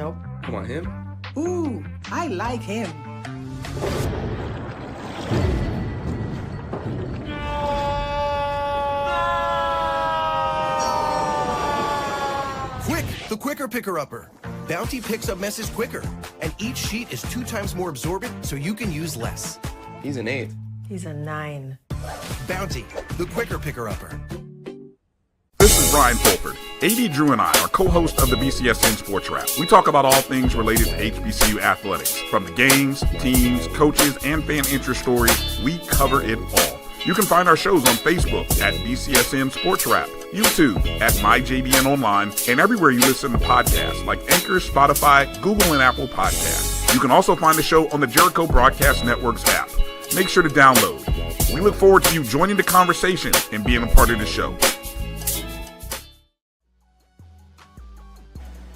Nope. Come on, him? Ooh, I like him. Quick, the quicker picker-upper. Bounty picks up messes quicker, and each sheet is 2 times more absorbent, so you can use less. He's an 8. He's a 9. Bounty, the quicker picker-upper. This is Brian Fulford. AD Drew and I are co-hosts of the BCSN Sports Wrap. We talk about all things related to HBCU athletics. From the games, teams, coaches, and fan interest stories, we cover it all. You can find our shows on Facebook at BCSN Sports Wrap, YouTube at MyJBN Online, and everywhere you listen to podcasts like Anchor, Spotify, Google, and Apple Podcasts. You can also find the show on the Jericho Broadcast Network's app. Make sure to download. We look forward to you joining the conversation and being a part of the show.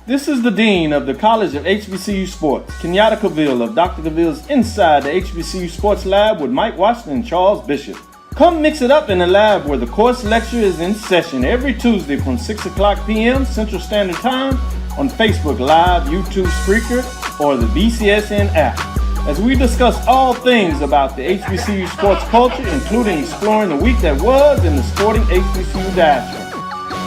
This is the Dean of the College of HBCU Sports, Kenyatta Cavill of Dr. Cavill's Inside the HBCU Sports Lab with Mike Washington and Charles Bishop. Come mix it up in the lab where the course lecture is in session every Tuesday from 6 o'clock p.m. Central Standard Time on Facebook Live, YouTube Spreaker, or the BCSN app, as we discuss all things about the HBCU sports culture, including exploring the week that was in the sporting HBCU diaspora,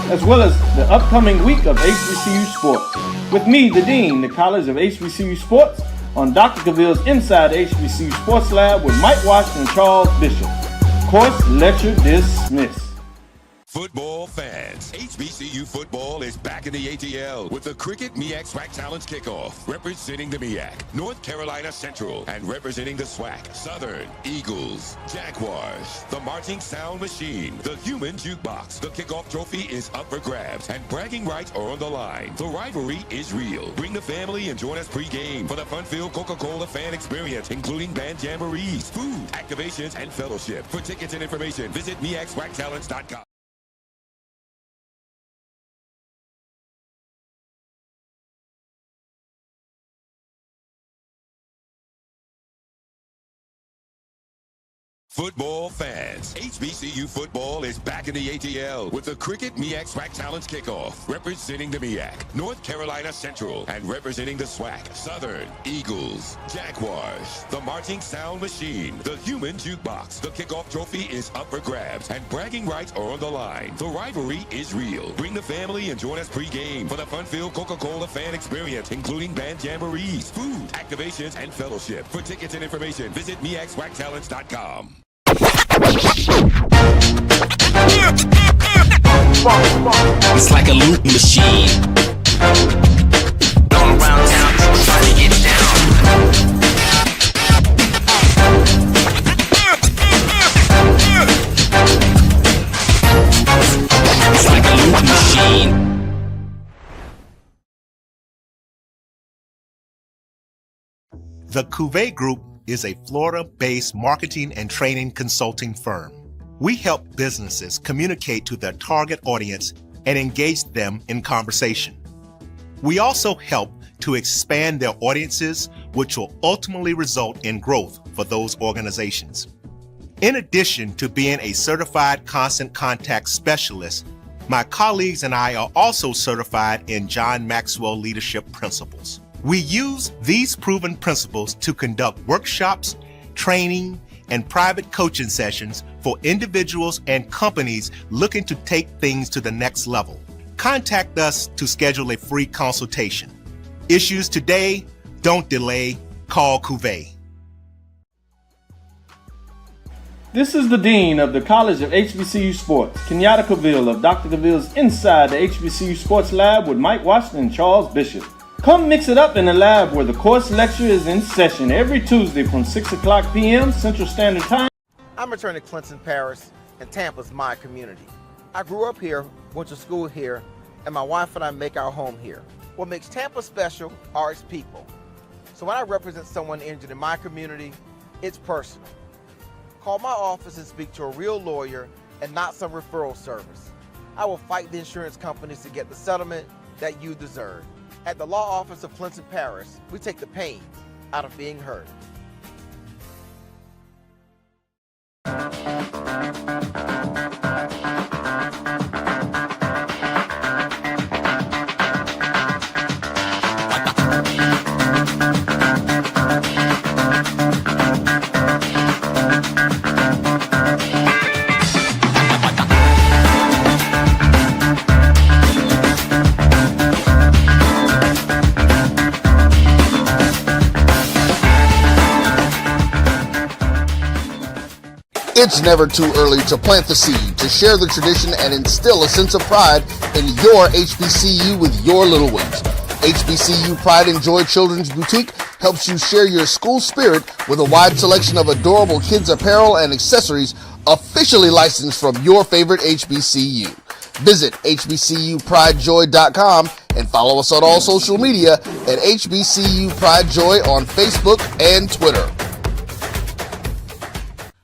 as well as the upcoming week of HBCU sports. With me, the Dean, the College of HBCU Sports, on Dr. Cavill's Inside the HBCU Sports Lab with Mike Washington and Charles Bishop. Course lecture dismissed. Football fans, HBCU football is back in the ATL with the Cricket MEAC SWAC Challenge Kickoff. Representing the MEAC, North Carolina Central, and representing the SWAC, Southern Eagles, Jaguars, the Marching Sound Machine, the Human Jukebox. The kickoff trophy is up for grabs, and bragging rights are on the line. The rivalry is real. Bring the family and join us pre-game for the fun-filled Coca-Cola fan experience, including band jamborees, food, activations, and fellowship. For tickets and information, visit MEACSWACTalents.com. Football fans, HBCU football is back in the ATL with the Cricket MEAC SWAC Challenge Kickoff. Representing the MEAC, North Carolina Central, and representing the SWAC, Southern Eagles, Jaguars, the Marching Sound Machine, the Human Jukebox. The kickoff trophy is up for grabs, and bragging rights are on the line. The rivalry is real. Bring the family and join us pre-game for the fun-filled Coca-Cola fan experience, including band jamborees, food, activations, and fellowship. For tickets and information, visit MEACSWACTalents.com. It's like a loop machine. Going around town, trying to get down. It's like a loop machine. The Cuvée Group is a Florida-based marketing and training consulting firm. We help businesses communicate to their target audience and engage them in conversation. We also help to expand their audiences, which will ultimately result in growth for those organizations. In addition to being a certified constant contact specialist, my colleagues and I are also certified in John Maxwell Leadership Principles. We use these proven principles to conduct workshops, training, and private coaching sessions for individuals and companies looking to take things to the next level. Contact us to schedule a free consultation. Issues today, don't delay, call Cuvée. This is the Dean of the College of HBCU Sports, Kenyatta Cavill of Dr. Cavill's Inside the HBCU Sports Lab with Mike Washington and Charles Bishop. Come mix it up in the lab where the course lecture is in session every Tuesday from 6 o'clock p.m. Central Standard Time. I'm returning to Clinton Parish, and Tampa's my community. I grew up here, went to school here, and my wife and I make our home here. What makes Tampa special are its people. So when I represent someone injured in my community, it's personal. Call my office and speak to a real lawyer and not some referral service. I will fight the insurance companies to get the settlement that you deserve. At the law office of Clinton Parish, we take the pain out of being heard. It's never too early to plant the seed, to share the tradition, and instill a sense of pride in your HBCU with your little ones. HBCU Pride and Joy Children's Boutique helps you share your school spirit with a wide selection of adorable kids apparel and accessories officially licensed from your favorite HBCU. Visit hbcupridejoy.com and follow us on all social media at HBCU Pride Joy on Facebook and Twitter.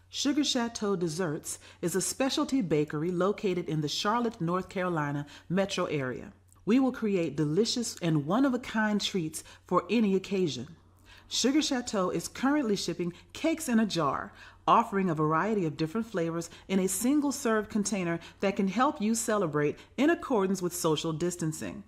Sugar Chateau Desserts is a specialty bakery located in the Charlotte, North Carolina metro area. We will create delicious and one-of-a-kind treats for any occasion. Sugar Chateau is currently shipping cakes in a jar, offering a variety of different flavors in a single-serve container that can help you celebrate in accordance with social distancing.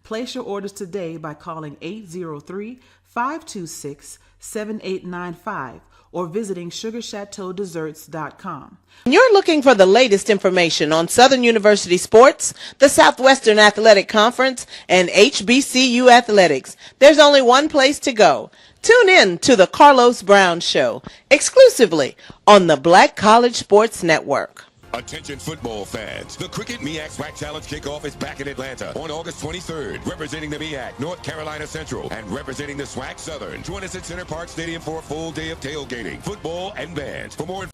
Place your orders today by calling 803-526-7895 or visiting sugarchateaudesserts.com. You're looking for the latest information on Southern University sports, the Southwestern Athletic Conference, and HBCU athletics. There's only one place to go. Tune in to the Carlos Brown Show, exclusively on the Black College Sports Network. Attention football fans. The Cricket MEAC SWAC Challenge Kickoff is back in Atlanta on August 23rd. Representing the MEAC, North Carolina Central, and representing the SWAC Southern. Join us at Center Park Stadium for a full day of tailgating, football, and bands. For more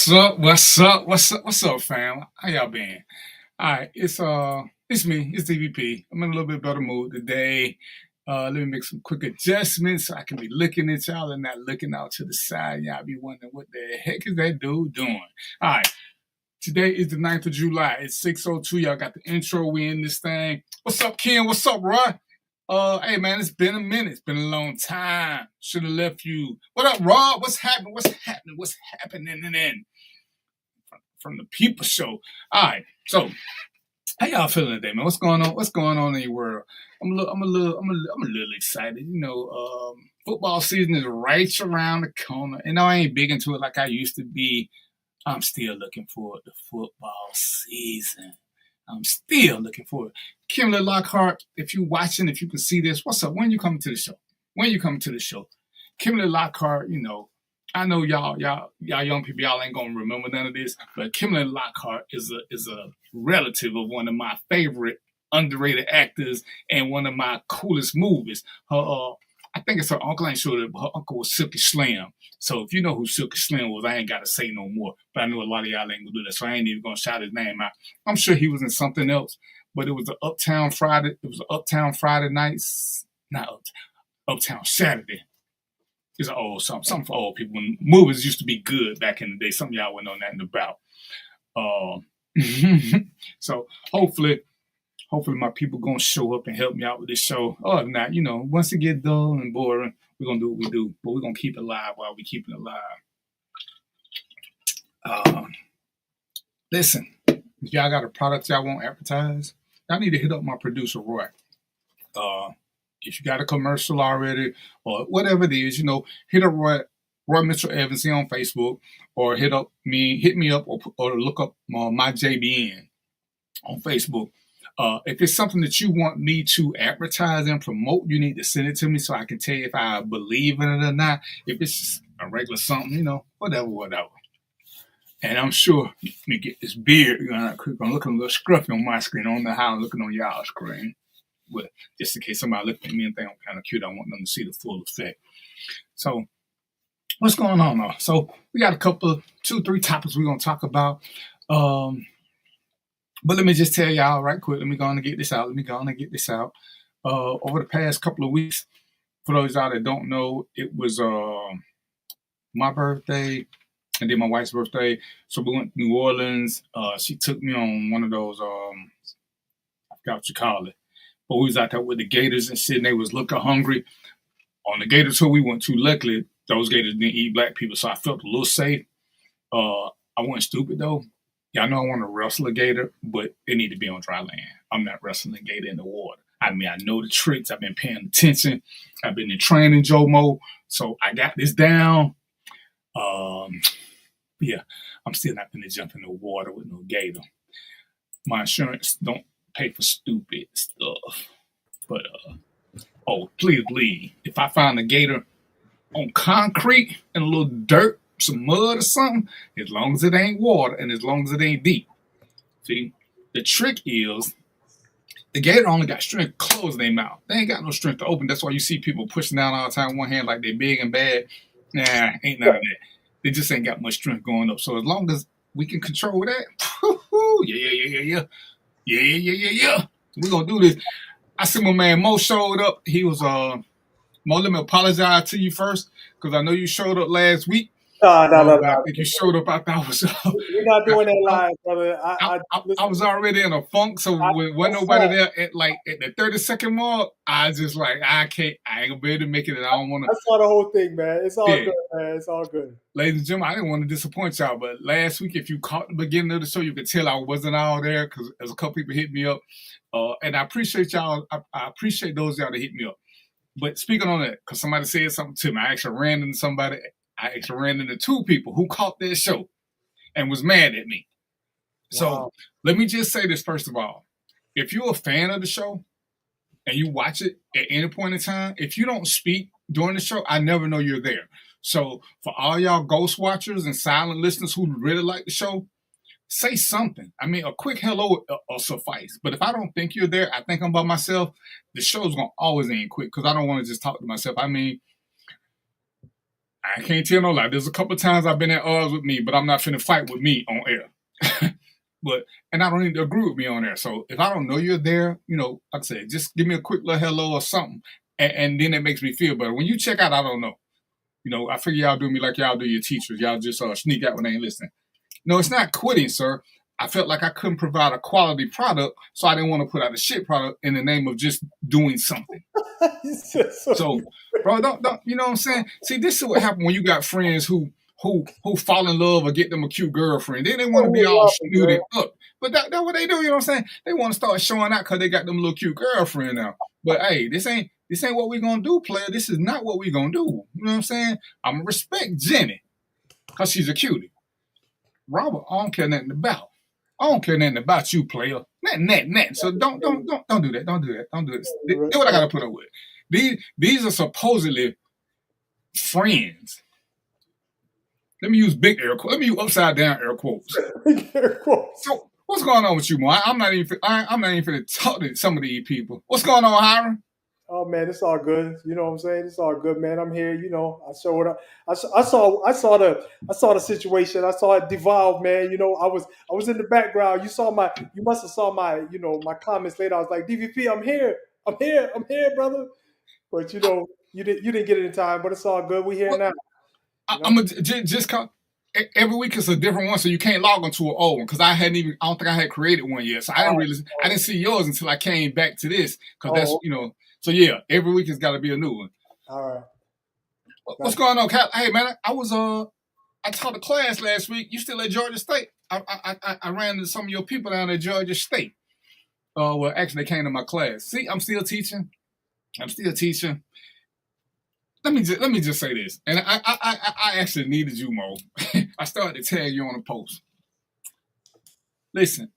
What's up, fam? How y'all been? All right, it's me, it's DVP. I'm in a little bit better mood today. Let me make some quick adjustments so I can be looking at y'all and not looking out to the side. Y'all be wondering what the heck is that dude doing? All right, today is the 9th of July. It's 6:02. Y'all got the intro. We in this thing. What's up, Ken? What's up, Roy? Hey man, it's been a minute. It's been a long time. Should have left you. What up, Rob? What's happening? What's happening? And then from the People Show. All right. So, how y'all feeling today, man? What's going on? What's going on in your world? I'm a little excited. You know, football season is right around the corner. And I ain't big into it like I used to be. I'm still looking forward to football season. I'm still looking forward. Kimberly Lockhart, if you're watching, if you can see this, what's up? When you coming to the show? Kimberly Lockhart, you know, I know y'all young people, y'all ain't gonna remember none of this, but Kimberly Lockhart is a relative of one of my favorite underrated actors and one of my coolest movies. I think it's her uncle. I ain't sure that her uncle was Silky Slim. So if you know who Silky Slim was, I ain't got to say no more. But I know a lot of y'all ain't going to do that, so I ain't even going to shout his name out. I'm sure he was in something else, but it was an Uptown Friday. It was an Uptown Friday nights, not Uptown Saturday. It's an old something for old people. When movies used to be good back in the day, some of y'all wouldn't know nothing about. So hopefully my people gonna show up and help me out with this show. Other than that, you know, once it get dull and boring, we're gonna do what we do, but we're gonna keep it live while we keeping it live. Listen, if y'all got a product y'all want advertised, y'all need to hit up my producer Roy. If you got a commercial already or whatever it is, you know, hit up Roy Mitchell Evans on Facebook, or hit me up or look up my JBN on Facebook. If it's something that you want me to advertise and promote, you need to send it to me so I can tell you if I believe in it or not. If it's just a regular something, you know, whatever. And I'm sure, let me get this beard. I'm looking a little scruffy on my screen. I don't know how I'm looking on y'all's screen. But just in case somebody look at me and think I'm kind of cute, I want them to see the full effect. So, what's going on now? So, we got 2-3 topics we're going to talk about. But let me just tell y'all right quick. Let me go on and get this out. Over the past couple of weeks, for those y'all that don't know, it was my birthday and then my wife's birthday. So we went to New Orleans. She took me on one of those, I forgot what you call it. But we was out there with the Gators and shit, and they was looking hungry. On the Gator tour we went to, luckily, those gators didn't eat black people, so I felt a little safe. I wasn't stupid though. Yeah, I know I want to wrestle a gator, but it need to be on dry land. I'm not wrestling a gator in the water. I mean, I know the tricks. I've been paying attention. I've been in training, Jomo. So I got this down. Yeah, I'm still not going to jump in the water with no gator. My insurance don't pay for stupid stuff. But, please believe, if I find a gator on concrete and a little dirt, some mud or something, as long as it ain't water and as long as it ain't deep. See, the trick is the gator only got strength to close their mouth. They ain't got no strength to open. That's why you see people pushing down all the time with one hand like they big and bad. Nah, ain't none of that. They just ain't got much strength going up. So as long as we can control that, yeah. We're going to do this. I see my man Mo showed up. He was, Mo, let me apologize to you first because I know you showed up last week. No. I think you showed up after I was. We're not doing that live, brother. I was already in a funk, so when wasn't nobody there at the 30-second mark, I just like I ain't gonna be able to make it, and I don't want to. I saw the whole thing, man. It's all good, man. It's all good. Ladies and gentlemen, I didn't want to disappoint y'all, but last week, if you caught the beginning of the show, you could tell I wasn't all there because there's a couple people hit me up, and I appreciate y'all. I appreciate those of y'all that hit me up. But speaking on that, because somebody said something to me, I actually ran into two people who caught that show and was mad at me. Wow. So let me just say this first of all. If you're a fan of the show and you watch it at any point in time, if you don't speak during the show, I never know you're there. So for all y'all ghost watchers and silent listeners who really like the show, say something. I mean, a quick hello will suffice. But if I don't think you're there, I think I'm by myself, the show's going to always end quick because I don't want to just talk to myself. I mean, I can't tell no lie. There's a couple of times I've been at odds with me, but I'm not finna fight with me on air. And I don't need to agree with me on air. So if I don't know you're there, like I said, just give me a quick little hello or something. And then it makes me feel better. When you check out, I don't know. I figure y'all do me like y'all do your teachers. Y'all just sneak out when they ain't listening. No, it's not quitting, sir. I felt like I couldn't provide a quality product, so I didn't want to put out a shit product in the name of just doing something. So, bro, don't you know what I'm saying? See, this is what happens when you got friends who fall in love or get them a cute girlfriend. Then they want to be all snooted up. But that's what they do, you know what I'm saying? They want to start showing out because they got them little cute girlfriend now. But hey, this ain't what we gonna do, player. This is not what we gonna do. You know what I'm saying? I'm gonna respect Jenny because she's a cutie. Robert, I don't care nothing about. I don't care nothing about you, player. Nothing. So don't do that. Don't do that. Don't do this. Do what I gotta put up with. These are supposedly friends. Let me use big air quotes. Let me use upside down air quotes. Air quotes. So what's going on with you, Mo? I'm not even finna talk to some of these people. What's going on, Hiram? Oh man, it's all good. You know what I'm saying? It's all good, man. I'm here. I showed up. I saw the situation. I saw it devolve, man. I was in the background. You must have saw my comments later. I was like, DVP, I'm here, brother. But you didn't get it in time. But it's all good. We here now. I'm gonna just come. Every week is a different one, so you can't log onto an old one because I don't think I had created one yet. So I didn't see yours until I came back to this because that's So yeah, every week has got to be a new one. All right. What's going on, Cal? Hey man, I taught a class last week. You still at Georgia State? I ran into some of your people down at Georgia State. Well, actually, they came to my class. See, I'm still teaching. Let me just say this, and I actually needed you, Mo. I started to tag you on a post. Listen,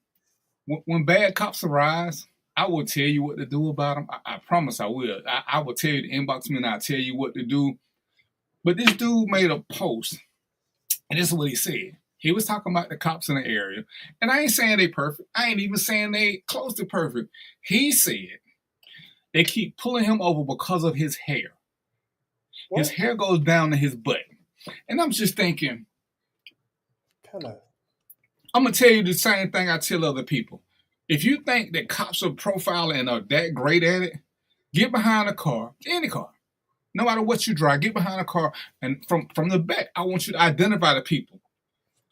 when bad cops arise, I will tell you what to do about them. I promise I will. I will tell you to inbox me and I'll tell you what to do. But this dude made a post, and this is what he said. He was talking about the cops in the area, and I ain't saying they perfect. I ain't even saying they close to perfect. He said they keep pulling him over because of his hair. What? His hair goes down to his butt. And I'm just thinking, I'm going to tell you the same thing I tell other people. If you think that cops are profiling and are that great at it, get behind a car, any car, no matter what you drive, get behind a car, and from the back, I want you to identify the people.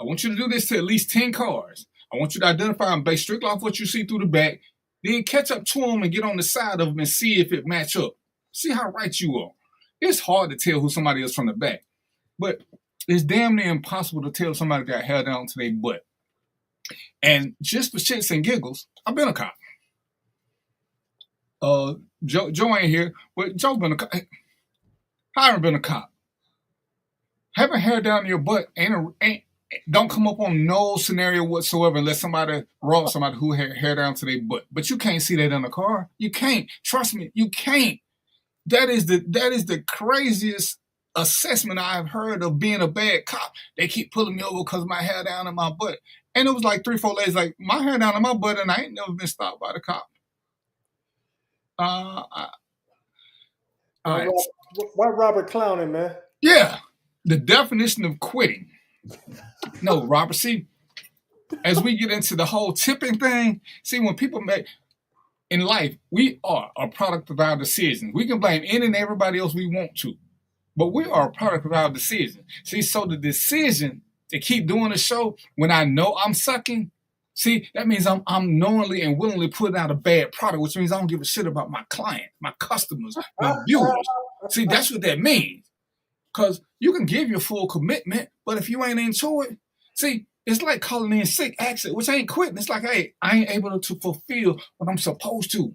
I want you to do this to at least 10 cars. I want you to identify them based strictly off what you see through the back, then catch up to them and get on the side of them and see if it match up. See how right you are. It's hard to tell who somebody is from the back. but it's damn near impossible to tell somebody got held down to their butt. And just for shits and giggles, I've been a cop. Joe ain't here, but Joe been a cop. Hiram been a cop. Having hair down your butt don't come up on no scenario whatsoever unless somebody robbed somebody who had hair down to their butt. But you can't see that in the car. You can't. Trust me, you can't. That is the craziest assessment I've heard of being a bad cop. They keep pulling me over because my hair down in my butt. And it was like 3-4 days, like my hair down in my butt, and I ain't never been stopped by the cop. Why Robert clowning, man? Yeah, the definition of quitting. No, Robert, see, as we get into the whole tipping thing, see, when people make, in life, we are a product of our decisions. We can blame any and everybody else we want to, but we are a product of our decision. See, so the decision to keep doing the show when I know I'm sucking, see, that means I'm knowingly and willingly putting out a bad product, which means I don't give a shit about my client, my customers, my viewers. See, that's what that means. Because you can give your full commitment, but if you ain't into it, see, it's like calling in sick accident, which ain't quitting. It's like, hey, I ain't able to fulfill what I'm supposed to.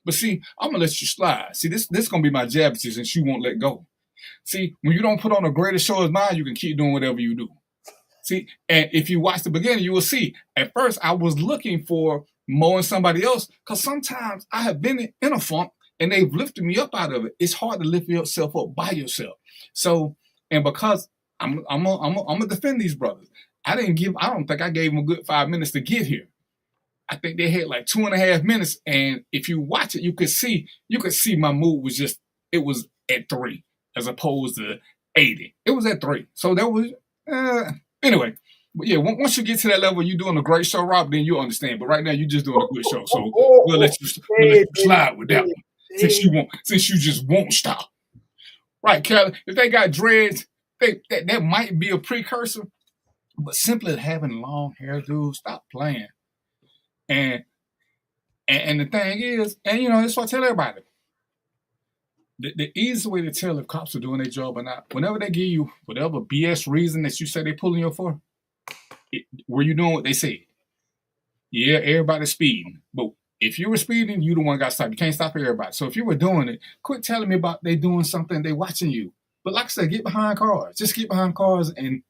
But see, I'm going to let you slide. See, this going to be my jab since you won't let go. See, when you don't put on a greater show as mine, you can keep doing whatever you do. See, and if you watch the beginning, you will see, at first, I was looking for more in somebody else because sometimes I have been in a funk and they've lifted me up out of it. It's hard to lift yourself up by yourself. So, and because I'm gonna defend these brothers. I don't think I gave them a good 5 minutes to get here. I think they had like 2.5 minutes. And if you watch it, you could see my mood was it was at 3 as opposed to 80. It was at 3. So that was, anyway. But yeah, once you get to that level, you're doing a great show, Rob, then you'll understand. But right now, you're just doing a good show. So we'll let you slide with that one. Since you just won't stop. Right, Kelly, if they got dreads, that might be a precursor, but simply having long hair, dude, stop playing. And the thing is, and that's what I tell everybody. The easiest way to tell if cops are doing their job or not, whenever they give you whatever BS reason that you say they're pulling you for, were you doing what they said? Yeah, everybody's speeding, but if you were speeding, you the one got stopped. You can't stop everybody. So if you were doing it, quit telling me about they doing something, they watching you. But like I said, get behind cars. Just get behind cars and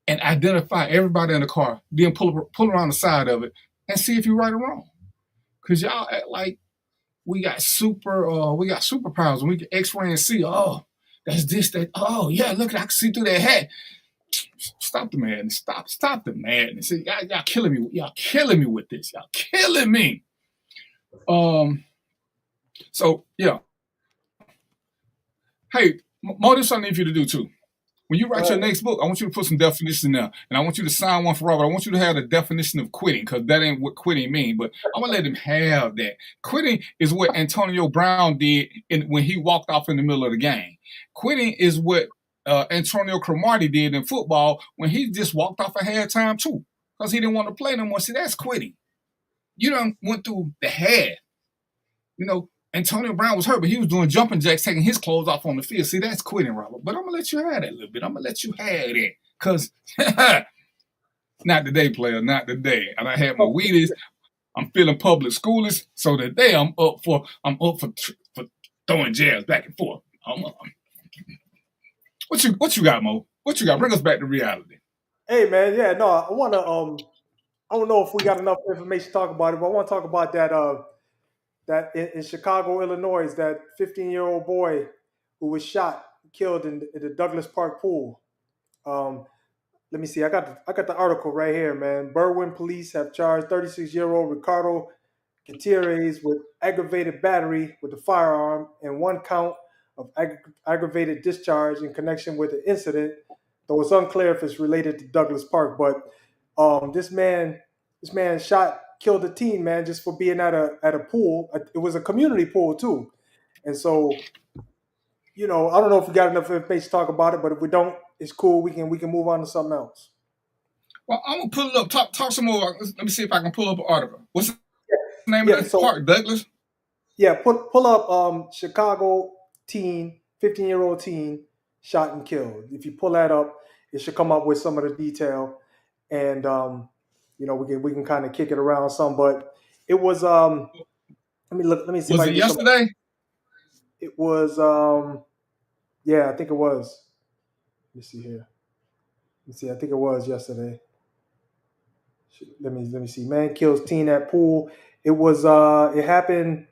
identify everybody in the car. Then pull around the side of it and see if you're right or wrong. Because y'all act like we got superpowers and we can X-ray and see, oh, that's this, that, oh yeah, look, I can see through that hat. Stop the madness. Stop the madness. See, y'all killing me. Y'all killing me with this. Y'all killing me. So yeah. Hey, Mo, this I need you to do too. When you write your next book, I want you to put some definitions in there, and I want you to sign one for Robert. I want you to have the definition of quitting, because that ain't what quitting means. But I'm gonna let him have that. Quitting is what Antonio Brown did when he walked off in the middle of the game. Quitting is what Antonio Cromartie did in football when he just walked off at halftime too, because he didn't want to play no more. See, that's quitting. You done went through the half. Antonio Brown was hurt, but he was doing jumping jacks, taking his clothes off on the field. See, that's quitting, Robert. But I'm going to let you have that a little bit. I'm going to let you have it. Because, not today, player, not today. And I had my Wheaties. I'm feeling public schoolish. So today I'm up for throwing jabs back and forth. What you got, Mo? What you got? Bring us back to reality. Hey, man. Yeah, no, I want to, I don't know if we got enough information to talk about it, but I want to talk about that in Chicago, Illinois, that 15-year-old boy who was shot, killed in the Douglas Park pool. Let me see. I got the article right here, man. Berwyn police have charged 36-year-old Ricardo Gutierrez with aggravated battery with a firearm and 1 count of aggravated discharge in connection with the incident, though it's unclear if it's related to Douglas Park. But this man killed a teen, man, just for being at a pool. It was a community pool too, and so I don't know if we got enough information to talk about it, but if we don't, it's cool. We can move on to something else. Well, I'm gonna pull it up. Talk some more. Let me see if I can pull up an article. What's the name of that park, Douglas? Yeah, pull up Chicago teen, 15-year-old teen shot and killed. If you pull that up, it should come up with some of the detail, and we can kind of kick it around some. But it was let me look. Let me see if Was I it can get some. yesterday? It was yeah, I think it was. Let me see here. Let me see. I think it was yesterday. Let me see. Man kills teen at pool. It was it happened.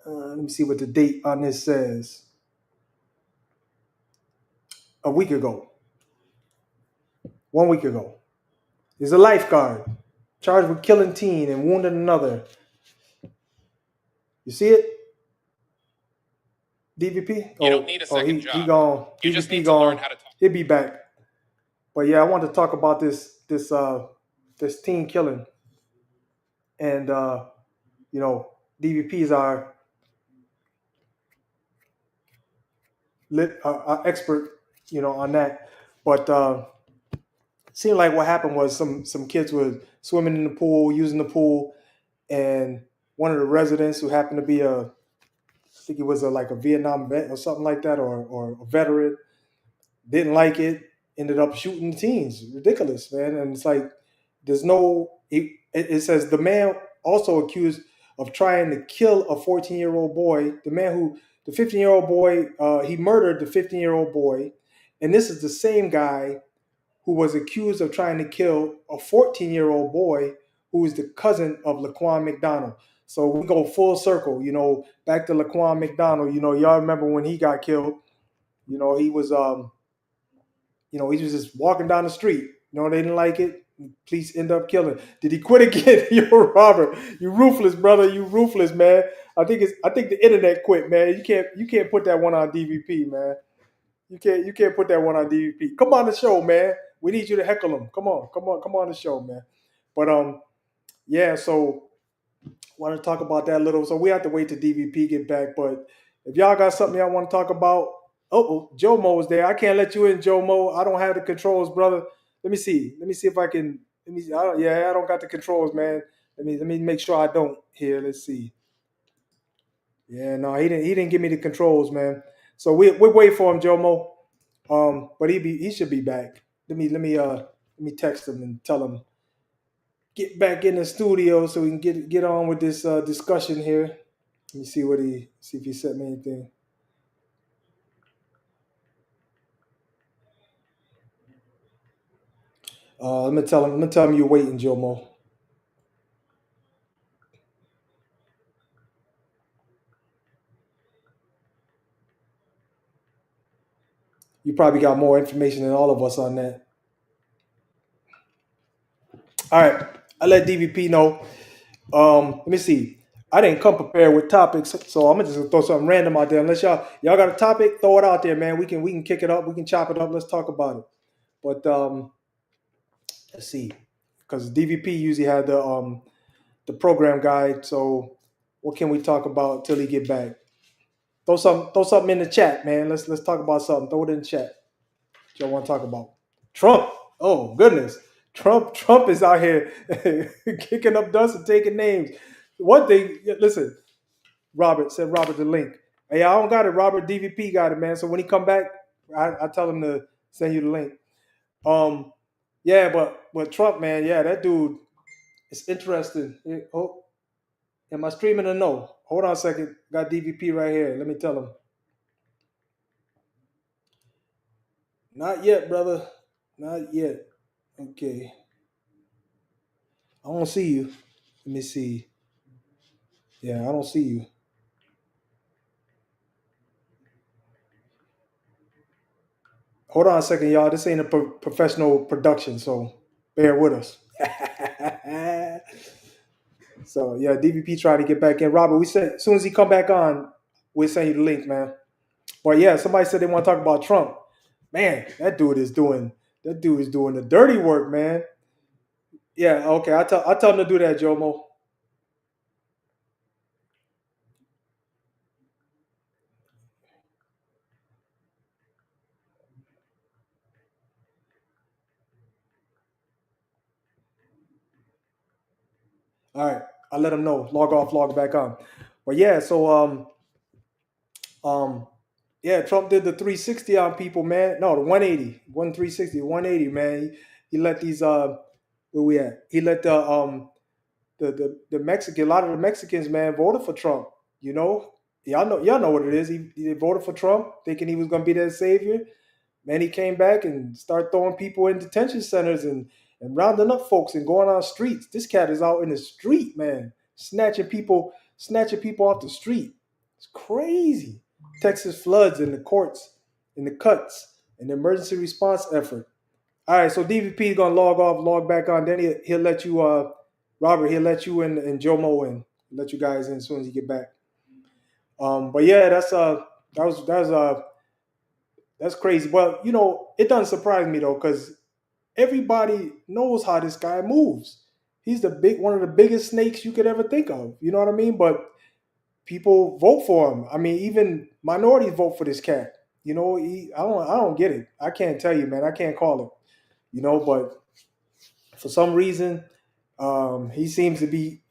Let me see what the date on this says. A week ago. 1 week ago. He's a lifeguard charged with killing teen and wounding another. You see it? DVP? You don't need a second he job. gone. You DVP just need to gone. learn how to talk. He'll be back. But yeah, I wanted to talk about this teen killing. And DVP is our expert, on that. But seemed like what happened was some kids were swimming in the pool, using the pool, and one of the residents who happened to be I think he was like a Vietnam vet or something like that, or a veteran, didn't like it, ended up shooting the teens. Ridiculous, man. And it's like there's no. It says the man also accused of trying to kill a 14-year-old boy. The 15-year-old boy, he murdered the 15-year-old boy, and this is the same guy who was accused of trying to kill a 14-year-old boy who is the cousin of Laquan McDonald. So we go full circle, back to Laquan McDonald. Y'all remember when he got killed? He was he was just walking down the street. They didn't like it. Police end up killing. Did he quit again? Yo, Robert, you ruthless, brother. You ruthless, man. I think the internet quit, man. You can't put that one on DVP, man. You can't put that one on DVP. Come on the show, man. We need you to heckle him. Come on the show, man. But yeah. So want to talk about that a little. So we have to wait till DVP get back. But if y'all got something y'all want to talk about, Joe Mo is there. I can't let you in, Joe Mo. I don't have the controls, brother. Let me see. Let me see if I can. I don't got the controls, man. Let me make sure I don't. Here, let's see. Yeah, no, he didn't give me the controls, man. So we wait for him, Joe Mo. But he should be back. Let me text him and tell him get back in the studio so we can get on with this discussion here. Let me see if he sent me anything. Let me tell him you're waiting, Joe Mo. You probably got more information than all of us on that. All right, I let DVP know. Let me see. I didn't come prepared with topics, so I'm gonna just throw something random out there. Unless y'all got a topic, throw it out there, man. We can kick it up. We can chop it up. Let's talk about it. But let's see, because DVP usually had the program guide. So what can we talk about till he get back? Throw something in the chat, man. Let's talk about something. Throw it in the chat. What y'all want to talk about? Trump. Oh goodness. Trump is out here kicking up dust and taking names. One thing, listen, Robert the link. Hey, I don't got it. Robert DVP got it, man. So when he come back, I tell him to send you the link. Yeah, but Trump, man, yeah, that dude is interesting. Am I streaming or no? Hold on a second. Got DVP right here. Let me tell him. Not yet, brother. Not yet. Okay. I don't see you. Let me see. Yeah, I don't see you. Hold on a second, y'all. This ain't a professional production, so bear with us. So yeah, DVP tried to get back in. Robert, we said as soon as he come back on, we'll send you the link, man. But yeah, somebody said they want to talk about Trump. Man, that dude is doing the dirty work, man. Yeah, okay. I tell him to do that, Jomo. All right, I'll let him know. Log off, log back on. But yeah, so Yeah, Trump did the 360 on people, man. No, the 180, 360, 180, man. He let these where we at? He let the Mexican, a lot of the Mexicans, man, voted for Trump. You know, y'all know what it is. He voted for Trump, thinking he was gonna be their savior. Man, he came back and started throwing people in detention centers and rounding up folks and going on streets. This cat is out in the street, man, snatching people off the street. It's crazy. Texas floods in the courts, in the cuts, and the emergency response effort. All right, so DVP is gonna log off, log back on. Then he'll let you, Robert. He'll let you and Joe Mo in. Let you guys in as soon as you get back. But yeah, that's crazy. But you know, it doesn't surprise me though, because everybody knows how this guy moves. He's one of the biggest snakes you could ever think of. You know what I mean? But people vote for him. I mean, even minorities vote for this cat. You know, I don't get it. I can't tell you, man. I can't call it. You know, but for some reason, he seems to be.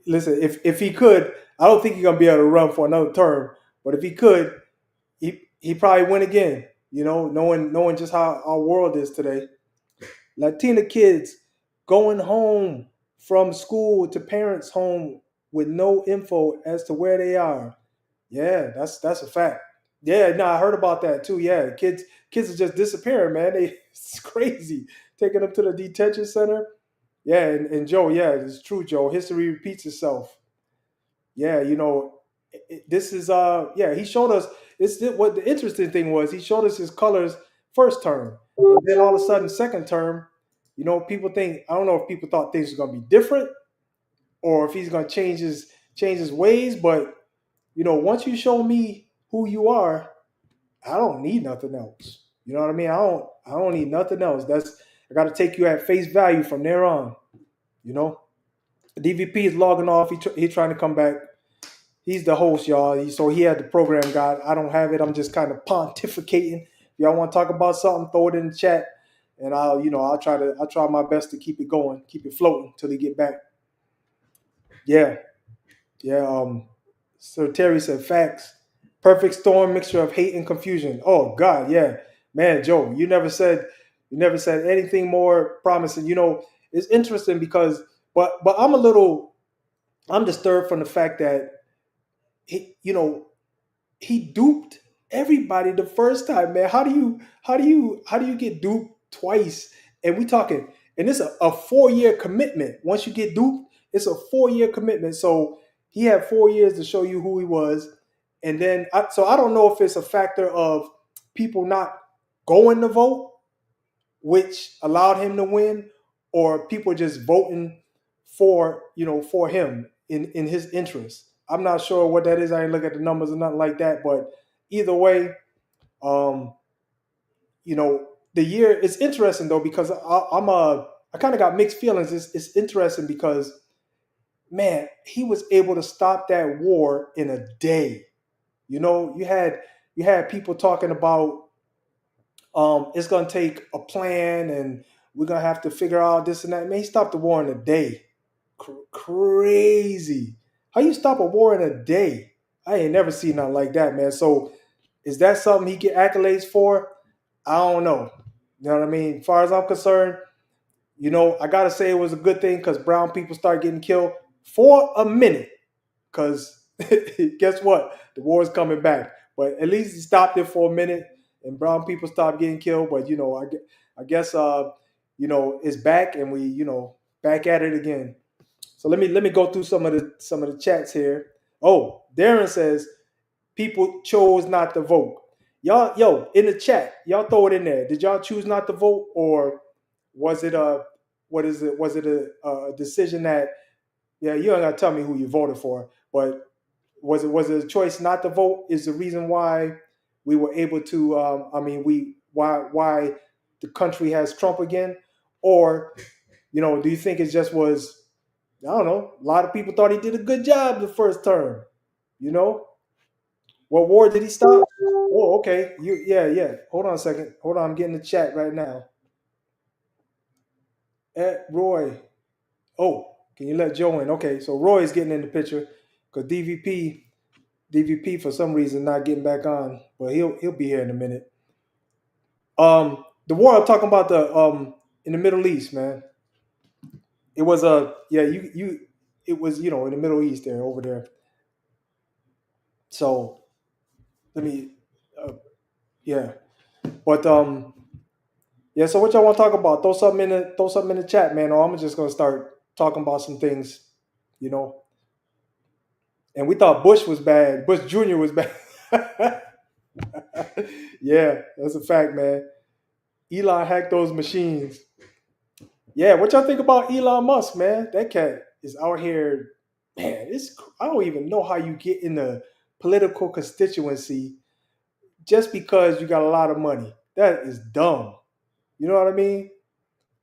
Listen, if he could, I don't think he's gonna be able to run for another term. But if he could, he probably win again. You know, knowing just how our world is today. Latina kids going home from school to parents' home with no info as to where they are. Yeah, that's a fact. Yeah, no, I heard about that too. Yeah, kids are just disappearing, man. It's crazy. Taking them to the detention center. Yeah, and Joe, yeah, it's true, Joe. History repeats itself. Yeah, you know, this is yeah, he showed us what the interesting thing was, he showed us his colors first term. And then all of a sudden second term, you know, people think, I don't know if people thought things were gonna be different or if he's gonna change his ways, but you know, once you show me who you are, I don't need nothing else. You know what I mean? I don't need nothing else. I got to take you at face value from there on. You know, DVP is logging off. He's trying to come back. He's the host, y'all. So he had the program guide. I don't have it. I'm just kind of pontificating. If y'all want to talk about something, throw it in the chat, and I'll try my best to keep it going, keep it floating till he get back. Yeah, yeah. Sir Terry said facts. Perfect storm mixture of hate and confusion. Oh God, yeah, man, Joe, you never said anything more promising. You know, it's interesting because, but I'm disturbed from the fact that he duped everybody the first time, man. How do you get duped twice? And we talking, and it's a 4-year commitment. Once you get duped, it's a 4-year commitment. So he had 4 years to show you who he was, and then so I don't know if it's a factor of people not going to vote, which allowed him to win, or people just voting for him in his interest. I'm not sure what that is. I didn't look at the numbers or nothing like that, but either way, um, the year is interesting though because I kind of got mixed feelings. It's interesting because man, he was able to stop that war in a day. You know, you had people talking about it's gonna take a plan and we're gonna have to figure out this and that. Man, he stopped the war in a day. Crazy. How you stop a war in a day? I ain't never seen nothing like that, man. So is that something he get accolades for? I don't know. You know what I mean? As far as I'm concerned, I gotta say it was a good thing because brown people start getting killed for a minute. Because guess what? The war is coming back. But at least he stopped it for a minute and brown people stopped getting killed. But I guess it's back and we back at it again. So let me go through some of the chats here. Oh, Darren says people chose not to vote. Y'all, in the chat, y'all throw it in there. Did y'all choose not to vote, or was it Was it a decision that you ain't gotta tell me who you voted for, but was it a choice not to vote? Is the reason why we were able to? Why the country has Trump again, or do you think it just was? I don't know. A lot of people thought he did a good job the first term. What war did he stop? Oh, okay. Yeah. Hold on a second. Hold on. I'm getting the chat right now. Roy. Oh, can you let Joe in? Okay, so Roy is getting in the picture because DVP DVP for some reason not getting back on, but he'll be here in a minute. The war I'm talking about in the Middle East, man. It was it was in the Middle East there over there. So let me yeah. But yeah, so what y'all want to talk about? Throw something in the chat, man, or I'm just gonna start talking about some things, you know. And we thought Bush was bad. Bush Jr. was bad. Yeah, that's a fact, man. Elon hacked those machines. Yeah, what y'all think about Elon Musk, man? That cat is out here, man. I don't even know how you get in the political constituency just because you got a lot of money. That is dumb. You know what I mean?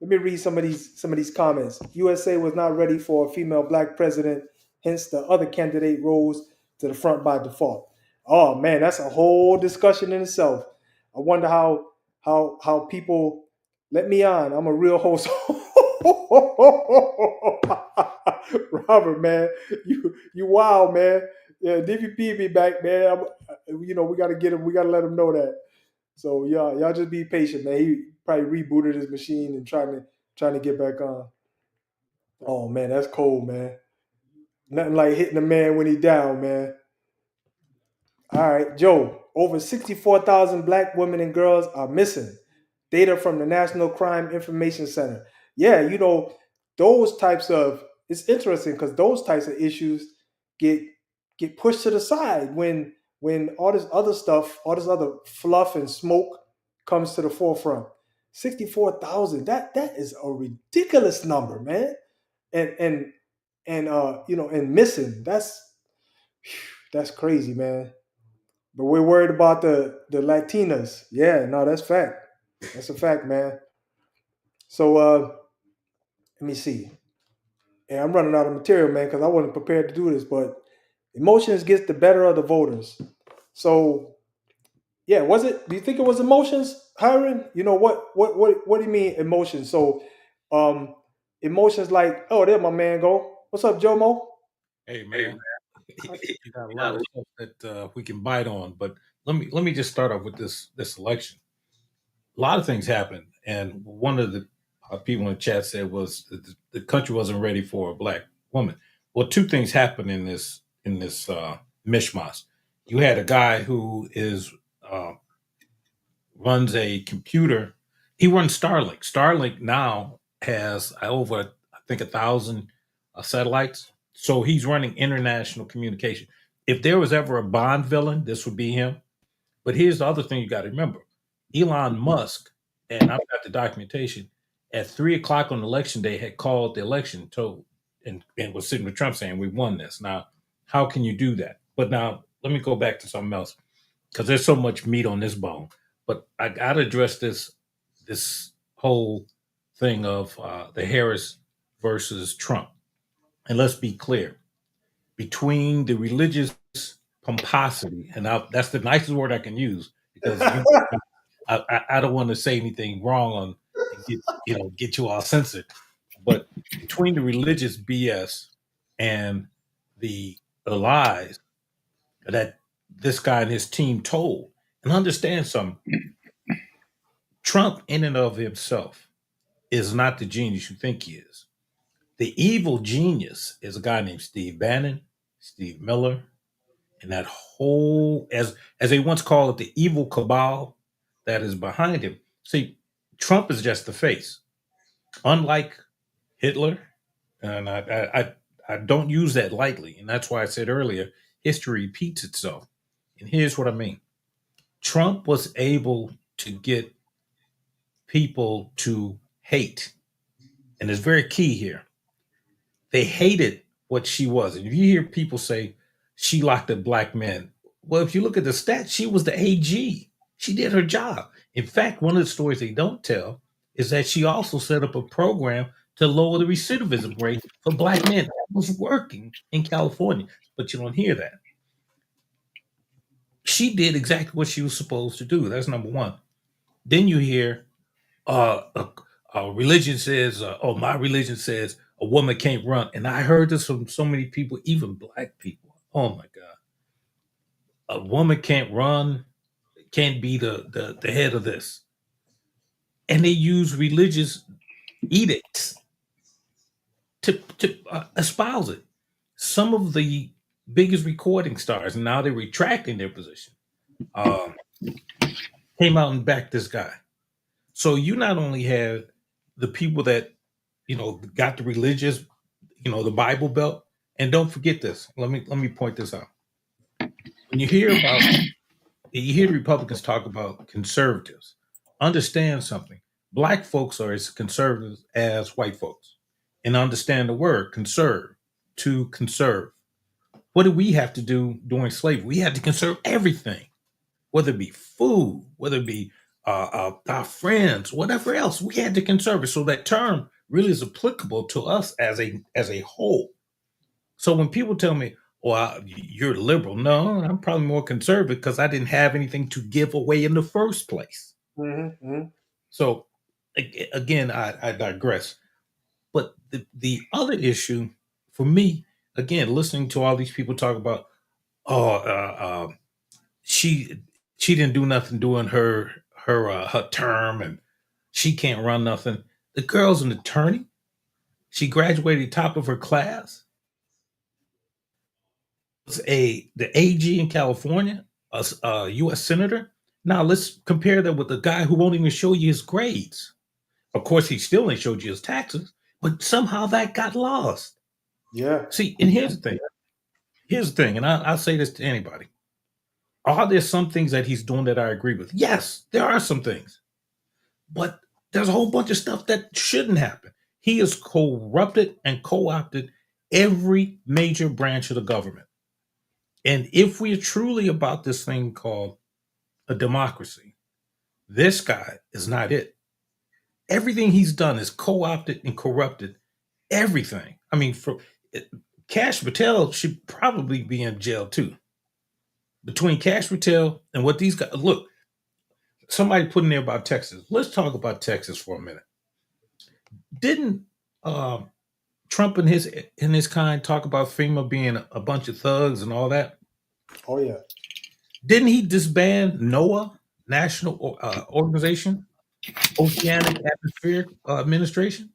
Let me read some of these comments. USA was not ready for a female black president, hence the other candidate rose to the front by default. Oh man, that's a whole discussion in itself. I wonder how people let me on. I'm a real host. Robert, man, you wild, man. Yeah, DVP be back, man. We got to get him. We got to let him know that. So y'all just be patient, man. He probably rebooted his machine and trying to get back on. Oh man, that's cold, man. Nothing like hitting a man when he down, man. All right, Joe. Over 64,000 black women and girls are missing. Data from the National Crime Information Center. Yeah, those types of it's interesting because those types of issues get pushed to the side when all this other stuff, all this other fluff and smoke comes to the forefront. 64,000. That is a ridiculous number, man. And and missing. That's crazy, man. But we're worried about the Latinas. Yeah, no, that's fact. That's a fact, man. So let me see. And I'm running out of material, man, because I wasn't prepared to do this. But emotions gets the better of the voters. So yeah, was it? Do you think it was emotions, Hiram? What do you mean emotions? So emotions like, oh, there my man go. What's up, Jomo? Hey man, you got a lot of stuff that we can bite on, but let me just start off with this election. A lot of things happened, and one of the people in the chat said was that the country wasn't ready for a black woman. Well, two things happened in this mishmash. You had a guy who is runs a computer. He runs Starlink. Starlink now has over, I think, 1,000 satellites. So he's running international communication. If there was ever a Bond villain, this would be him. But here's the other thing you got to remember: Elon Musk, and I've got the documentation. At 3 o'clock on election day, had called the election, told and was sitting with Trump saying, "We won this." Now, how can you do that? But now, let me go back to something else because there's so much meat on this bone. But I got to address this whole thing of the Harris versus Trump. And let's be clear, between the religious pomposity, and that's the nicest word I can use because I don't want to say anything wrong on get you all censored. But between the religious BS and the lies that this guy and his team told, and understand something, Trump in and of himself is not the genius you think he is. The evil genius is a guy named Steve Bannon, Steve Miller, and that whole, as they once called it, the evil cabal that is behind him. See, Trump is just the face. Unlike Hitler, and I don't use that lightly, and that's why I said earlier, history repeats itself. And here's what I mean. Trump was able to get people to hate, and it's very key here. They hated what she was. And if you hear people say she locked up black men, well, if you look at the stats, she was the AG. She did her job. In fact, one of the stories they don't tell is that she also set up a program to lower the recidivism rate for black men. That was working in California, but you don't hear that. She did exactly what she was supposed to do. That's number one. Then you hear religion says, my religion says a woman can't run. And I heard this from so many people, even black people. Oh my God. a woman can't run, can't be the head of this. And they use religious edicts to espouse it. Some of the biggest recording stars, and now they're retracting their position, um, came out and backed this guy. So you not only have the people that got the religious, the Bible Belt, and don't forget this. Let me point this out. When you hear the Republicans talk about conservatives, understand something. Black folks are as conservative as white folks, and understand the word conserve, to conserve. What did we have to do during slavery? We had to conserve everything, whether it be food, whether it be our friends, whatever else. We had to conserve it. So that term really is applicable to us as a whole. So when people tell me, "Well, you're liberal," no, I'm probably more conservative because I didn't have anything to give away in the first place. Mm-hmm. So again, I digress. But the other issue for me, again, listening to all these people talk about, oh, she she didn't do nothing during her term, and she can't run nothing. The girl's an attorney. She graduated top of her class. Was the AG in California, a U.S. senator. Now let's compare that with a guy who won't even show you his grades. Of course, he still ain't showed you his taxes, but somehow that got lost. Yeah. See, and here's the thing. Here's the thing, and I'll say this to anybody. Are there some things that he's doing that I agree with? Yes, there are some things. But there's a whole bunch of stuff that shouldn't happen. He has corrupted and co-opted every major branch of the government. And if we're truly about this thing called a democracy, this guy is not it. Everything he's done is co-opted and corrupted everything. I mean, Cash Patel should probably be in jail too. Between Cash Patel and what these guys look, somebody put in there about Texas. Let's talk about Texas for a minute. Didn't Trump and his kind talk about FEMA being a bunch of thugs and all that? Oh yeah. Didn't he disband NOAA, National Organization, Oceanic Atmospheric Administration?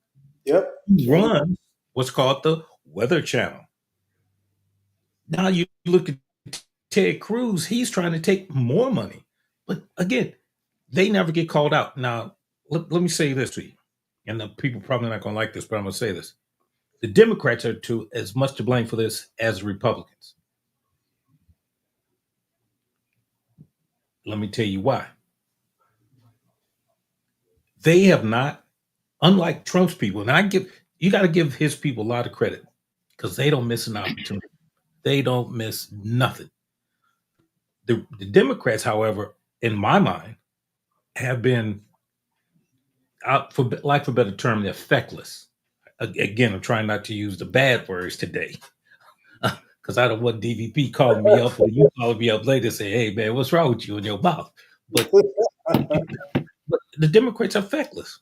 Yep. He runs what's called the Weather Channel. Now you look at Ted Cruz, he's trying to take more money. But again, they never get called out. Now, let me say this to you, and the people probably not going to like this, but I'm going to say this. The Democrats are as much to blame for this as Republicans. Let me tell you why. They have not, unlike Trump's people, and you got to give his people a lot of credit because they don't miss an opportunity. They don't miss nothing. The Democrats, however, in my mind, have been, out for lack of a better term, they're feckless. Again, I'm trying not to use the bad words today because I don't want DVP calling me up or you calling me up later and say, "Hey, man, what's wrong with you in your mouth?" But the Democrats are feckless.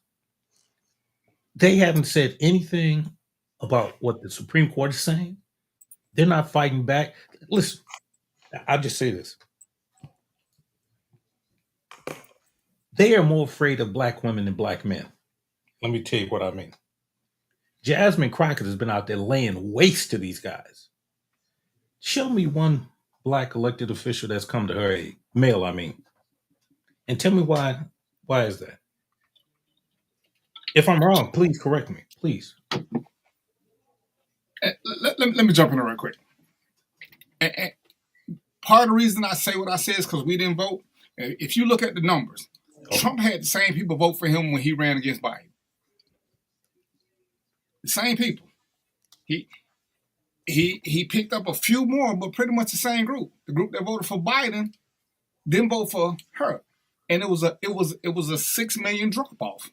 They haven't said anything about what the Supreme Court is saying. They're not fighting back. Listen, I'll just say this. They are more afraid of black women than black men. Let me tell you what I mean. Jasmine Crockett has been out there laying waste to these guys. Show me one black elected official that's come to her aid, male, I mean, and tell me why. Why is that? If I'm wrong, please correct me, please. Let me jump in there real quick. And part of the reason I say what I say is because we didn't vote. If you look at the numbers, Trump had the same people vote for him when he ran against Biden. The same people. He picked up a few more, but pretty much the same group. The group that voted for Biden didn't vote for her, and it was a 6 million drop off.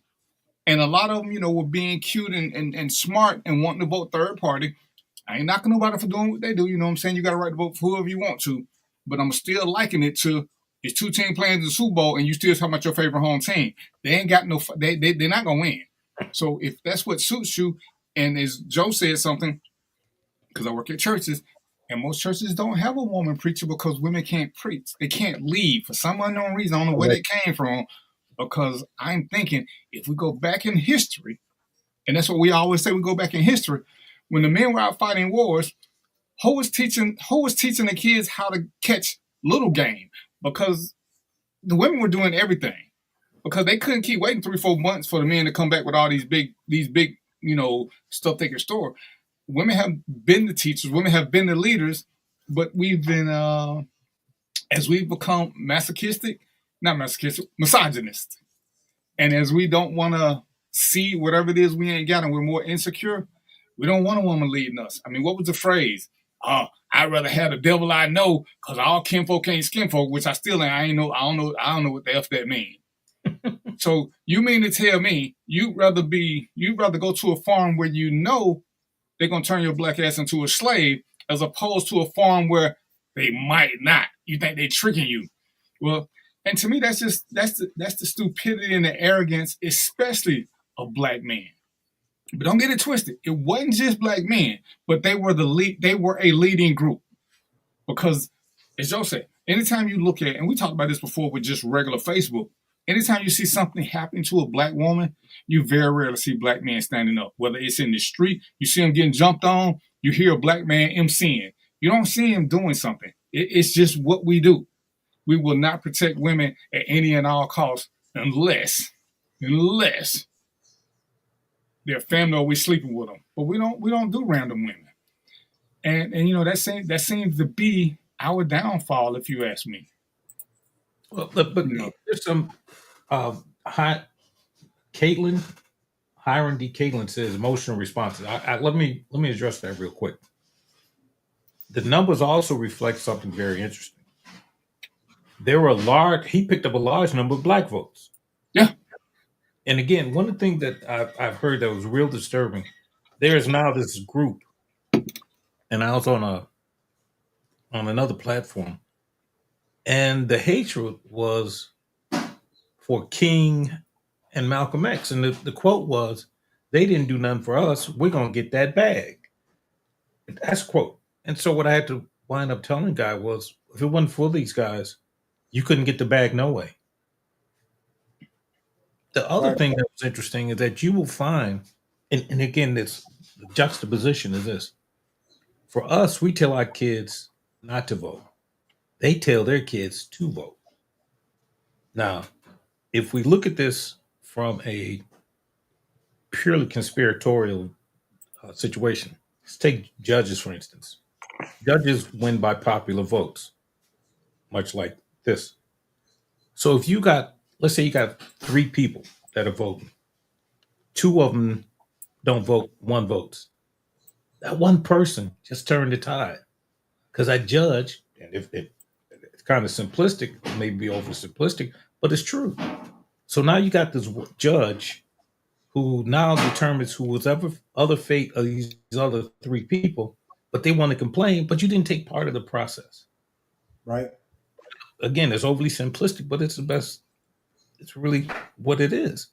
And a lot of them, were being cute and smart and wanting to vote third party. I ain't knocking nobody for doing what they do. You know what I'm saying? You got a right to vote for whoever you want to, but I'm still liking it to it's two teams playing in the Super Bowl and you still talking about your favorite home team. They ain't got no. They're not gonna win. So if that's what suits you, and as Joe said something, because I work at churches, And most churches don't have a woman preacher because women can't preach. They can't lead for some unknown reason. I don't know where that came from. Because I'm thinking if we go back in history, and that's what we always say, we go back in history, when the men were out fighting wars, who was teaching the kids how to catch little game? Because the women were doing everything. Because they couldn't keep waiting 3-4 months for the men to come back with all these big, stuff they could store. Women have been the teachers, women have been the leaders, but we've been as we've become misogynist. And as we don't want to see whatever it is we ain't got and we're more insecure, we don't want a woman leading us. I mean, what was the phrase? I'd rather have the devil I know because all kinfolk ain't skinfolk, which I still ain't. I don't know what the F that means. So you mean to tell me you'd rather go to a farm where you know they're gonna turn your black ass into a slave as opposed to a farm where they might not. You think they're tricking you. Well, and to me, that's the stupidity and the arrogance, especially of black men. But don't get it twisted. It wasn't just black men, but they were they were a leading group. Because, as Joe said, anytime you look at, and we talked about this before with just regular Facebook, anytime you see something happening to a black woman, you very rarely see black men standing up. Whether it's in the street, you see them getting jumped on, you hear a black man emceeing. You don't see him doing something. It's just what we do. We will not protect women at any and all costs unless their family or we sleeping with them. But we don't do random women. And that seems to be our downfall, if you ask me. Well, but there's some Caitlin, Hiram D. Caitlin says emotional responses. Let me address that real quick. The numbers also reflect something very interesting. He picked up a large number of black votes. Yeah. And again, one of the things that I've heard that was real disturbing, there is now this group, and I was on another platform, and the hatred was for King and Malcolm X. And the quote was, they didn't do nothing for us. We're going to get that bag. That's a quote. And so what I had to wind up telling the guy was, if it wasn't for these guys, you couldn't get the bag no way. The other thing that was interesting is that you will find, and again, this juxtaposition is this. For us, we tell our kids not to vote. They tell their kids to vote. Now, if we look at this from a purely conspiratorial situation, let's take judges, for instance. Judges win by popular votes, much like this. So if let's say you got 3 people that are voting, 2 of them don't vote, 1 votes. That one person just turned the tide. Because I judge, and if it's kind of simplistic, maybe over simplistic, but it's true. So now you got this judge who now determines who was other fate of these other 3 people, but they want to complain, but you didn't take part of the process. Right. Again, it's overly simplistic, but it's the best. It's really what it is.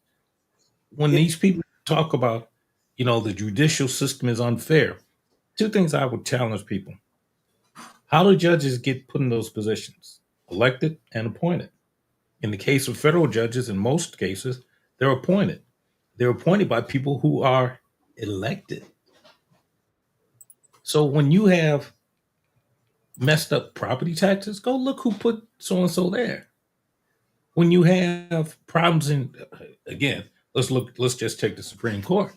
When these people talk about, the judicial system is unfair, 2 things I would challenge people. How do judges get put in those positions? Elected and appointed. In the case of federal judges, in most cases, they're appointed. They're appointed by people who are elected. So when you have messed up property taxes, go look who put so-and-so there. When you have problems again, let's just take the Supreme Court.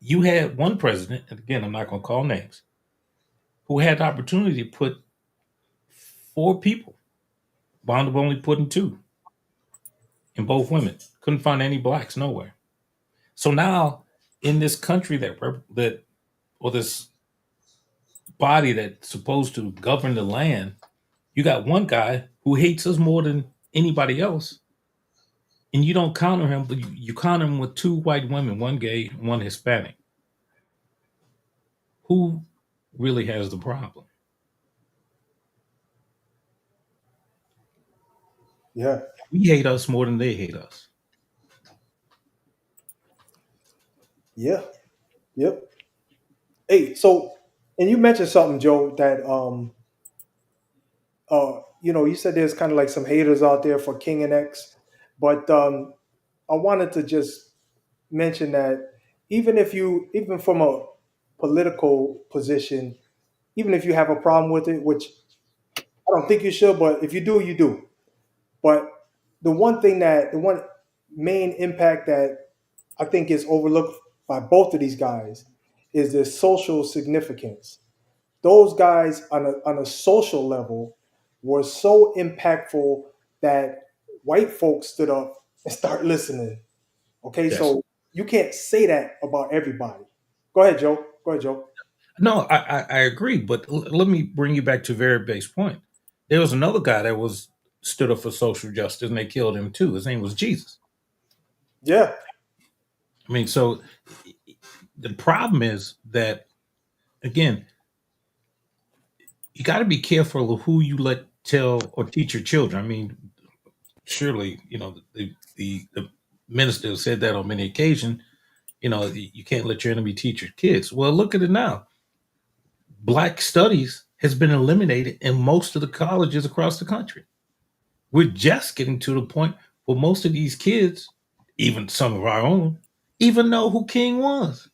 You had one president, and again, I'm not going to call names, who had the opportunity to put 4 people, wound up only putting 2, and both women. Couldn't find any blacks nowhere. So now, in this country or this body that's supposed to govern the land, you got one guy who hates us more than anybody else, and you don't counter him, but you counter him with 2 white women, 1 gay, 1 Hispanic. Who really has the problem? Yeah. We hate us more than they hate us. Yeah. Yep. Hey, so and you mentioned something, Joe, that you said there's kind of like some haters out there for King and X, but I wanted to just mention that even from a political position, even if you have a problem with it, which I don't think you should, but if you do, you do. But the one main impact that I think is overlooked by both of these guys is their social significance. Those guys on a social level were so impactful that white folks stood up and start listening. Okay, Yes. so you can't say that about everybody. Go ahead, Joe. Go ahead, Joe. No, I agree, but let me bring you back to a very base point. There was another guy that was stood up for social justice, and they killed him too. His name was Jesus. Yeah. I mean, so the problem is that again, you got to be careful of who you let tell or teach your children. I mean, surely the minister said that on many occasions. You can't let your enemy teach your kids. Well, look at it now. Black studies has been eliminated in most of the colleges across the country. We're just getting to the point where most of these kids, even some of our own, even know who King was.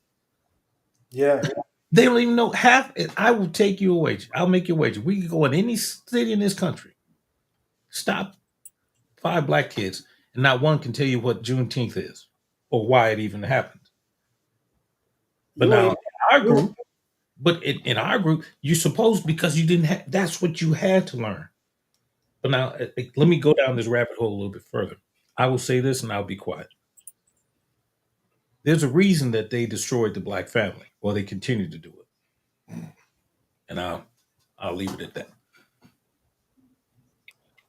Yeah. They don't even know half. I will take you a wager. I'll make you a wager. We can go in any city in this country, stop 5 black kids, and not one can tell you what Juneteenth is or why it even happened. But You now ain't- our you- group, in our group, you supposed because you didn't have. That's what you had to learn. But now let me go down this rabbit hole a little bit further. I will say this, and I'll be quiet. There's a reason that they destroyed the black family, or they continue to do it, and I'll leave it at that.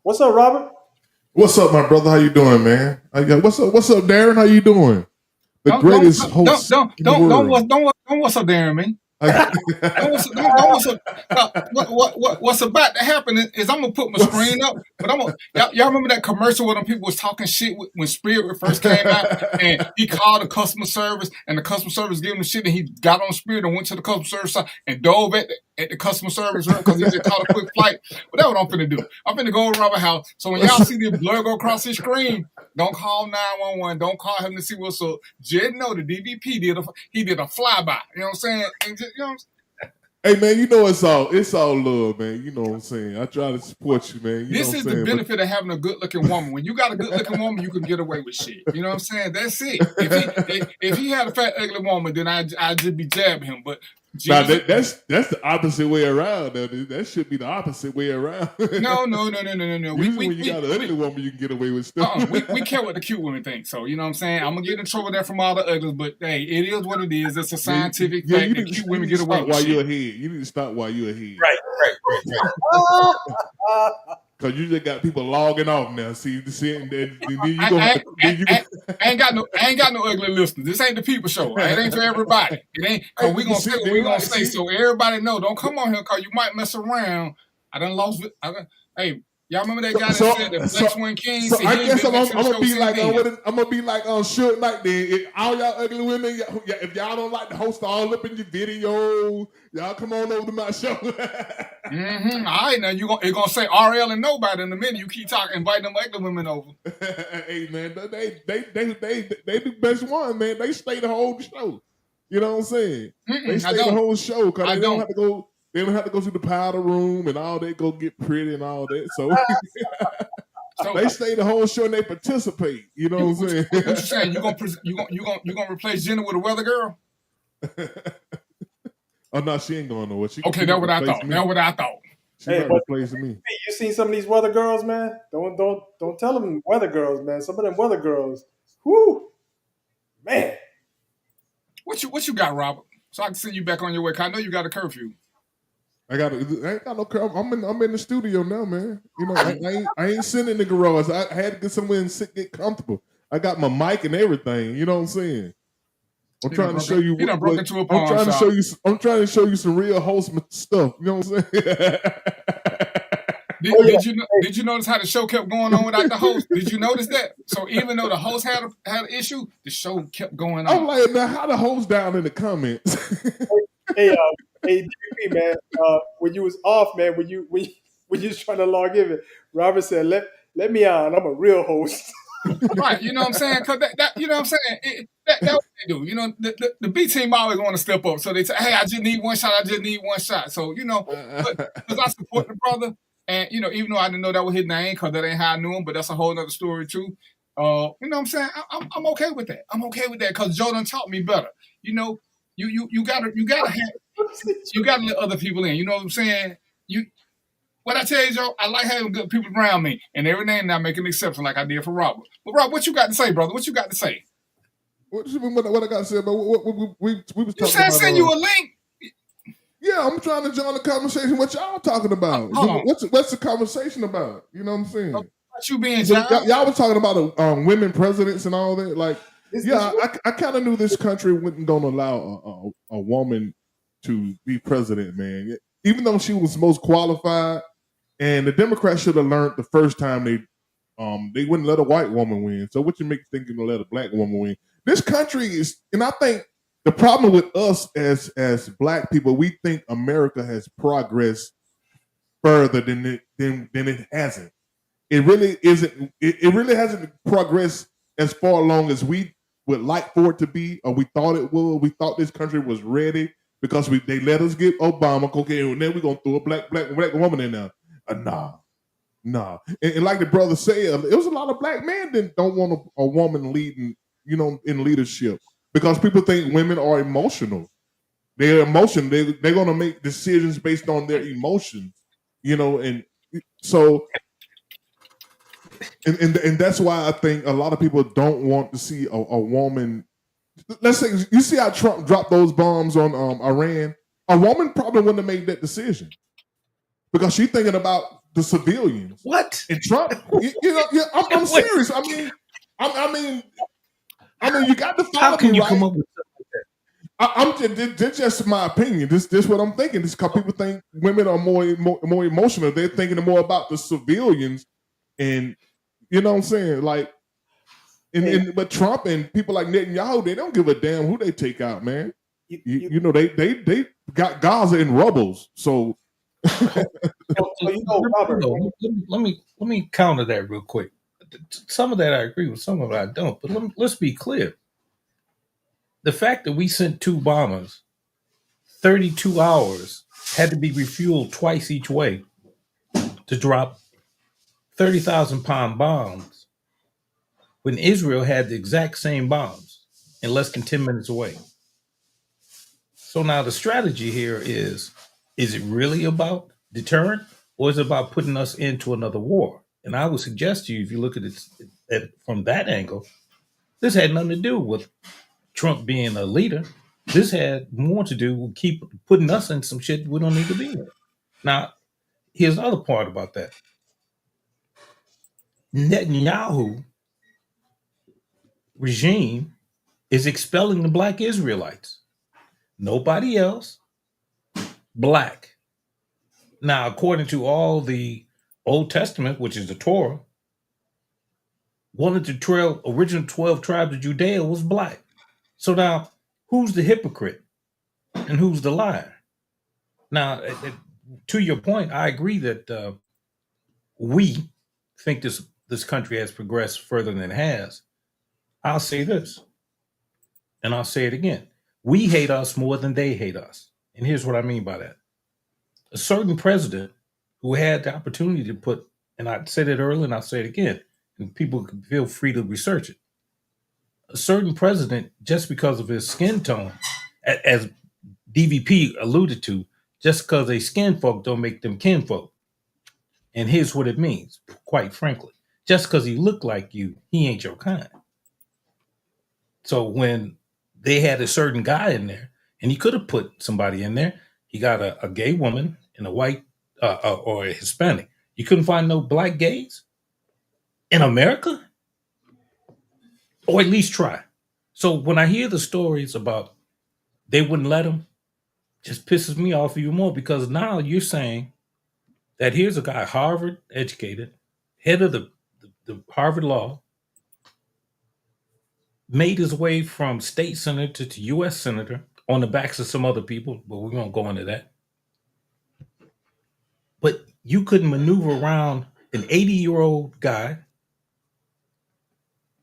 What's up, Robert? What's up, my brother? How you doing, man? What's up? What's up, Darren? How you doing? The greatest host in the world. Don't what's up, Darren, man. What's about to happen is I'm gonna put my screen up, but y'all remember that commercial where them people was talking shit when Spirit first came out, and he called the customer service, and the customer service gave him shit, and he got on Spirit and went to the customer service side and dove at the customer service room because he just caught a quick flight. But that's what I'm finna do. I'm finna go over Robert house. So when y'all see the blur go across his screen, don't call 911. Don't call him to see what's up. Just know the DVP did a flyby. You know what I'm saying? And just, you know what I'm saying? Hey, man, it's all love, man. You know what I'm saying? I try to support you, man. This is the benefit of having a good-looking woman. When you got a good-looking woman, you can get away with shit. You know what I'm saying? That's it. If he had a fat, ugly woman, then I'd just be jabbing him. But now that's the opposite way around. That should be the opposite way around. No. Usually when you got an ugly woman, you can get away with stuff. We care what the cute women think. So you know what I'm saying? I'm gonna get in trouble there from all the uglies, but hey, it is what it is. It's a scientific fact that cute women get away with shit. You need to stop while you're ahead. Right. Because you just got people logging off now. See, and then you I ain't got no ugly listeners. This ain't the people show. It ain't for everybody. It ain't because we gonna say what we gonna say. So everybody know. Don't come on here because you might mess around. Hey, y'all remember that guy that said that Flex One King? So I guess I'm gonna be like I'm gonna be like on Suge Knight. Then all y'all ugly women, if y'all don't like to host all up in your videos, y'all come on over to my show. All right, now it's gonna say RL and nobody in a minute. You keep talking, inviting them ugly women over. Hey man, they the best one, man. They stay the whole show. You know what I'm saying? They stay the whole show because they don't have to go. They don't have to go to the powder room and all that, go get pretty and all that. So they stay the whole show and they participate. You know what I'm saying? What you saying? You gonna replace Jenna with a weather girl? Oh no, she ain't going nowhere. Okay, that's what I thought. That's what I thought. She might replace me. Hey, you seen some of these weather girls, man? Don't tell them weather girls, man. Some of them weather girls, whoo, man. What you got, Robert? So I can send you back on your way. 'Cause I know you got a curfew. I ain't got no curfew. I'm in the studio now, man. You know, I ain't sitting in the garage. I had to get somewhere and get comfortable. I got my mic and everything. You know what I'm saying? I'm trying to show you. I'm trying to show you some real wholesome stuff. You know what I'm saying? Did you notice how the show kept going on without the host? Did you notice that? So even though the host had an issue, the show kept going on. I'm like, now how the host down in the comments? hey, DP, man. When you was off, man, when you was trying to log in, Robert said, "Let me on. I'm a real host." Right, you know what I'm saying? Because that you know what I'm saying? That what they do. You know, the B team always want to step up. So they say, hey, I just need one shot. I just need one shot. So, you know, because I support the brother. And, you know, even though I didn't know that was his name, because that ain't how I knew him, but that's a whole other story, too. You know what I'm saying? I'm okay with that. I'm okay with that because Joe done taught me better. You know, you gotta let other people in. You know what I'm saying? What I tell you, Joe, I like having good people around me, and every now and then I make an exception like I did for Robert. But Rob, what you got to say, brother? What you got to say? What I got to say about what we was You talking said about? send you a link. Yeah, I'm trying to join the conversation. What y'all talking about? What's the conversation about? You know what I'm saying? What you being, John? Y'all was talking about women presidents and all that. Like, I kind of knew this country wasn't going to allow a woman to be president, man. Even though she was most qualified, and the Democrats should have learned the first time they wouldn't let a white woman win. So what you make thinking to let a black woman win? This country is, and I think the problem with us as black people, we think America has progressed further than it hasn't. It really isn't. It really hasn't progressed as far along as we would like for it to be, or we thought it would. We thought this country was ready because they let us get Obama. Okay, and then we're gonna throw a black woman in there. Nah. And like the brother said, it was a lot of black men that don't want a woman leading, in leadership because people think women are emotional. They're emotional. They're going to make decisions based on their emotions, and so, and that's why I think a lot of people don't want to see a woman. Let's say you see how Trump dropped those bombs on Iran. A woman probably wouldn't have made that decision because she's thinking about the civilians. What? And Trump, I'm serious. I mean, you got to follow How can me, you right? come up with something like that? This just my opinion. This what I'm thinking. This because people think women are more emotional. They're thinking more about the civilians, and you know what I'm saying. Like, but Trump and people like Netanyahu, they don't give a damn who they take out, man. They got Gaza in rubbles. So, Robert, let me counter that real quick. Some of that I agree with, some of it I don't. But let's be clear. The fact that we sent 2 bombers, 32 hours, had to be refueled twice each way to drop 30,000-pound bombs when Israel had the exact same bombs in less than 10 minutes away. So now the strategy here is it really about deterrent or is it about putting us into another war? And I would suggest to you, if you look at it from that angle, this had nothing to do with Trump being a leader. This had more to do with keep putting us in some shit we don't need to be in. Now, here's the other part about that. Netanyahu regime is expelling the black Israelites. Nobody else, black. Now, according to all the Old Testament, which is the Torah, one of the original 12 tribes of Judea was black. So now, who's the hypocrite and who's the liar? Now, to your point, I agree that we think this country has progressed further than it has. I'll say this, and I'll say it again. We hate us more than they hate us. And here's what I mean by that. A certain president who had the opportunity to put, and I said it earlier and I'll say it again, and people can feel free to research it. A certain president, just because of his skin tone, as DVP alluded to, just because they skin folk don't make them kinfolk. And here's what it means, quite frankly. Just because he looked like you, he ain't your kind. So when they had a certain guy in there, and he could have put somebody in there, he got a gay woman and a white or a Hispanic. You couldn't find no black gays in America? Or at least try. So when I hear the stories about they wouldn't let him, just pisses me off even more because now you're saying that here's a guy, Harvard educated, head of the Harvard Law, made his way from state senator to U.S. senator on the backs of some other people, but we won't go into that. But you couldn't maneuver around an 80-year-old guy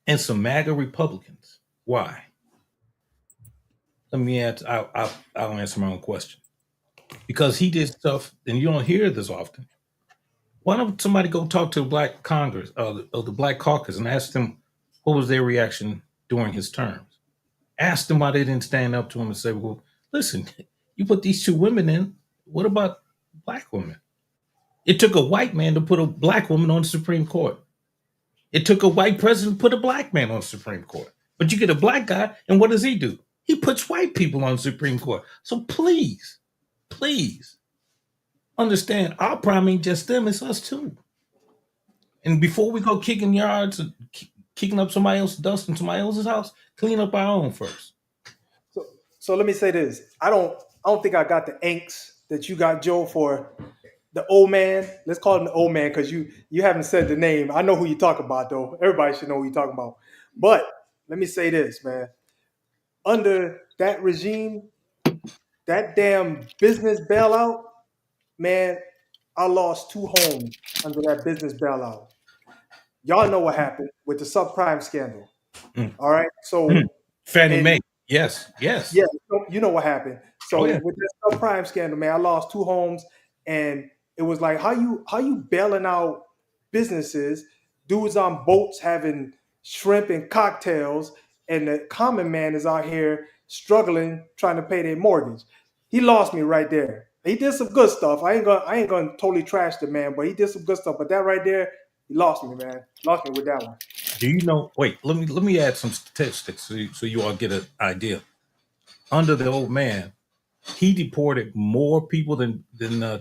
and some MAGA Republicans. Why? Let me answer. I'll answer my own question. Because he did stuff, and you don't hear this often. Why don't somebody go talk to the Black Congress, the Black Caucus, and ask them what was their reaction during his terms? Ask them why they didn't stand up to him and say, "Well, listen, you put these two women in. What about Black women?" It took a white man to put a Black woman on the Supreme Court. It took a white president to put a Black man on the Supreme Court. But you get a Black guy, and what does he do? He puts white people on the Supreme Court. So please understand, our problem ain't just them, it's us too. And before we go kicking yards and kicking up somebody else's dust in somebody else's house, clean up our own first. So let me say this. I don't think I got the angst that you got, Joe, for the old man. Let's call him the old man because you haven't said the name. I know who you talk about, though. Everybody should know who you talking about. But let me say this, man. Under that regime, that damn business bailout, man, I lost 2 homes under that business bailout. Y'all know what happened with the subprime scandal. All right. So Fannie Mae. Yes. Yeah, you know what happened. So with that subprime scandal, man, I lost 2 homes, and it was like, how you bailing out businesses, dudes on boats having shrimp and cocktails, and the common man is out here struggling trying to pay their mortgage. He lost me right there. He did some good stuff. I ain't gonna totally trash the man, but he did some good stuff. But that right there, he lost me, man. Lost me with that one. Do you know? Wait, let me add some statistics so you all get an idea. Under the old man, he deported more people than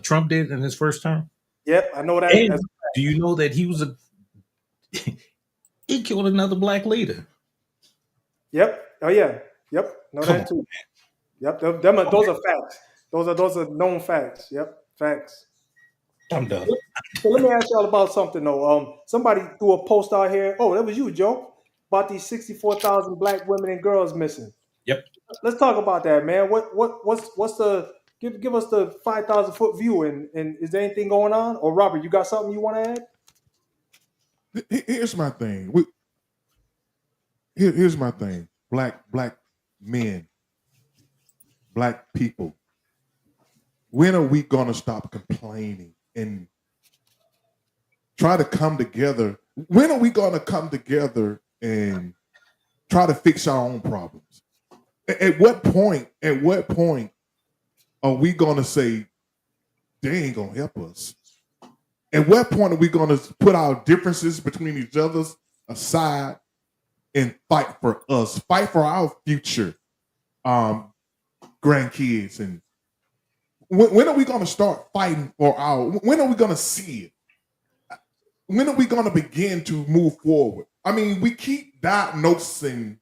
Trump did in his first term. Yep, I know that. And do you know that he killed another Black leader? Yep. Oh yeah. Yep. Know that too. Yep. Those are facts. Those are known facts. Yep. Facts. I'm done. So let me ask y'all about something though. Somebody threw a post out here. Oh, that was you, Joe, about these 64,000 Black women and girls missing. Yep. Let's talk about that, man. What's the give us the 5,000 foot view and is there anything going on? Or Robert, you got something you want to add? Here's my thing. Here's my thing. Black men, Black people. When are we gonna stop complaining and try to come together? When are we gonna come together and try to fix our own problems? At what point are we gonna say they ain't gonna help us? At what point are we gonna put our differences between each other aside and fight for us, fight for our future grandkids? And when are we gonna start fighting for when are we gonna see it? When are we gonna begin to move forward? I mean, we keep diagnosing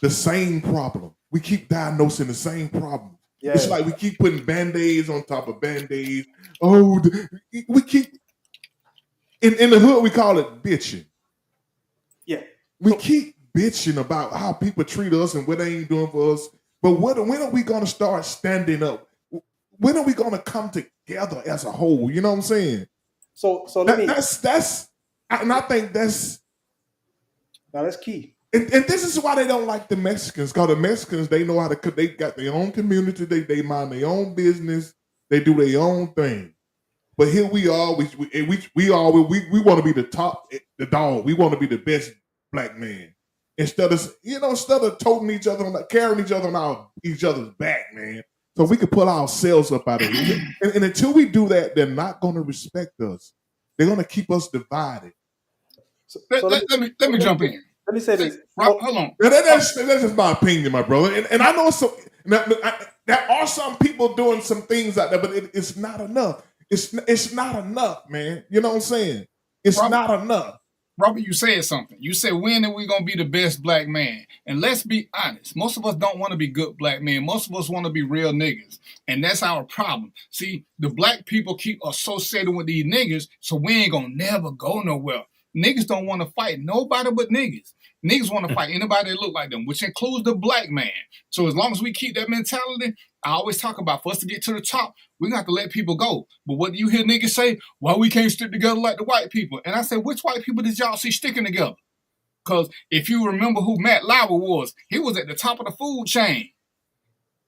the same problem. We keep diagnosing the same problem. Yeah. It's like we keep putting Band-Aids on top of Band-Aids. Oh, we keep, in the hood, we call it bitching. Yeah. We keep bitching about how people treat us and what they ain't doing for us. But when are we going to start standing up? When are we going to come together as a whole? You know what I'm saying? So that's and I think that's key. And this is why they don't like the Mexicans. Because the Mexicans, they know how to cook. They got their own community. They mind their own business. They do their own thing. But here we are. We want to be the top, the dog. We want to be the best Black man. Instead of toting each other, carrying each other on each other's back, man. So we can put ourselves up out of it. And until we do that, they're not going to respect us. They're going to keep us divided. Let me jump in. Let me say this. Hold on. That's just my opinion, my brother. And I know there are some people doing some things out there, but it's not enough. It's not enough, man. You know what I'm saying? It's not enough. Robert, you said something. You said, when are we going to be the best Black man? And let's be honest. Most of us don't want to be good Black men. Most of us want to be real niggas. And that's our problem. See, the Black people keep associating with these niggas, so we ain't going to never go nowhere. niggas don't want to fight nobody but niggas. Niggas want to fight anybody that look like them, which includes the black man. So as long as we keep that mentality, I always talk about for us to get to the top, we got to let people go. But what do you hear niggas say? Why we can't stick together like the white people? And I said, which white people did y'all see sticking together? Because if you remember who Matt Lauer was, he was at the top of the food chain.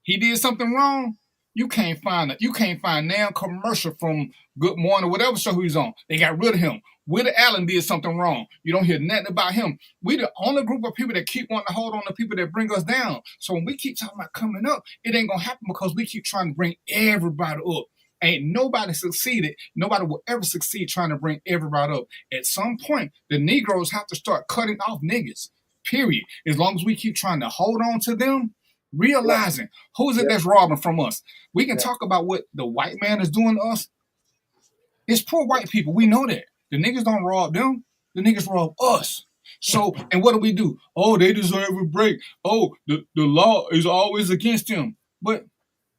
He did something wrong. You can't find now commercial from Good Morning, whatever show he's on. They got rid of him. Willie Allen did something wrong. You don't hear nothing about him. We the only group of people that keep wanting to hold on to people that bring us down. So when we keep talking about coming up, it ain't gonna happen because we keep trying to bring everybody up. Ain't nobody succeeded. Nobody will ever succeed trying to bring everybody up. At some point, the Negroes have to start cutting off niggas. Period. As long as we keep trying to hold on to them, realizing who's it that's robbing from us. We can talk about what the white man is doing to us. It's poor white people. We know that. The niggas don't rob them. The niggas rob us. So, and what do? Oh, they deserve a break. Oh, the law is always against them. But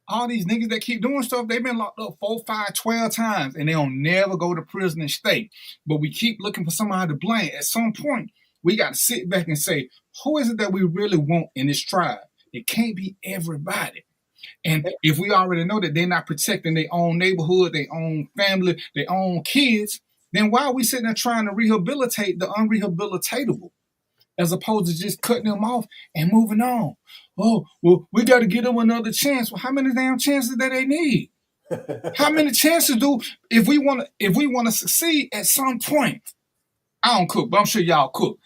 all these niggas that keep doing stuff, they've been locked up 4, 5, 12 times, and they don't never go to prison and stay. But we keep looking for somebody to blame. At some point, we got to sit back and say, who is it that we really want in this tribe? It can't be everybody. And if we already know that they're not protecting their own neighborhood, their own family, their own kids, then why are we sitting there trying to rehabilitate the unrehabilitatable as opposed to just cutting them off and moving on? Oh, well, we got to give them another chance. Well, how many damn chances do they need? How many chances do if we want to succeed at some point? I don't cook, but I'm sure y'all cook.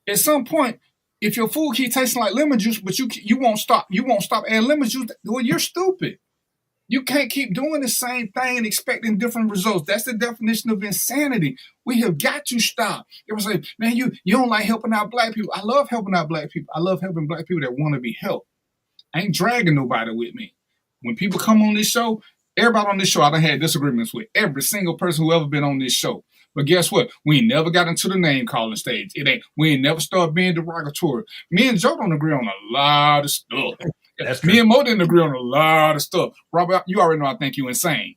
At some point, if your food keep tasting like lemon juice, but you won't stop adding lemon juice, well, you're stupid. You can't keep doing the same thing and expecting different results. That's the definition of insanity. We have got to stop. Everyone say, man, you don't like helping out black people. I love helping out black people. I love helping black people that want to be helped. I ain't dragging nobody with me. When people come on this show, everybody on this show I done had disagreements with. Every single person who ever been on this show. But guess what? We ain't never got into the name calling stage. We ain't never started being derogatory. Me and Joe don't agree on a lot of stuff. Me and Mo didn't agree on a lot of stuff. Robert, you already know I think you insane.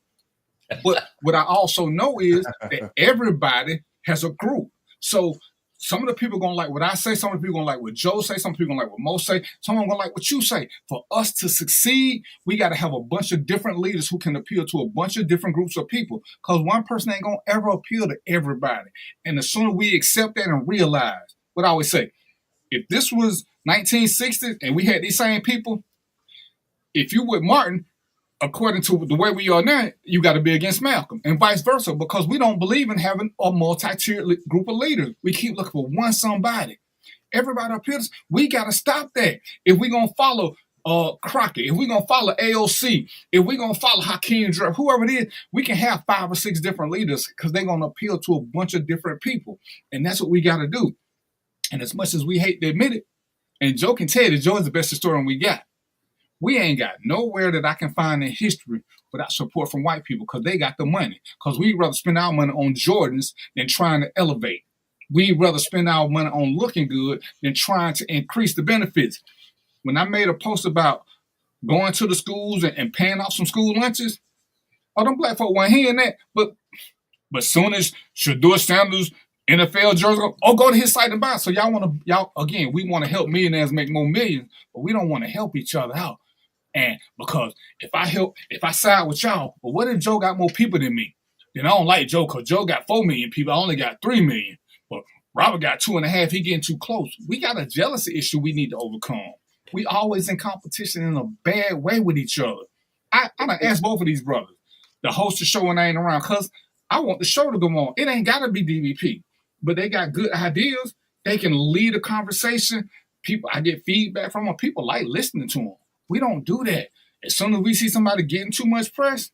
But what I also know is that everybody has a group. So some of the people gonna like what I say, some of the people gonna like what Joe say, some people gonna like what Mo say, some of them gonna like what you say. For us to succeed, we gotta have a bunch of different leaders who can appeal to a bunch of different groups of people. Because one person ain't gonna ever appeal to everybody. And the sooner we accept that and realize, what I always say, if this was 1960s and we had these same people, if you with Martin, according to the way we are now, you got to be against Malcolm and vice versa, because we don't believe in having a multi-tiered group of leaders. We keep looking for one somebody. Everybody up here, we got to stop that. If we're going to follow Crockett, if we're going to follow AOC, if we're going to follow Hakeem Drew, whoever it is, we can have 5 or 6 different leaders because they're going to appeal to a bunch of different people. And that's what we got to do. And as much as we hate to admit it, and Joe can tell you that Joe is the best historian we got. We ain't got nowhere that I can find in history without support from white people because they got the money. Because we'd rather spend our money on Jordans than trying to elevate. We'd rather spend our money on looking good than trying to increase the benefits. When I made a post about going to the schools and paying off some school lunches, them black folk weren't hearing that. But soon as Shedeur Sanders NFL jersey, go to his site and buy it. So we want to help millionaires make more millions, but we don't want to help each other out. And because if I side with y'all, but what if Joe got more people than me? Then I don't like Joe because Joe got 4 million people. I only got 3 million. But Robert got 2.5. He getting too close. We got a jealousy issue we need to overcome. We always in competition in a bad way with each other. I done asked both of these brothers to host the show when I ain't around because I want the show to go on. It ain't got to be DVP, but they got good ideas. They can lead a conversation. I get feedback from them. People like listening to them. We don't do that. As soon as we see somebody getting too much press,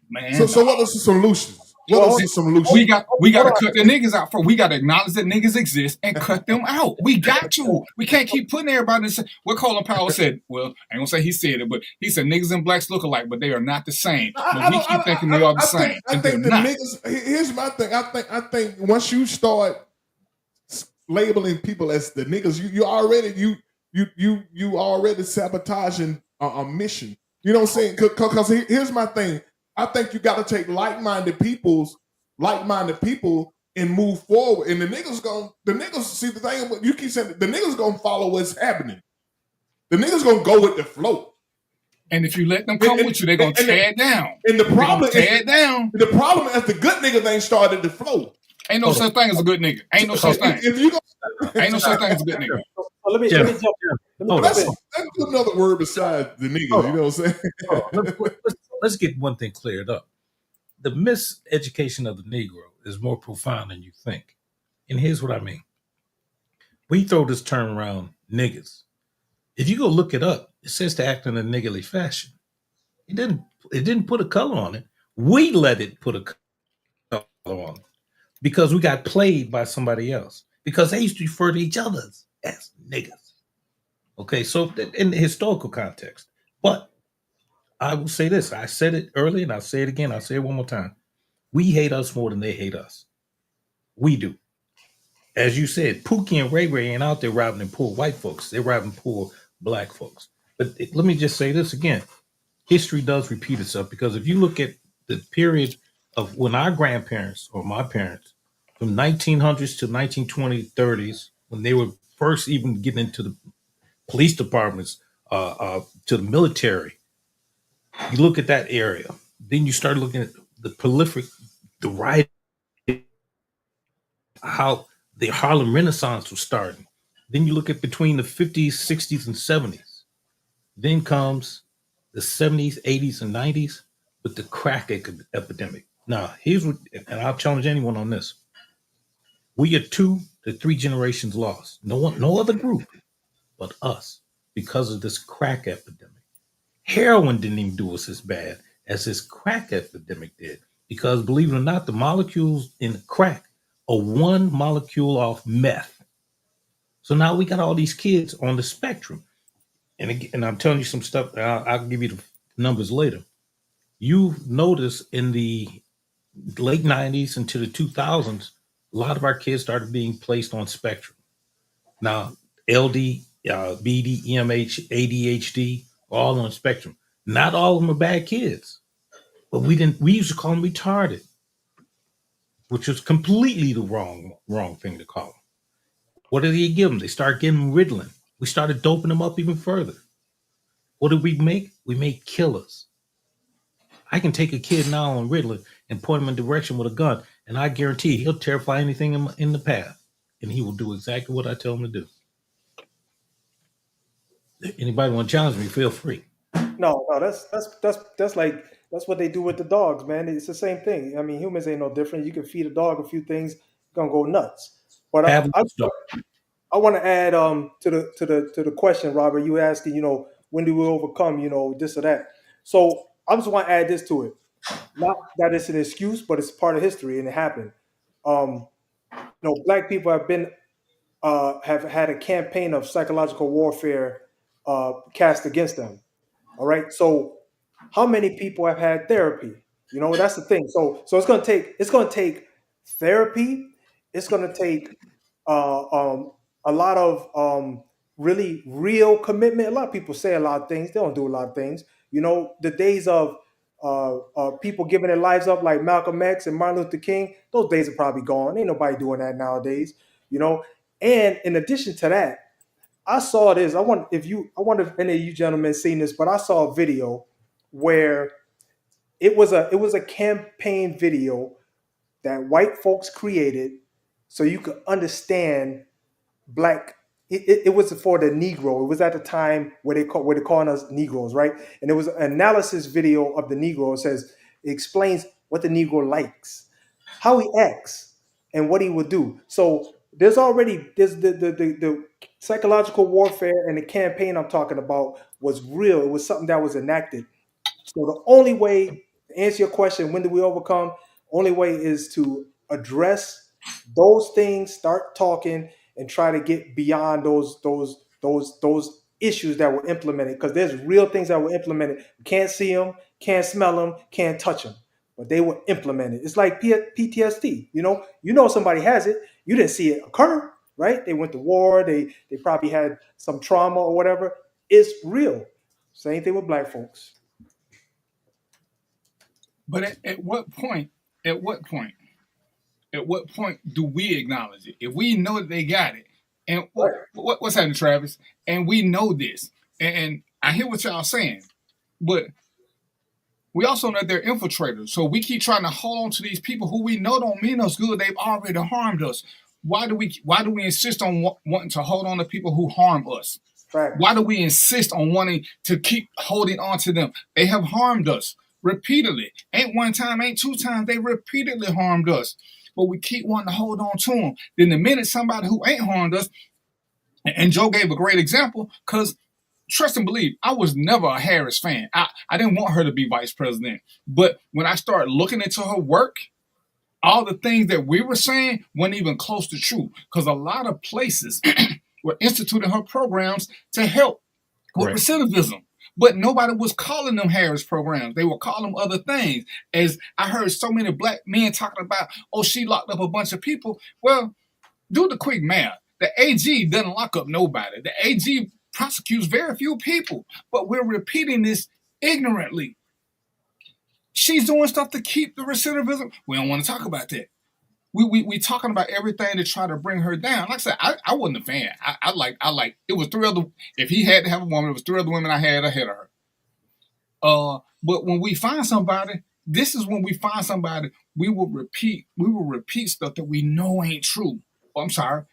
man. So what is the solution? What is the solution? We got to cut the niggas out first. We got to acknowledge that niggas exist and cut them out. We got to. We can't keep putting everybody in. What Colin Powell said, well, I ain't gonna say he said it, but he said niggas and blacks look alike, but they are not the same. But we keep thinking they are the same. I think the niggas. Here's my thing. I think once you start labeling people as the niggas, you already sabotaging a mission. You know what I'm saying? Because here's my thing. I think you got to take like-minded people and move forward. And the niggas see the thing. You keep saying the niggas gonna follow what's happening. The niggas gonna go with the flow. And if you let them come with you, they're gonna tear it down. And the problem is tear it down. The problem is the good niggas ain't started to flow. Ain't no such thing as a good nigga. Ain't no such thing. Ain't no such thing as a good nigga. Let me jump. Let's put another word besides the niggas. You know what I'm saying? Let's get one thing cleared up. The miseducation of the Negro is more profound than you think. And here's what I mean. We throw this term around, niggas. If you go look it up, it says to act in a niggerly fashion. It didn't put a color on it. We let it put a color on it because we got played by somebody else. Because they used to refer to each other as niggas. Okay, so in the historical context. But I will say this. I said it earlier and I'll say it again. I'll say it one more time. We hate us more than they hate us. We do. As you said, Pookie and Ray Ray ain't out there robbing poor white folks. They're robbing poor black folks. But let me just say this again. History does repeat itself because if you look at the period of when our grandparents or my parents from 1900s to 1920s, 30s, when they were first even getting into the police departments, to the military, you look at that area. Then you start looking at the riot, how the Harlem Renaissance was starting. Then you look at between the 50s, 60s, and 70s. Then comes the 70s, 80s, and 90s with the crack epidemic. Now, here's what, and I'll challenge anyone on this. We are 2 to 3 generations lost. No other group but us because of this crack epidemic. Heroin didn't even do us as bad as this crack epidemic did because, believe it or not, the molecules in crack are one molecule off meth. So now we got all these kids on the spectrum. And I'm telling you some stuff. I'll give you the numbers later. You notice in the late 90s into the 2000s, a lot of our kids started being placed on spectrum. Now, LD, BD, EMH, ADHD, all on spectrum. Not all of them are bad kids, but we used to call them retarded, which was completely the wrong thing to call them. What did they give them? They start giving them Ritalin. We started doping them up even further. What did we make? We made killers. I can take a kid now on Ritalin and point him in direction with a gun, and I guarantee he'll terrify anything in the path, and he will do exactly what I tell him to do. Anybody want to challenge me? Feel free. No, that's what they do with the dogs, man. It's the same thing. I mean, humans ain't no different. You can feed a dog a few things, it's gonna go nuts. But I want to add to the question, Robert. You were asking, when do we overcome, this or that. So I just want to add this to it. Not that it's an excuse, but it's part of history and it happened. Black people have had a campaign of psychological warfare cast against them. All right. So how many people have had therapy? That's the thing. So it's gonna take therapy. It's gonna take a lot of really real commitment. A lot of people say a lot of things. They don't do a lot of things. The days of people giving their lives up like Malcolm X and Martin Luther King, those days are probably gone. Ain't nobody doing that nowadays. And in addition to that, I saw this. I wonder if any of you gentlemen seen this, but I saw a video where it was a campaign video that white folks created so you could understand black. It was for the Negro. It was at the time where they're calling us Negroes, right? And it was an analysis video of the Negro. It explains what the Negro likes, how he acts, and what he would do. So there's the psychological warfare and the campaign I'm talking about was real. It was something that was enacted. So the only way to answer your question, when do we overcome? Only way is to address those things, start talking, and try to get beyond those issues that were implemented. Because there's real things that were implemented. You can't see them, can't smell them, can't touch them, but they were implemented. It's like PTSD. Somebody has it. You didn't see it occur, right? They went to war. They probably had some trauma or whatever. It's real. Same thing with black folks. But at what point at what point do we acknowledge it? If we know that they got it, and what's happening, Travis? And we know this, and I hear what y'all saying, but we also know they're infiltrators. So we keep trying to hold on to these people who we know don't mean us good. They've already harmed us. Why do we insist on wanting to hold on to people who harm us? Right. Why do we insist on wanting to keep holding on to them? They have harmed us repeatedly. Ain't one time, ain't two times. They repeatedly harmed us. But we keep wanting to hold on to them. Then the minute somebody who ain't harmed us, and Joe gave a great example, because trust and believe, I was never a Harris fan. I didn't want her to be vice president. But when I started looking into her work, all the things that we were saying weren't even close to true. Because a lot of places were instituting her programs to help with recidivism. But nobody was calling them Harris programs. They were calling them other things. As I heard so many black men talking about, oh, she locked up a bunch of people. Well, do the quick math. The AG doesn't lock up nobody. The AG prosecutes very few people. But we're repeating this ignorantly. She's doing stuff to keep the recidivism. We don't want to talk about that. We talking about everything to try to bring her down. Like I said, I wasn't a fan. I like it was three other. If he had to have a woman, it was three other women I had ahead of her. But when we find somebody, this is when we find somebody, we will repeat stuff that we know ain't true. Oh, I'm sorry.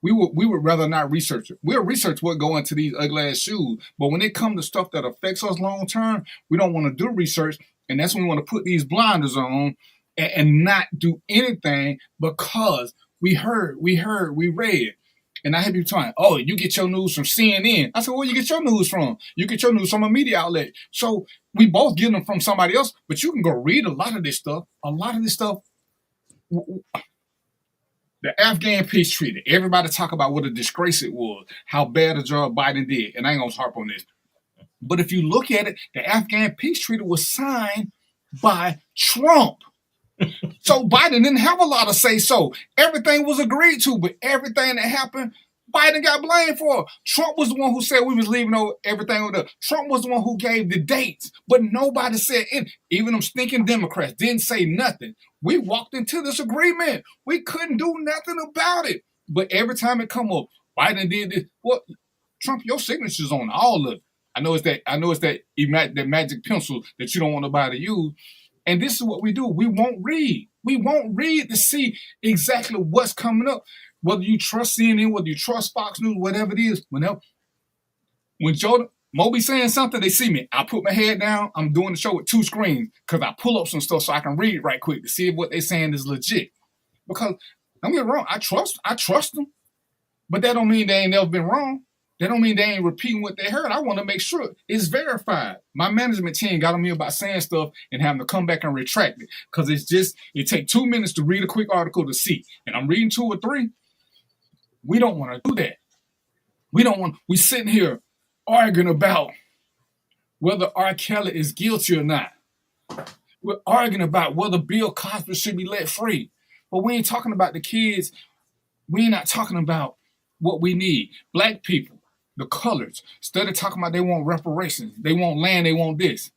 We would rather not research it. We'll research what go into these ugly ass shoes. But when it comes to stuff that affects us long term, we don't want to do research. And that's when we want to put these blinders on and not do anything because we read. And I have people telling, oh, you get your news from CNN. I said, where you get your news from? You get your news from a media outlet. So we both get them from somebody else, but you can go read a lot of this stuff. The Afghan peace treaty, everybody talk about what a disgrace it was, how bad a job Biden did. And I ain't going to harp on this. But if you look at it, the Afghan peace treaty was signed by Trump. So Biden didn't have a lot to say so. Everything was agreed to, but everything that happened, Biden got blamed for. Trump was the one who said we was leaving everything over there. Trump was the one who gave the dates, but nobody said it. Even them stinking Democrats didn't say nothing. We walked into this agreement. We couldn't do nothing about it. But every time it come up, Biden did this. Well, Trump, your signature's on all of it. I know it's that magic pencil that you don't want nobody to use. And this is what we do. We won't read. We won't read to see exactly what's coming up. Whether you trust CNN, whether you trust Fox News, whatever it is. When Joe Moby saying something, they see me. I put my head down. I'm doing the show with two screens because I pull up some stuff so I can read right quick to see if what they're saying is legit. Because don't get me wrong, I trust them, but that don't mean they ain't never been wrong. That don't mean they ain't repeating what they heard. I want to make sure it's verified. My management team got on me about saying stuff and having to come back and retract it because it takes 2 minutes to read a quick article to see. And I'm reading 2 or 3. We don't want to do that. We sitting here arguing about whether R. Kelly is guilty or not. We're arguing about whether Bill Cosby should be let free. But we ain't talking about the kids. We ain't not talking about what we need. Black people, the colors, instead of talking about they want reparations, they want land, they want this.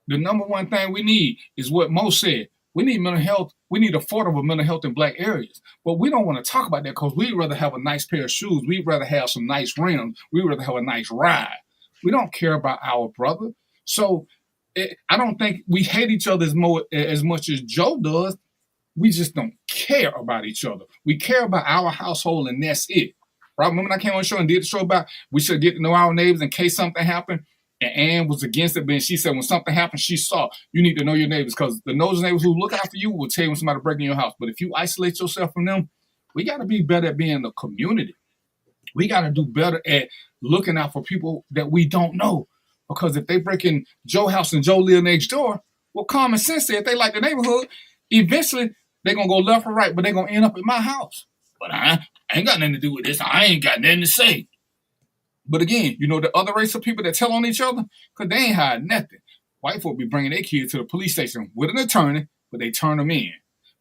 The number one thing we need is what Mo said. We need mental health. We need affordable mental health in black areas. But we don't want to talk about that because we'd rather have a nice pair of shoes. We'd rather have some nice rims. We'd rather have a nice ride. We don't care about our brother. So I don't think we hate each other as much as Joe does. We just don't care about each other. We care about our household, and that's it. Right? Remember when I came on the show and did the show about we should get to know our neighbors in case something happened? And Ann was against it, but she said when something happened, she saw you need to know your neighbors because the nosy neighbors who look after you will tell you when somebody breaks in your house. But if you isolate yourself from them, we got to be better at being a community. We got to do better at looking out for people that we don't know. Because if they break in Joe's house and Joe live next door, well, common sense says if they like the neighborhood, eventually they're going to go left or right, but they're going to end up at my house. But I ain't got nothing to do with this. I ain't got nothing to say. But again, you know the other race of people that tell on each other? Because they ain't hiding nothing. White folk be bringing their kids to the police station with an attorney, but they turn them in.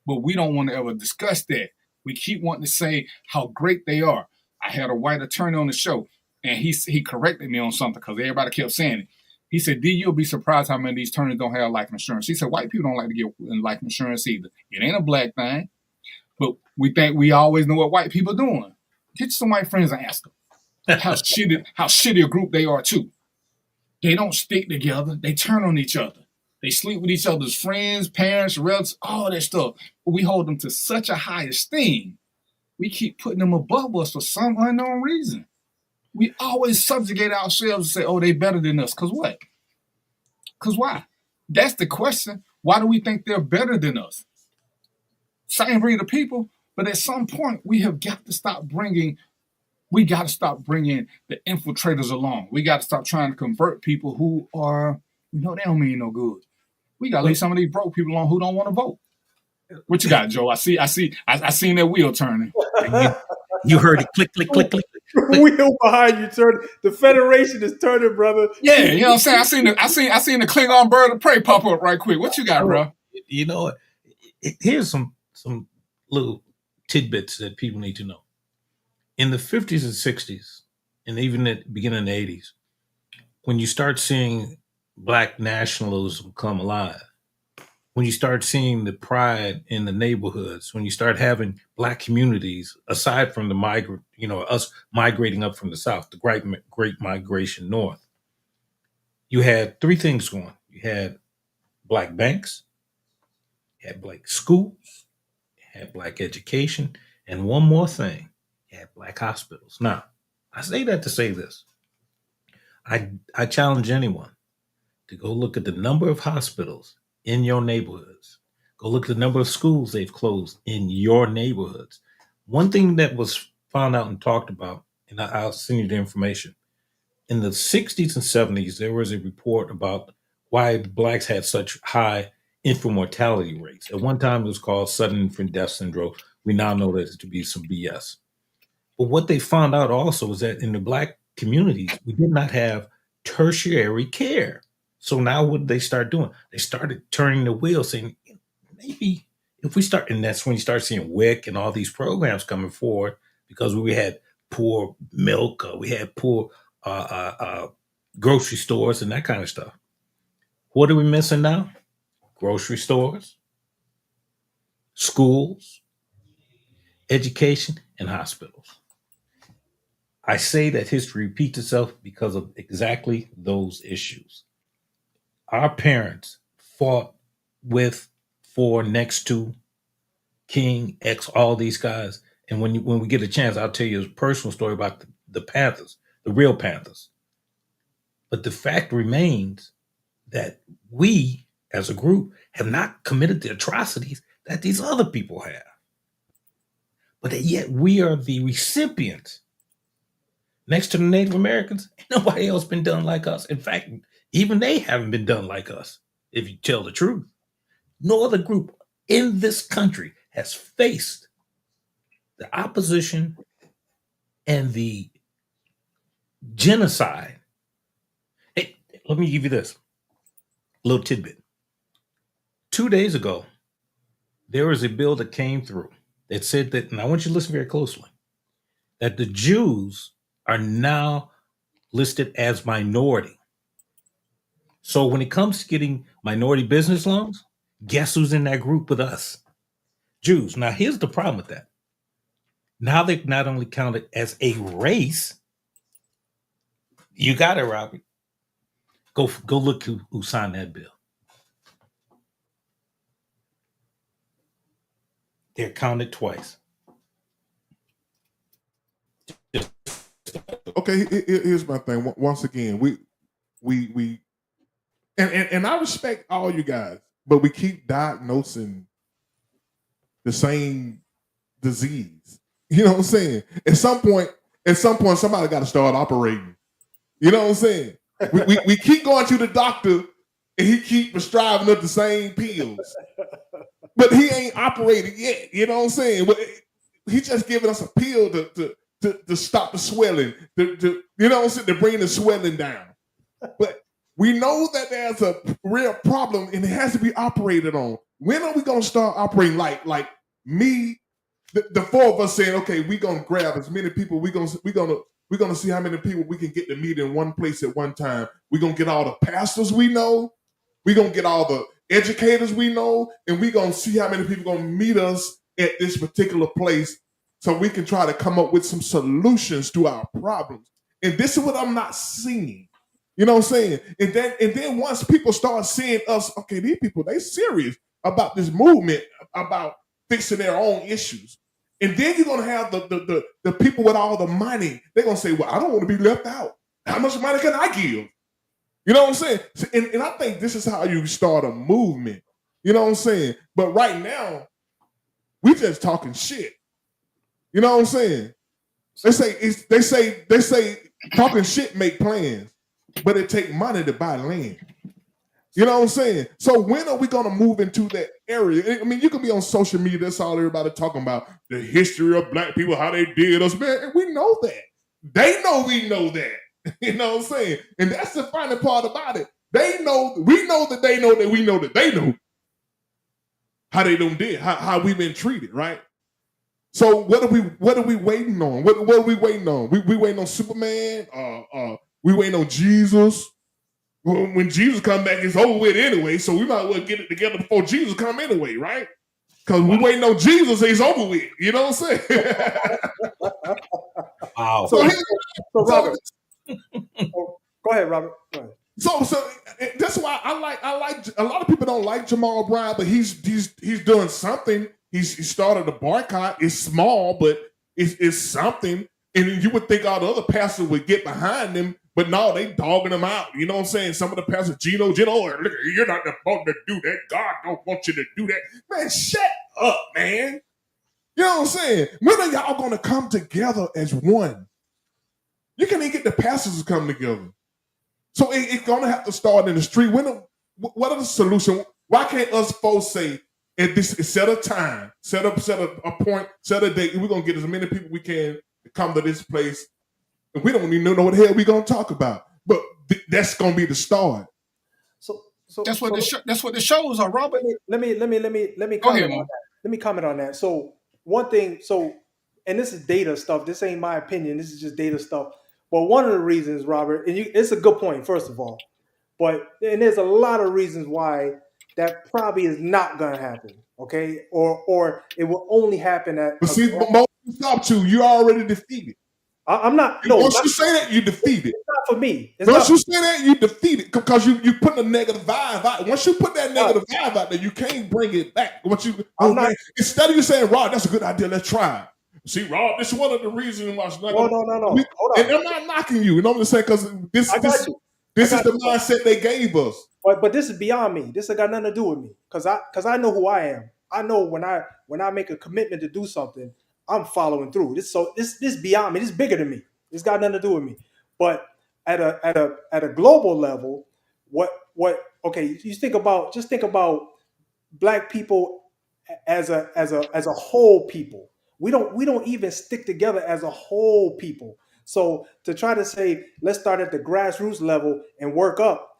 But we don't want to ever discuss that. We keep wanting to say how great they are. I had a white attorney on the show, and he corrected me on something because everybody kept saying it. He said, D, you'll be surprised how many of these attorneys don't have life insurance. He said, white people don't like to get life insurance either. It ain't a black thing. but we think we always know what white people are doing. Get some white friends and ask them how shitty a group they are too. They don't stick together. They turn on each other. They sleep with each other's friends, parents, relatives, all that stuff. But we hold them to such a high esteem. We keep putting them above us for some unknown reason. We always subjugate ourselves and say, oh, they better than us. Because what? Because why? That's the question. Why do we think they're better than us? Same breed of people, but at some point we have got to stop bringing the infiltrators along. We got to stop trying to convert people who are, they don't mean no good. We got to leave some of these broke people alone who don't want to vote. What you got, Joe? I seen that wheel turning. You heard it click, click, click, click. Wheel behind you turning. The Federation is turning, brother. Yeah, you know what I'm saying? I seen the Klingon bird of prey pop up right quick. What you got, bro? You know what? Here's some little tidbits that people need to know. In the 50s and 60s, and even at the beginning of the 80s, when you start seeing Black nationalism come alive, when you start seeing the pride in the neighborhoods, when you start having Black communities, aside from the us migrating up from the South, the great migration north, you had three things going. You had Black banks, you had Black schools, you had Black education, and one more thing, you had Black hospitals. Now, I say that to say this. I challenge anyone to go look at the number of hospitals in your neighborhoods. Go look at the number of schools they've closed in your neighborhoods. One thing that was found out and talked about, and I'll send you the information. In the 60s and 70s, there was a report about why Blacks had such high infant mortality rates. At one time, it was called sudden infant death syndrome. We now know that to be some BS. But what they found out also is that in the Black communities, we did not have tertiary care. So now what did they start doing? They started turning the wheel, saying, maybe if we start, and that's when you start seeing WIC and all these programs coming forward, because we had poor milk, we had poor grocery stores and that kind of stuff. What are we missing now? Grocery stores, schools, education, and hospitals. I say that history repeats itself because of exactly those issues. Our parents fought with, for, next to King, X, all these guys. And when we get a chance, I'll tell you a personal story about the Panthers, the real Panthers. But the fact remains that we, as a group, have not committed the atrocities that these other people have. But yet we are the recipients. Next to the Native Americans, ain't nobody else been done like us. In fact, even they haven't been done like us, if you tell the truth. No other group in this country has faced the opposition and the genocide. Hey, let me give you this little tidbit. 2 days ago, there was a bill that came through that said that, and I want you to listen very closely, that the Jews are now listed as minority. So when it comes to getting minority business loans, guess who's in that group with us? Jews. Now, here's the problem with that. Now they're not only counted as a race. You got it, Robert. Go look who signed that bill. They're counted twice. Okay, here's my thing. Once again, we and I respect all you guys, but we keep diagnosing the same disease. You know what I'm saying? At some point, somebody got to start operating. You know what I'm saying? we keep going to the doctor, and he keep prescribing us the same pills, but he ain't operated yet. You know what I'm saying? But he just giving us a pill to stop the swelling, to you know what I'm saying, to bring the swelling down. But we know that there's a real problem and it has to be operated on. When are we gonna start operating like me, the four of us saying, okay, we're gonna grab as many people, we're gonna see how many people we can get to meet in one place at one time. We're gonna get all the pastors we know, we're gonna get all the educators we know, and we're gonna see how many people gonna meet us at this particular place so we can try to come up with some solutions to our problems. And this is what I'm not seeing. You know what I'm saying? And then once people start seeing us, okay, these people, they serious about this movement, about fixing their own issues. And then you're gonna have the people with all the money. They're gonna say, well, I don't want to be left out. How much money can I give? You know what I'm saying? So, and I think this is how you start a movement. You know what I'm saying? But right now, we just talking shit. You know what I'm saying? They say talking shit make plans, but it take money to buy land. You know what I'm saying? So when are we gonna move into that area? I mean, you can be on social media, that's all everybody talking about, the history of black people, how they did us, man. And we know that. They know we know that. You know what I'm saying? And that's the funny part about it. They know, we know that they know that we know that they know how they done did, how we've been treated, right? So what are we waiting on? What are we waiting on? We waiting on Superman? We waiting on Jesus? When Jesus come back, it's over with anyway, so we might as well get it together before Jesus come anyway, right? Because we waiting on Jesus, it's over with. You know what I'm saying? Wow. So Robert, go ahead, Robert. Go ahead. So that's why I like a lot of people don't like Jamal Brown, but he's doing something. He started a boycott. It's small, but it's something. And you would think all the other pastors would get behind him, but no, they dogging him out. You know what I'm saying? Some of the pastors, Gino, look, you're not supposed to do that. God don't want you to do that. Man, shut up, man. You know what I'm saying? When are y'all going to come together as one? You can't even get the pastors to come together. So it's going to have to start in the street. What are the solutions? Why can't us folks say, at this, set a time, set a point, set a date, and we're going to get as many people we can to come to this place. And we don't even know what the hell we're going to talk about. But that's going to be the start. So that's what the shows are, Robert. Let me comment on that. Let me comment on that. So one thing, and this is data stuff. This ain't my opinion. This is just data stuff. But one of the reasons, Robert, and it's a good point, first of all. And there's a lot of reasons why that probably is not going to happen, okay? Or it will only happen at... But see, most stop you. You're already defeated. I'm not... No, once you say that, you're defeated. It's not for me. Once you say that, you're defeated because you put a negative vibe out. Once you put that negative vibe out there, you can't bring it back. Instead of you saying, Rod, that's a good idea, let's try it. See, Rod, this is one of the reasons why... No. And I'm not knocking you. You know what I'm saying? Because this is the mindset they gave us. But this is beyond me. This has got nothing to do with me. Because I know who I am. I know when I make a commitment to do something, I'm following through. This beyond me. This is bigger than me. It's got nothing to do with me. But at a global level, okay, just think about black people as a whole people. We don't even stick together as a whole people. So to try to say, let's start at the grassroots level and work up,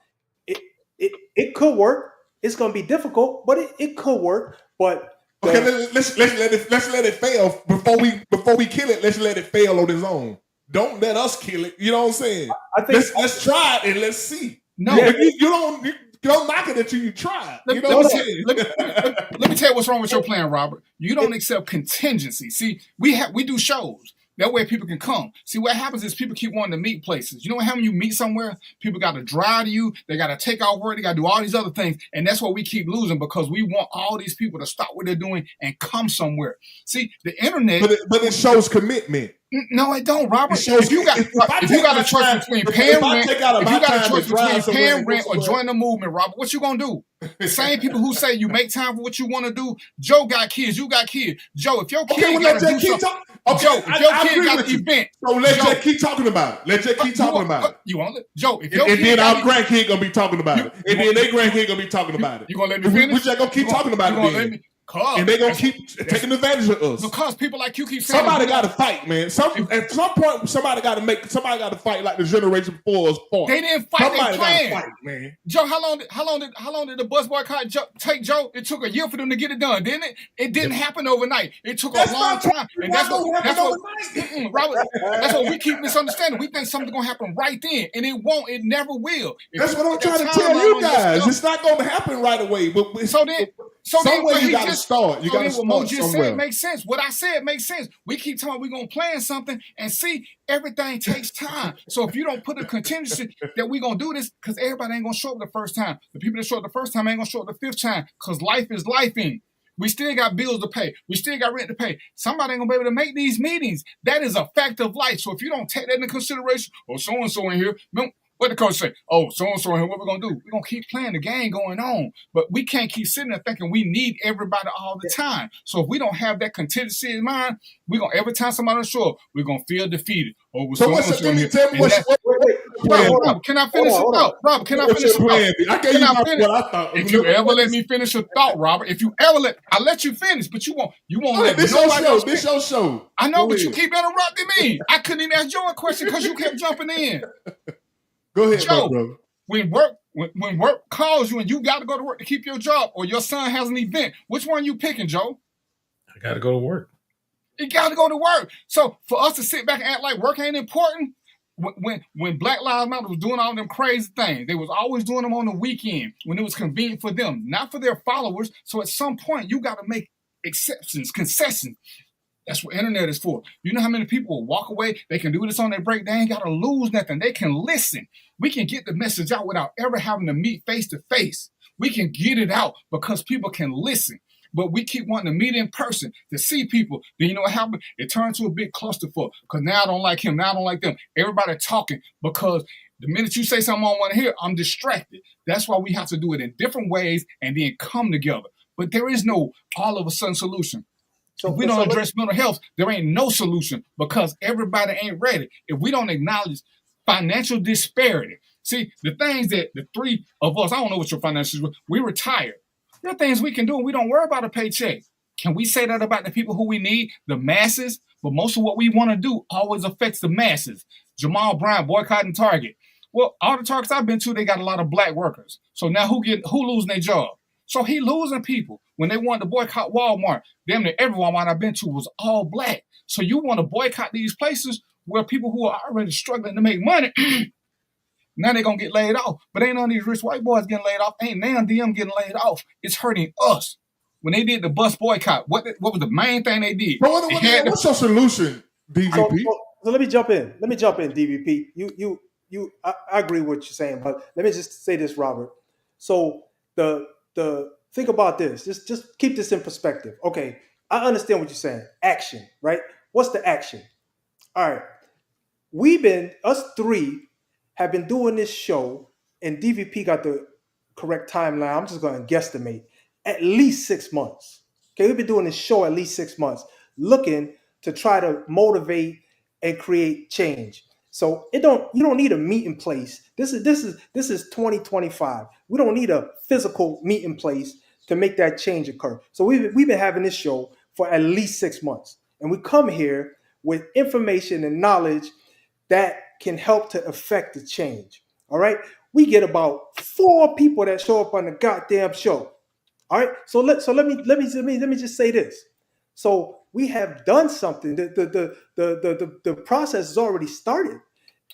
it could work. It's going to be difficult, but it could work. But okay, let's let it fail before we kill it. Let's let it fail on its own. Don't let us kill it. You know what I'm saying? Let's try it and let's see. No, you don't knock it until you try it. Let me tell you what's wrong with your plan, Robert. You don't accept contingency. See, we do shows. That way people can come. See, what happens is people keep wanting to meet places. You know what happens when you meet somewhere? People got to drive to you. They got to take off work. They got to do all these other things. And that's why we keep losing, because we want all these people to stop what they're doing and come somewhere. See, the internet... But it shows commitment. No, it don't, Robert. If you got a choice between paying rent or join the movement, Robert, what you gonna do? The same people who say you make time for what you want to do. Joe got kids, you got kids. Joe, if your kid got to do something, Joe, if your kid got an event, so let's just keep talking about it. Let's just keep talking about it. You want it, Joe? If your and then our grandkid gonna be talking about it, and then their grandkid gonna be talking about it. You gonna let me finish? We just gonna keep talking about it. And they gonna keep taking advantage of us because people like you keep saying somebody got to fight, man. At some point, somebody got to fight like the generation before us fought. They didn't fight. Somebody got to fight, man. Joe, how long did the bus boycott take, Joe? It took a year for them to get it done, didn't it? It didn't happen overnight. It took a long time, and that's what Robert. That's what we keep misunderstanding. We think something's gonna happen right then, and it won't. It never will. That's what I'm trying to tell you guys. It's not gonna happen right away. But so then. So somewhere then, you got to start. You got to what Mo start just somewhere. said makes sense. What I said makes sense. We keep telling we're gonna plan something, and see, everything takes time. So if you don't put a contingency that we're gonna do this, because everybody ain't gonna show up the first time. The people that show up the first time ain't gonna show up the fifth time, because life is lifing. We still got bills to pay. We still got rent to pay. Somebody ain't gonna be able to make these meetings. That is a fact of life. So if you don't take that into consideration, or so and so in here, what the coach say? Oh, so and so in here, what we gonna do? We're gonna keep playing the game going on, but we can't keep sitting there thinking we need everybody all the time. So if we don't have that contingency in mind, we're gonna every time somebody show up, we're gonna feel defeated. Oh, So what's the in here. tell me what's Rob, can I finish a thought? Robert, can I finish a thought? I gave you what I thought. If you ever let me finish a thought, Robert, if you ever I let you finish, but you won't let this nobody your else show. This your show. I know, Go but you ahead. keep interrupting me. I couldn't even ask Joe a question because you kept jumping in. Go ahead, Joe, my brother. When work calls you and you got to go to work to keep your job, or your son has an event, which one you picking, Joe? I got to go to work. You got to go to work. So for us to sit back and act like work ain't important, when Black Lives Matter was doing all them crazy things, they was always doing them on the weekend when it was convenient for them, not for their followers. So at some point, you got to make exceptions, concessions. That's what internet is for. You know how many people will walk away? They can do this on their break. They ain't got to lose nothing. They can listen. We can get the message out without ever having to meet face to face. We can get it out because people can listen. But we keep wanting to meet in person to see people. Then you know what happened? It turned to a big clusterfuck because now I don't like him. Now I don't like them. Everybody talking because the minute you say something I don't want to hear, I'm distracted. That's why we have to do it in different ways and then come together. But there is no all of a sudden solution. So if we don't address mental health, there ain't no solution because everybody ain't ready. If we don't acknowledge financial disparity, see, the things that the three of us, I don't know what your financials were, we retired. There are things we can do and we don't worry about a paycheck. Can we say that about the people who we need, the masses? But most of what we want to do always affects the masses. Jamal Brown boycotting Target. Well, all the Targets I've been to, they got a lot of black workers. So now who losing their job? So he losing people. When they wanted to boycott Walmart, damn near every Walmart I've been to was all black. So you want to boycott these places where people who are already struggling to make money, now they're going to get laid off. But ain't none of these rich white boys getting laid off. Ain't none of them getting laid off. It's hurting us. When they did the bus boycott, what was the main thing they did? What's your solution, DVP? So let me jump in. DVP. I agree with what you're saying, but let me just say this, Robert. So the think about this. Just keep this in perspective. Okay, I understand what you're saying. Action, right? What's the action? All right. Us three have been doing this show, and DVP got the correct timeline. I'm just going to guesstimate at least 6 months. Okay, we've been doing this show at least 6 months, looking to try to motivate and create change. So you don't need a meeting place. This is 2025. We don't need a physical meeting place to make that change occur. So we've been having this show for at least 6 months, and we come here with information and knowledge that can help to affect the change. All right, we get about 4 people that show up on the goddamn show. All right, so let me just say this. So we have done something. The process has already started.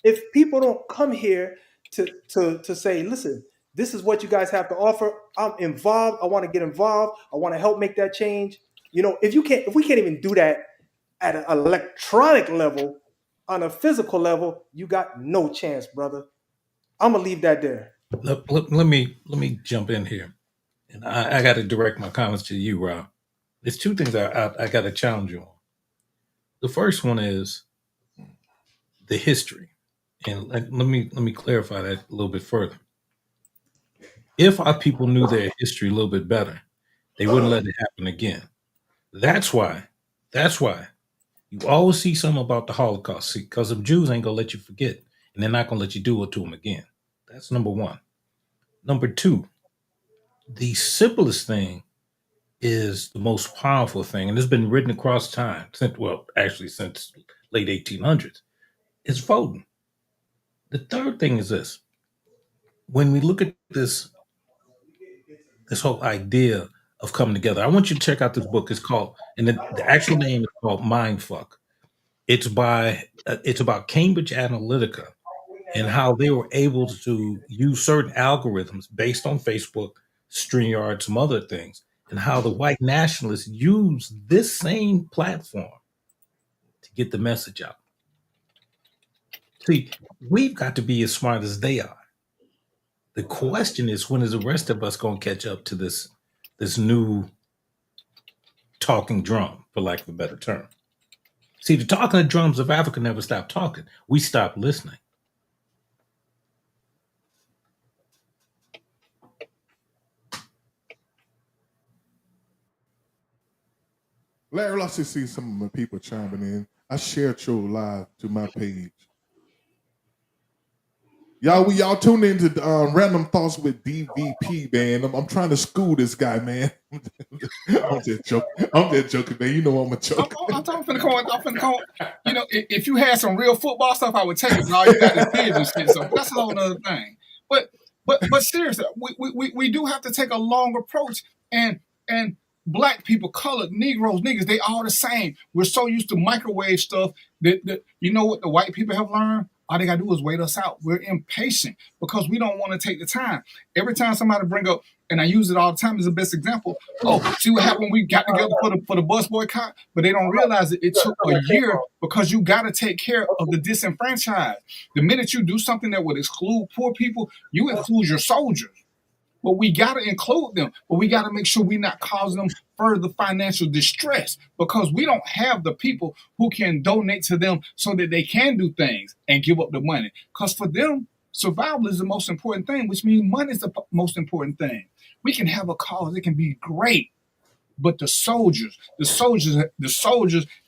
If people don't come here to say, listen, this is what you guys have to offer. I'm involved. I want to get involved. I want to help make that change. You know, if we can't even do that at an electronic level, on a physical level, you got no chance, brother. I'm gonna leave that there. Let me jump in here, and I got to direct my comments to you, Rob. There's 2 things I got to challenge you on. The first one is the history, and let me clarify that a little bit further. If our people knew their history a little bit better, they wouldn't let it happen again. That's why you always see something about the Holocaust, because the Jews ain't gonna let you forget, and they're not gonna let you do it to them again. That's number 1. Number 2, the simplest thing is the most powerful thing, and it's been written across time since late 1800s. It's voting. The third thing is this: when we look at this whole idea of coming together, I want you to check out this book. It's called, and the actual name is called Mindfuck. It's about Cambridge Analytica and how they were able to use certain algorithms based on Facebook, StreamYard, some other things, and how the white nationalists use this same platform to get the message out. See, we've got to be as smart as they are. The question is, when is the rest of us going to catch up to this new talking drum, for lack of a better term? See, the talking drums of Africa never stop talking. We stop listening. Larry, I see some of my people chiming in. I shared your live to my page. Y'all tune into Random Thoughts with DVP, man. I'm trying to school this guy, man. I'm just joking, man. You know I'm a joke. I'm finna call. You know, if you had some real football stuff, I would take it. But all you got is kids and shit, so that's a whole other thing. But seriously, we do have to take a long approach, and black people, colored, Negroes, niggas, they all the same. We're so used to microwave stuff that you know what the white people have learned? All they gotta do is wait us out. We're impatient because we don't want to take the time. Every time somebody bring up, and I use it all the time as the best example. Oh, see what happened when we got together for the bus boycott? But they don't realize that it took a year because you got to take care of the disenfranchised. The minute you do something that would exclude poor people, you include your soldiers. But we got to include them, but we got to make sure we're not causing them further financial distress because we don't have the people who can donate to them so that they can do things and give up the money. Because for them, survival is the most important thing, which means money is the most important thing. We can have a cause, it can be great, but the soldiers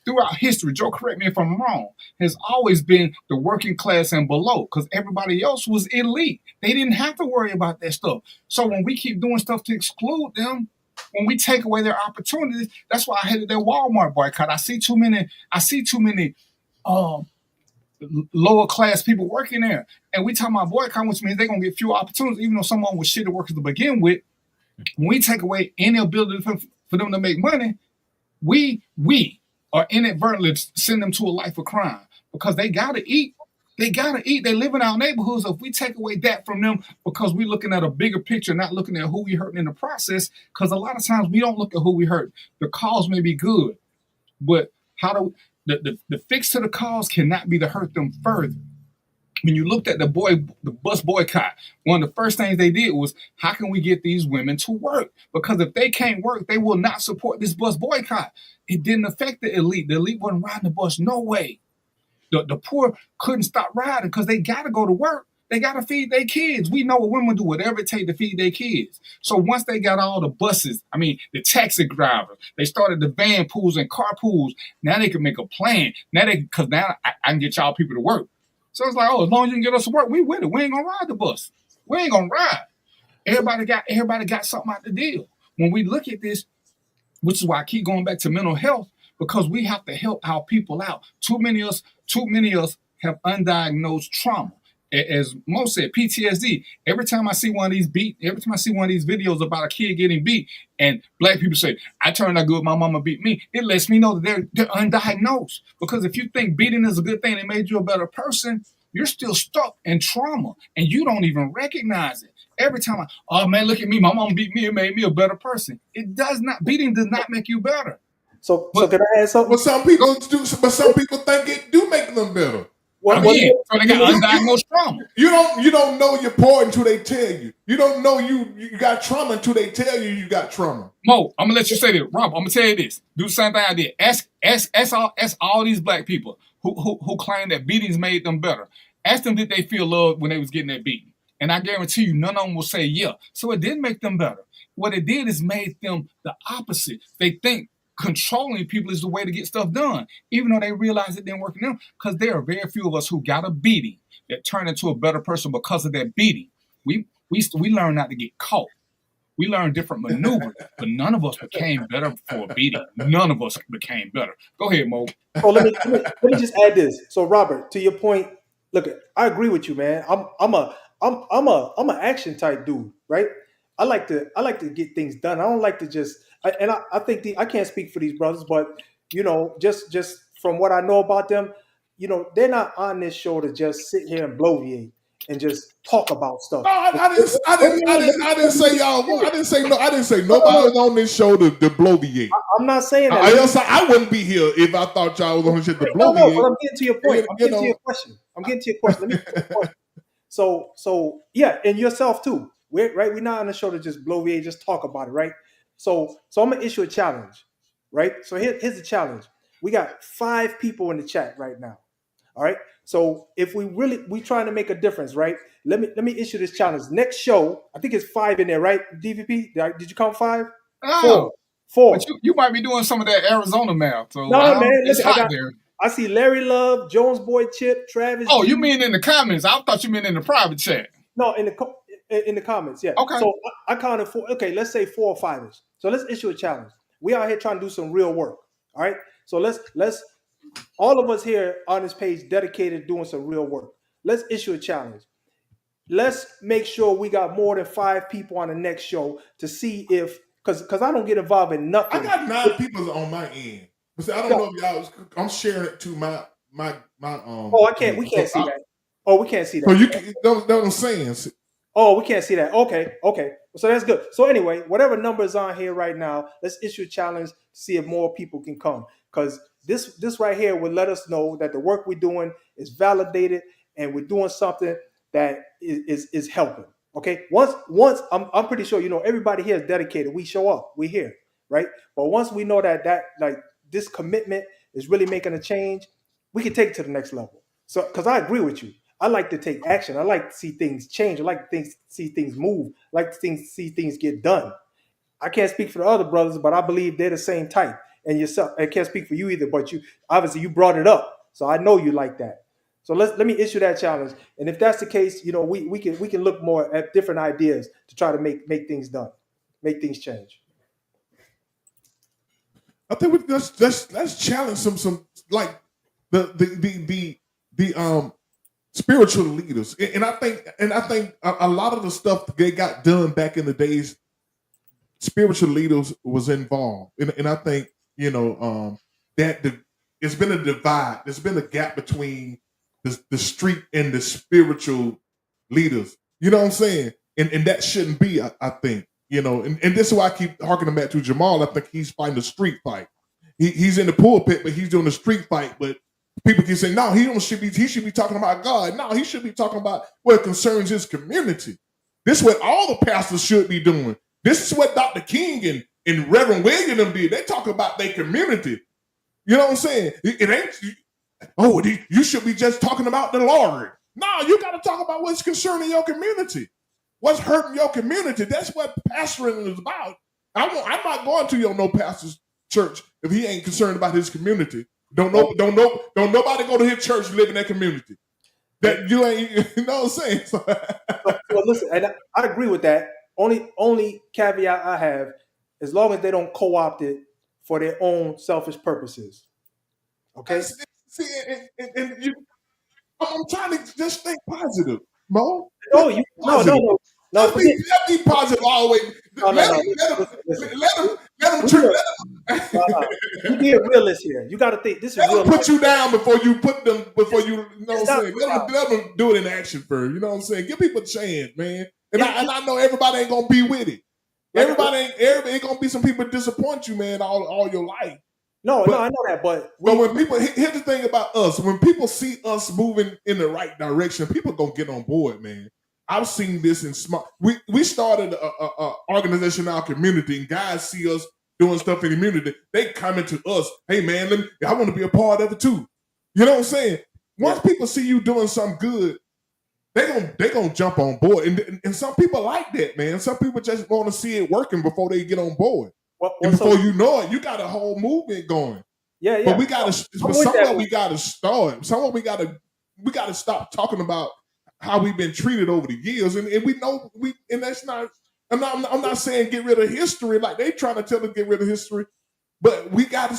throughout history, Joe, correct me if I'm wrong, has always been the working class and below because everybody else was elite. They didn't have to worry about that stuff. So when we keep doing stuff to exclude them, when we take away their opportunities, that's why I hated that Walmart boycott. I see too many lower class people working there. And we talking about boycott, which means they're going to get fewer opportunities, even though someone was shitty workers to begin with. When we take away any ability for them to make money, we are inadvertently send them to a life of crime because they got to eat. They got to eat. They live in our neighborhoods. So if we take away that from them because we're looking at a bigger picture, not looking at who we hurting in the process, because a lot of times we don't look at who we hurt. The cause may be good, but the fix to the cause cannot be to hurt them further. When you looked at the bus boycott, one of the first things they did was, how can we get these women to work? Because if they can't work, they will not support this bus boycott. It didn't affect the elite. The elite wasn't riding the bus, no way. The poor couldn't stop riding because they got to go to work. They got to feed their kids. We know what women do, whatever it takes to feed their kids. So once they got all the buses, the taxi drivers, they started the van pools and car pools. Now they can make a plan. Because now I can get y'all people to work. So it's like, as long as you can get us to work, we with it. We ain't gonna ride the bus. We ain't gonna ride. Everybody got something out the deal. When we look at this, which is why I keep going back to mental health, because we have to help our people out. Too many of us have undiagnosed trauma. As Mo said, PTSD. Every time I see one of these videos about a kid getting beat, and black people say, I turned out good, my mama beat me, it lets me know that they're undiagnosed. Because if you think beating is a good thing that made you a better person, you're still stuck in trauma, and you don't even recognize it. Every time oh man, look at me, my mama beat me, it made me a better person. It does not. Beating does not make you better. So can I add something? But some people think it do make them better. So they got undiagnosed trauma. You don't know your part until they tell you. You don't know you got trauma until they tell you got trauma. Mo, I'm gonna let you say this. Rob, I'm gonna tell you this. Do the same thing I did. Ask all these black people who claim that beatings made them better. Ask them, did they feel loved when they was getting that beating? And I guarantee you, none of them will say yeah. So it did make them better. What it did is made them the opposite. They think controlling people is the way to get stuff done, even though they realize it didn't work for them, because there are very few of us who got a beating that turned into a better person because of that beating. We learned not to get caught. We learned different maneuvers, but none of us became better for a beating. None of us became better. Go ahead, Mo. Oh, let me just add this. So, Robert, to your point, look, I agree with you, man. I'm an action type dude, right? I like to get things done. I don't like to just. I think I can't speak for these brothers, but just from what I know about them, they're not on this show to just sit here and bloviate. and just talk about stuff. No, I didn't say y'all. I didn't say no. I didn't say nobody was on this show to bloviate. I'm not saying that. I wouldn't be here if I thought y'all was on this shit to bloviate. No, but I'm getting to your point. I'm getting to your question. Let me get to your question. So yeah, and yourself too. We're not on the show to just bloviate, just talk about it, right? So I'm gonna issue a challenge, right? So here's the challenge. We got 5 people in the chat right now. All right. So if we trying to make a difference, right? Let me issue this challenge. Next show, I think it's 5 in there, right? DVP, did you count 5? Oh, 4. But you might be doing some of that Arizona math. So No, man. It's Listen, hot there. I see Larry Love, Jones Boy Chip, Travis. Oh, G. you mean in the comments? I thought you meant in the private chat. No, in the comments, yeah. Okay. So I counted 4. Okay, let's say 4 or 5ish. So let's issue a challenge. We out here trying to do some real work. All right. So let's all of us here on this page dedicated doing some real work. Let's issue a challenge. Let's make sure we got more than 5 people on the next show to see if because I don't get involved in nothing. I got 9 people on my end. But see, I don't know if y'all. I'm sharing it to my. Oh, I can't. We can't see that. Oh, we can't see that. So you can. That's what I'm saying. Oh, we can't see that. Okay. So that's good. So anyway, whatever number is on here right now, let's issue a challenge to see if more people can come. Because this right here will let us know that the work we're doing is validated and we're doing something that is helping. Okay. Once I'm pretty sure everybody here is dedicated. We show up. We here, right? But once we know that like this commitment is really making a change, we can take it to the next level. So because I agree with you. I like to take action. I like to see things change. I like to see things move. I like to see things get done. I can't speak for the other brothers, but I believe they're the same type. And yourself, I can't speak for you either, but you obviously you brought it up, so I know you like that. So let me issue that challenge. And if that's the case, we can look more at different ideas to try to make things done, make things change. I think let's challenge some like the spiritual leaders, and I think a lot of the stuff they got done back in the days, spiritual leaders was involved, and I think that it's been a divide. There's been a gap between the street and the spiritual leaders. You know what I'm saying? And that shouldn't be. I think and this is why I keep harkening back to Jamal. I think he's fighting a street fight. He's in the pulpit, but he's doing a street fight, but. People can say, no, he should be talking about God. No, he should be talking about what concerns his community. This is what all the pastors should be doing. This is what Dr. King and Reverend William them did. They talk about their community. You know what I'm saying? It ain't, you should be just talking about the Lord. No, you got to talk about what's concerning your community. What's hurting your community. That's what pastoring is about. I'm not going to your no pastor's church if he ain't concerned about his community. Don't nobody go to his church and live in that community. That you ain't, you know what I'm saying? Well, listen, and I agree with that. Only caveat I have, as long as they don't co-opt it for their own selfish purposes. Okay. See, I'm trying to just think positive, Mo. No, be positive always. Let them. You being realist here. You got to think this is real. Put you down before you put them. Before you know what I'm saying. Let them do it in action first. You know what I'm saying. Give people a chance, man. And I know everybody ain't gonna be with it. Everybody ain't gonna be some people disappoint you, man, all your life. No, I know that, but when people here's the thing about us, when people see us moving in the right direction, people gonna get on board, man. I've seen this in small. We started a organization in our community, and guys see us doing stuff in the community. They come to us, hey man, I want to be a part of it too. You know what I'm saying? Once people see you doing something good, they gonna jump on board, and some people like that, man. Some people just want to see it working before they get on board. And before you know it, you got a whole movement going. Yeah. But we gotta. Somewhere we gotta start. Somewhere we gotta stop talking about how we've been treated over the years, and we know and that's not. I'm not saying get rid of history like they trying to tell us get rid of history, but we gotta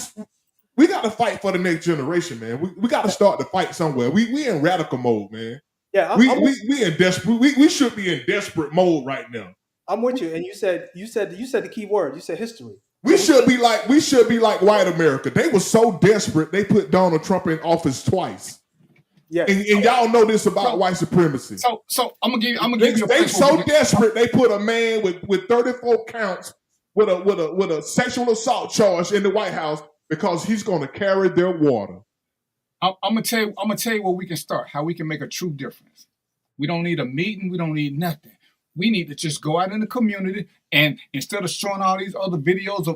fight for the next generation, man. We gotta start the fight somewhere. We in radical mode, man. Yeah, we in desperate. We should be in desperate mode right now. I'm with you, and you said the key word. You said history. We should be like white America. They were so desperate they put Donald Trump in office twice. Yes. And y'all know this about white supremacy. So I'm gonna give you. They so desperate they put a man with 34 counts with a sexual assault charge in the White House because he's going to carry their water. I'm gonna tell you where we can start. How we can make a true difference. We don't need a meeting. We don't need nothing. We need to just go out in the community and instead of showing all these other videos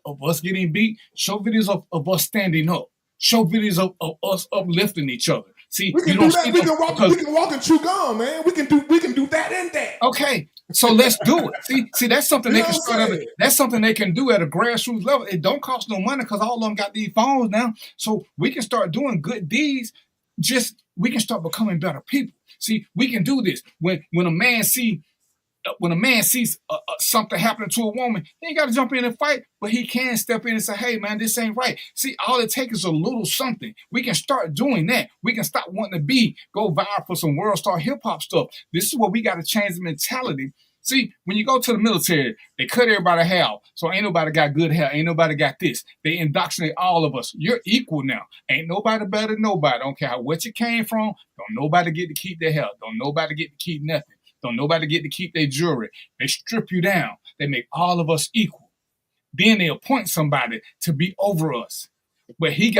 of us getting beat, show videos of us standing up. Show videos of us uplifting each other. See, we can do that. We can walk and chew gum, man. We can do that and that. Okay, so let's do it. See, that's something they can start. That's something they can do at a grassroots level. It don't cost no money because all of them got these phones now. So we can start doing good deeds. We can start becoming better people. See, we can do this when a man sees something happening to a woman, he ain't got to jump in and fight, but he can step in and say, hey, man, this ain't right. See, all it takes is a little something. We can start doing that. We can stop wanting to go viral for some world star hip hop stuff. This is where we got to change the mentality. See, when you go to the military, they cut everybody hair, so ain't nobody got good hair. Ain't nobody got this. They indoctrinate all of us. You're equal now. Ain't nobody better than nobody. Don't care what you came from. Don't nobody get to keep their hair. Don't nobody get to keep nothing. Don't nobody get to keep their jewelry. They strip you down. They make all of us equal. Then they appoint somebody to be over us. But his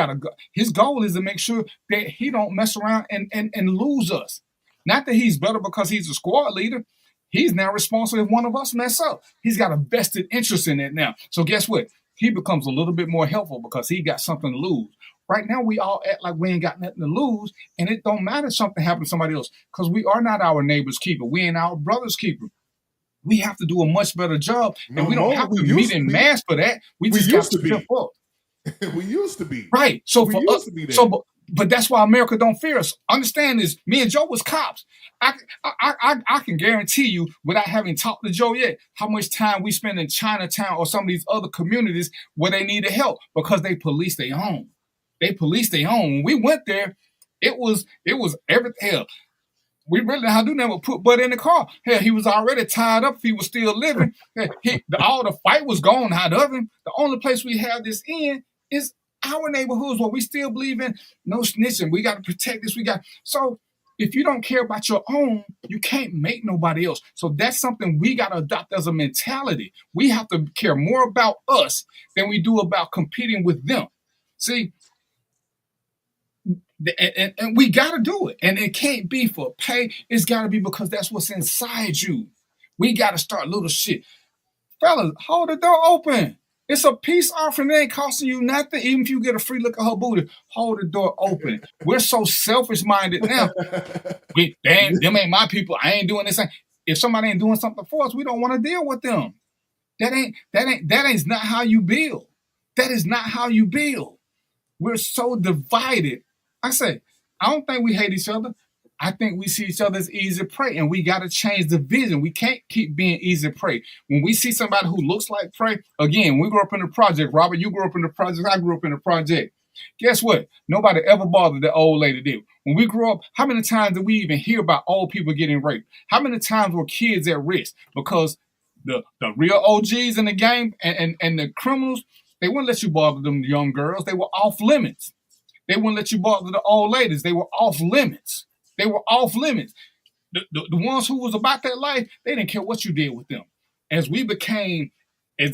goal is to make sure that he don't mess around and lose us. Not that he's better because he's a squad leader. He's now responsible if one of us mess up. He's got a vested interest in it now. So guess what? He becomes a little bit more helpful because he got something to lose. Right now, we all act like we ain't got nothing to lose, and it don't matter if something happened to somebody else because we are not our neighbor's keeper. We ain't our brother's keeper. We have to do a much better job, and we don't have to meet in mass for that. We just got to step up. We used to be. Right. So for us, but that's why America don't fear us. Understand this. Me and Joe was cops. I can guarantee you, without having talked to Joe yet, how much time we spend in Chinatown or some of these other communities where they needed help because they police their own. They police their own. When we went there, it was everything. Hell, we really didn't have to do nothing but put Bud in the car. Hell, he was already tied up if he was still living. All the fight was gone out of him. The only place we have this in is our neighborhoods where we still believe in no snitching. We got to protect this. So if you don't care about your own, you can't make nobody else. So that's something we got to adopt as a mentality. We have to care more about us than we do about competing with them. See, and we got to do it. And it can't be for pay. It's got to be because that's what's inside you. We got to start little shit. Fellas, hold the door open. It's a peace offering. It ain't costing you nothing. Even if you get a free look at her booty, hold the door open. We're so selfish-minded now. Them ain't my people. I ain't doing this. If somebody ain't doing something for us, we don't want to deal with them. That is not how you build. That is not how you build. We're so divided. I say, I don't think we hate each other. I think we see each other as easy prey, and we got to change the vision. We can't keep being easy prey. When we see somebody who looks like prey, again, we grew up in the project. Robert, you grew up in the project. I grew up in the project. Guess what? Nobody ever bothered that old lady did. When we grew up, how many times did we even hear about old people getting raped? How many times were kids at risk? Because the real OGs in the game and the criminals, they wouldn't let you bother them young girls. They were off limits. They wouldn't let you bother the old ladies. They were off limits. They were off limits. The ones who was about that life, they didn't care what you did with them. As we became, as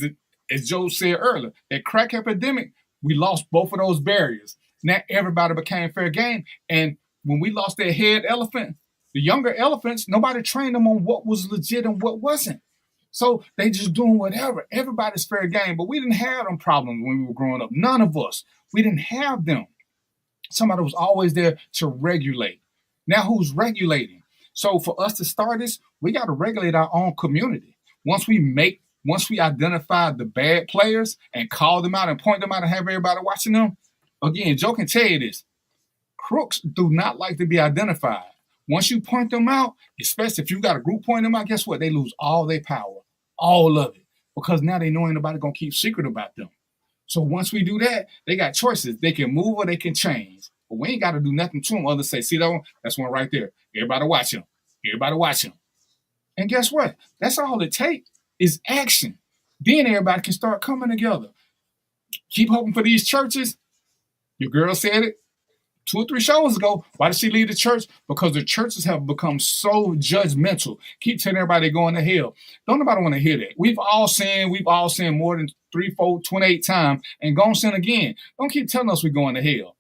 Joe said earlier, that crack epidemic, we lost both of those barriers. Now everybody became fair game. And when we lost that head elephant, the younger elephants, nobody trained them on what was legit and what wasn't. So they just doing whatever. Everybody's fair game. But we didn't have them problems when we were growing up. None of us. We didn't have them. Somebody was always there to regulate. Now who's regulating? So for us to start this, we got to regulate our own community. Once we identify the bad players and call them out and point them out and have everybody watching them, again, Joe can tell you this. Crooks do not like to be identified. Once you point them out, especially if you got a group pointing them out, guess what? They lose all their power, all of it, because now they know ain't nobody going to keep secret about them. So once we do that, they got choices. They can move or they can change. But we ain't got to do nothing to them. Others say, see that one? That's one right there. Everybody watch him. Everybody watch him. And guess what? That's all it takes is action. Then everybody can start coming together. Keep hoping for these churches. Your girl said it. 2 or 3 shows ago. Why did she leave the church? Because the churches have become so judgmental. Keep telling everybody going to hell. Don't nobody want to hear that. We've all sinned more than 3, 4, 28 times and gone sin again. Don't keep telling us we're going to hell.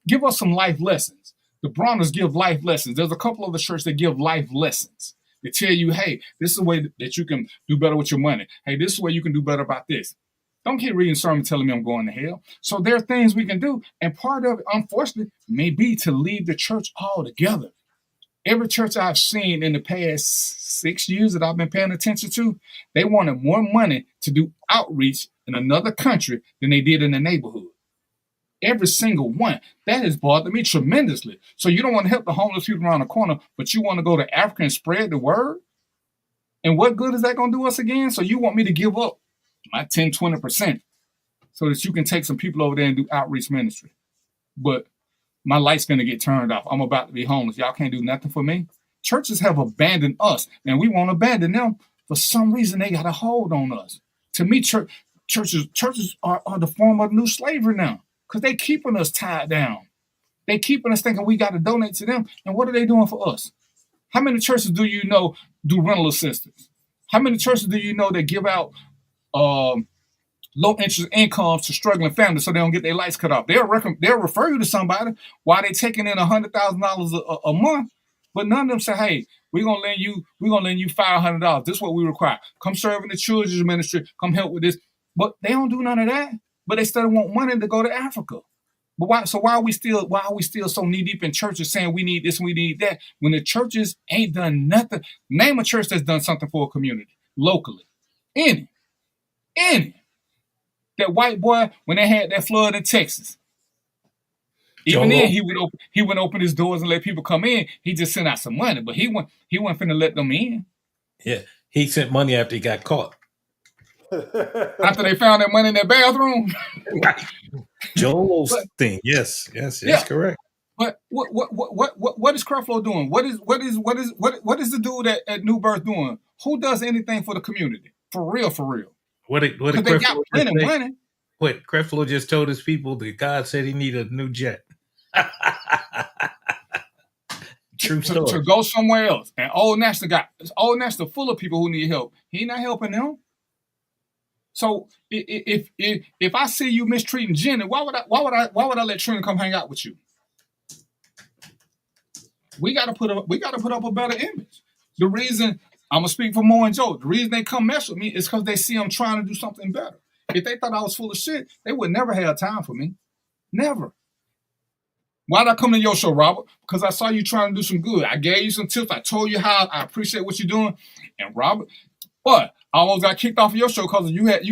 Give us some life lessons. The Broners give life lessons. There's a couple of the church that give life lessons. They tell you, hey, this is a way that you can do better with your money. Hey, this is a way you can do better about this. Don't keep reading sermons telling me I'm going to hell. So there are things we can do. And part of it, unfortunately, may be to leave the church altogether. Every church I've seen in the past 6 years that I've been paying attention to, they wanted more money to do outreach in another country than they did in the neighborhood. Every single one. That has bothered me tremendously. So you don't want to help the homeless people around the corner, but you want to go to Africa and spread the word? And what good is that going to do us again? So you want me to give up my 10, 20% so that you can take some people over there and do outreach ministry. But my light's going to get turned off. I'm about to be homeless. Y'all can't do nothing for me. Churches have abandoned us, and we won't abandon them. For some reason, they got a hold on us. To me, churches are the form of new slavery now. Because they keeping us tied down. They keeping us thinking we got to donate to them. And what are they doing for us? How many churches do you know do rental assistance? How many churches do you know that give out low interest incomes to struggling families so they don't get their lights cut off? They'll refer you to somebody while they taking in $100,000 a month. But none of them say, hey, we're gonna lend you $500. This is what we require. Come serve in the children's ministry. Come help with this. But they don't do none of that. But they still want money to go to Africa. But why are we still so knee deep in churches saying we need this and we need that when the churches ain't done nothing? Name a church that's done something for a community locally. Any. That white boy when they had that flood in Texas. Even then he would open his doors and let people come in. He just sent out some money, but he wasn't finna let them in. Yeah, he sent money after he got caught. After they found that money in their bathroom. Joel thing. Yes, correct. But what is Creflo doing? What is the dude at New Birth doing? Who does anything for the community? For real. What did they got plenty of money. What Creflo just told his people that God said he needed a new jet. True story. To go somewhere else. And Old National full of people who need help. He not helping them. So if I see you mistreating Jenny, why would I let Trina come hang out with you? We gotta put up a better image. The reason I'm gonna speak for Mo and Joe, the reason they come mess with me is because they see I'm trying to do something better. If they thought I was full of shit, they would never have time for me. Never. Why'd I come to your show, Robert? Because I saw you trying to do some good. I gave you some tips. I told you how I appreciate what you're doing. And Robert, but I almost got kicked off of your show because you had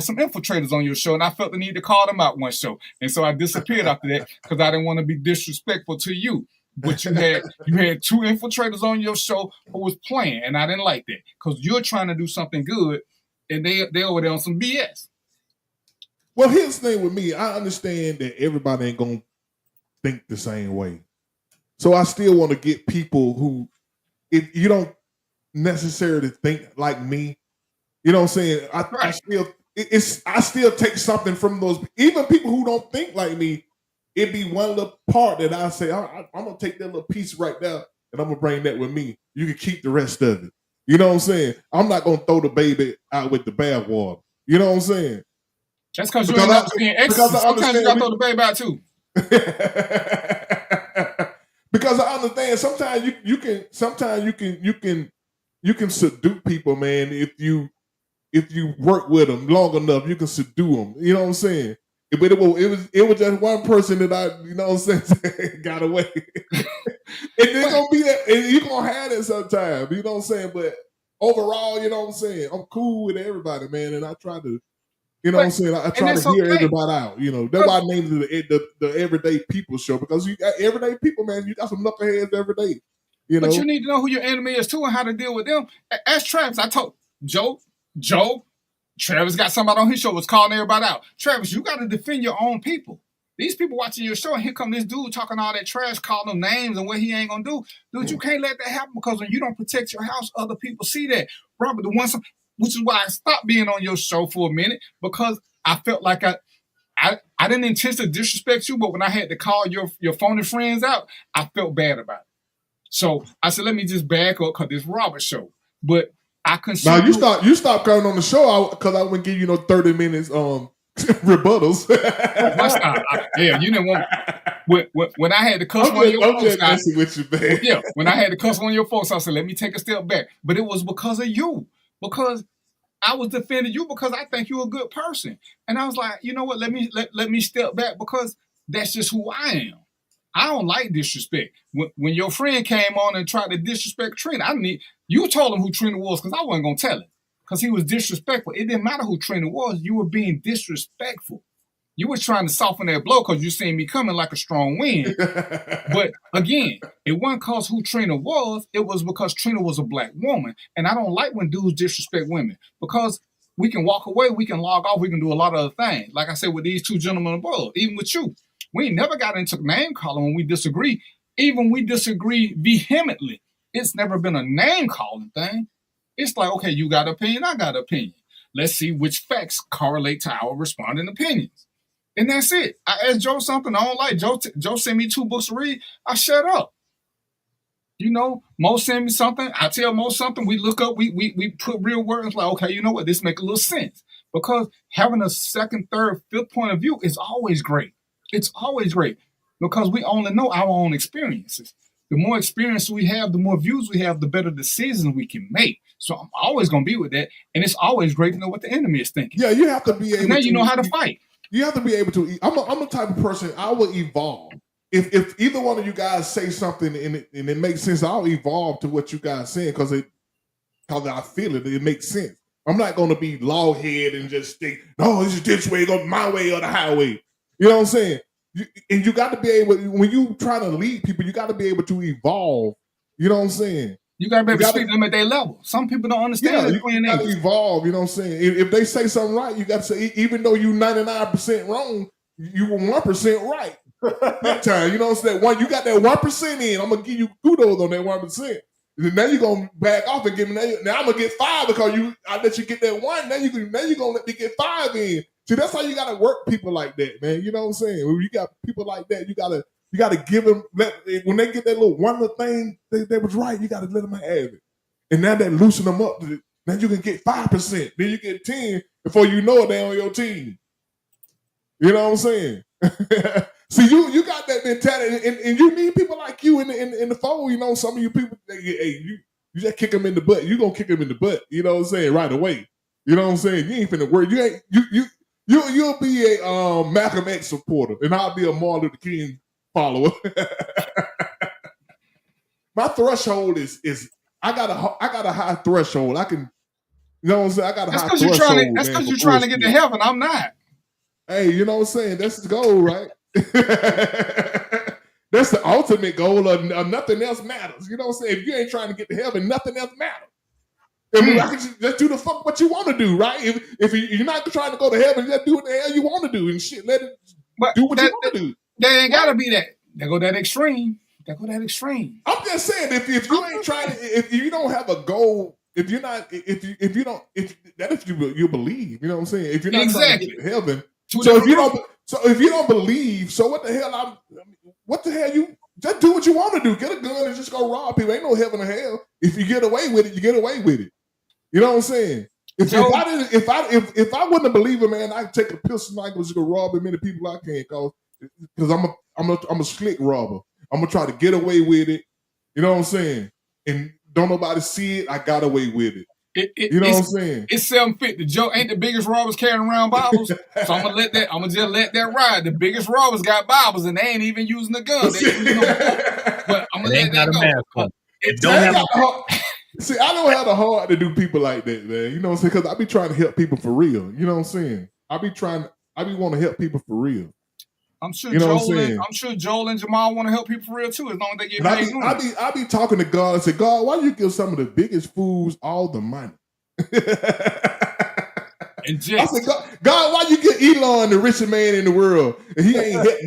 some infiltrators on your show, and I felt the need to call them out one show. And so I disappeared after that because I didn't want to be disrespectful to you. But you had 2 infiltrators on your show who was playing, and I didn't like that because you're trying to do something good, and they over there on some BS. Well, here's the thing with me. I understand that everybody ain't gonna think the same way, so I still want to get people who, if you don't necessarily think like me, you know what I'm saying? I still take something from those, even people who don't think like me. It'd be one little part that I say, I'm gonna take that little piece right there and I'm gonna bring that with me. You can keep the rest of it. You know what I'm saying? I'm not gonna throw the baby out with the bathwater. You know what I'm saying? That's because you ain't understand exercise. Sometimes you gotta throw the baby out too. Because I understand sometimes you can subdue people, man. If you work with them long enough, you can subdue them. You know what I'm saying? But it was just one person that I, you know what I'm saying, got away. And there's gonna be that, and you're gonna have it sometimes, you know what I'm saying? But overall, you know what I'm saying, I'm cool with everybody, man, and I try to, you know what I'm saying, I try to hear everybody out. You know, that's why I named it the Everyday People Show, because you got everyday people, man. You got some knuckleheads every day. You know? But you need to know who your enemy is too and how to deal with them. Ask Travis. I told Joe. Travis got somebody on his show was calling everybody out. Travis, you got to defend your own people. These people watching your show, and here come this dude talking all that trash, calling them names and what he ain't gonna do. Dude, you can't let that happen, because when you don't protect your house, other people see that. Robert, which is why I stopped being on your show for a minute, because I felt like I I didn't intend to disrespect you, but when I had to call your phony friends out, I felt bad about it. So I said, let me just back up because this Robert show. But I consider now you stop coming on the show because I wouldn't give you 30 minutes rebuttals. Yeah, you didn't want. When I had to cuss one of your folks out, with you, man. yeah, when I had to cuss one of your folks, I said, let me take a step back. But it was because of you, because I was defending you because I think you're a good person, and I was like, you know what? Let me step back because that's just who I am. I don't like disrespect. When your friend came on and tried to disrespect Trina, you told him who Trina was because I wasn't gonna tell him because he was disrespectful. It didn't matter who Trina was. You were being disrespectful. You were trying to soften that blow because you seen me coming like a strong wind. But again, it wasn't because who Trina was. It was because Trina was a black woman. And I don't like when dudes disrespect women because we can walk away, we can log off, we can do a lot of other things. Like I said with these two gentlemen above, even with you. We never got into name calling when we disagree. Even we disagree vehemently. It's never been a name calling thing. It's like, okay, you got an opinion, I got an opinion. Let's see which facts correlate to our responding opinions. And that's it. I asked Joe something I don't like. Joe sent me 2 books to read. I shut up. You know, Mo sent me something. I tell Mo something. We look up. We put real words like, okay, you know what? This make a little sense. Because having a second, third, fifth point of view is always great. It's always great because we only know our own experiences. The more experience we have, the more views we have, the better decisions we can make. So I'm always going to be with that. And it's always great to know what the enemy is thinking. Yeah, you have to be able now you know how to fight. You have to be able to. I'm the type of person, I will evolve. If either one of you guys say something and it makes sense, I'll evolve to what you guys saying because I feel it. It makes sense. I'm not going to be log-head and just think, no, this way, go my way or the highway. You know what I'm saying? And you got to be able, when you trying to lead people, you got to be able to evolve. You know what I'm saying? You got to be able to speak to them at their level. Some people don't understand. Yeah, you got to evolve. You know what I'm saying? If they say something right, you got to say, even though you 99% wrong, you were 1% right. That time, you know what I'm saying? You got that 1% in. I'm gonna give you kudos on that 1%. And now you're gonna back off and give me now I'm gonna get 5 because I let you get that 1. Now you're gonna let me get 5 in. See, that's how you gotta work people like that, man. You know what I'm saying? When you got people like that, you gotta give them when they get that little one little thing that was right, you gotta let them have it. And now that loosen them up. Now you can get 5%. Then you get 10 before you know it, they on your team. You know what I'm saying? See, you got that mentality, and you need people like you in the fold. You know, some of you people, you just kick them in the butt. You gonna kick them in the butt. You know what I'm saying? Right away. You know what I'm saying? You ain't finna work. You'll be a Malcolm X supporter, and I'll be a Martin Luther King follower. My threshold is I got a high threshold. I can, you know what I'm saying? I got a high threshold. That's because you're trying to get to heaven. I'm not. Hey, you know what I'm saying? That's the goal, right? That's the ultimate goal of nothing else matters. You know what I'm saying? If you ain't trying to get to heaven, nothing else matters. I mean, I can just do the fuck what you want to do, right? If you're not trying to go to heaven, just do what the hell you want to do and shit. Let it do what you want to do. They ain't gotta be that. They go that extreme. I'm just saying, if you ain't trying to, if you don't have a goal, if you're not, if you believe, you know what I'm saying? If you're not trying to get to heaven. So if you don't believe, so what the hell you just do what you want to do. Get a gun and just go rob people. Ain't no heaven or hell. If you get away with it, you get away with it. You know what I'm saying? If I wouldn't have believed it, man, I'd take a pistol and I could just go rob as many people I can because I'm a slick robber. I'm gonna try to get away with it. You know what I'm saying? And don't nobody see it, I got away with it. You know what I'm saying? It's 750. Joe ain't the biggest robbers carrying around Bibles. So I'm gonna just let that ride. The biggest robbers got Bibles and they ain't even using the gun. They using but I'm gonna let that go. See, I don't have the heart to do people like that, man. You know what I'm saying? Because I be trying to help people for real. You know what I'm saying? I be want to help people for real. I'm sure Joel and Jamal want to help people for real too, as long as they get paid. I be talking to God and say, God, why do you give some of the biggest fools all the money? I said, God, why you get Elon, the richest man in the world, and he ain't did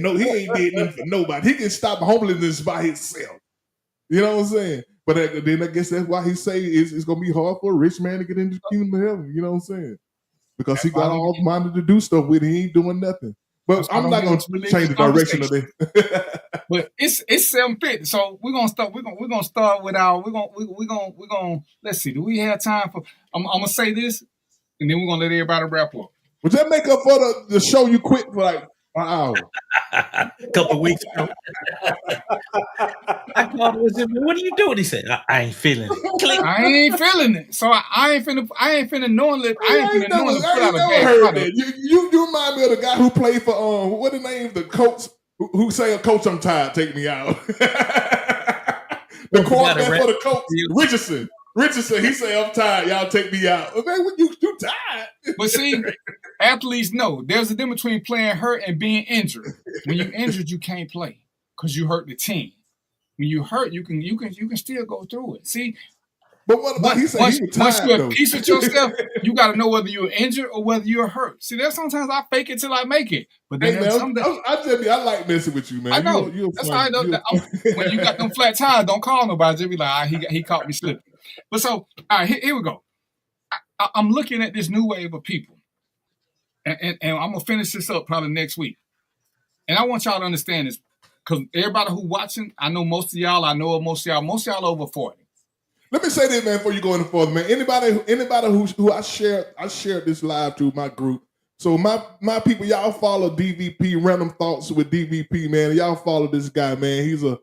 nothing for nobody. He can stop homelessness by himself. You know what I'm saying? But then I guess that's why he say it's gonna be hard for a rich man to get into the kingdom of heaven. You know what I'm saying? Because he got all the money to do stuff with it. He ain't doing nothing. But I'm not going to change the direction of this. But it's 7:50, so we're gonna start. We're gonna start with our. We're gonna. Let's see. Do we have time for? I'm gonna say this, and then we're gonna let everybody wrap up. Would that make up for the show you quit for like an hour? A couple of weeks ago. I called him and said, "What are you doing?" He said, "I ain't feeling it." Click. I ain't feeling it. So I ain't finna knowingly. I ain't finna knowingly put out a bad product. You remind me of the guy who played for what the name? The coach who say, "Coach, I'm tired. Take me out." The quarterback for the coach, Richardson. He say, "I'm tired. Y'all take me out." Man, you tired? But see, athletes know there's a difference between playing hurt and being injured. When you're injured, you can't play because you hurt the team. When you hurt, you can still go through it. See, but what about he said once you're though. at peace with yourself, you got to know whether you're injured or whether you're hurt. See, there's sometimes I fake it till I make it. But then I like messing with you, man. I know. That's how I know. When you got them flat tires, don't call nobody. Just be like, he caught me slipping. But so, all right, here we go. I'm looking at this new wave of people, and I'm gonna finish this up probably next week. And I want y'all to understand this, because everybody who watching, I know most of y'all over 40. Let me say this, man, before you go any further, man. Anybody who I shared this live to my group. So my people, y'all follow DVP, Random Thoughts with DVP, man. Y'all follow this guy, man. He's a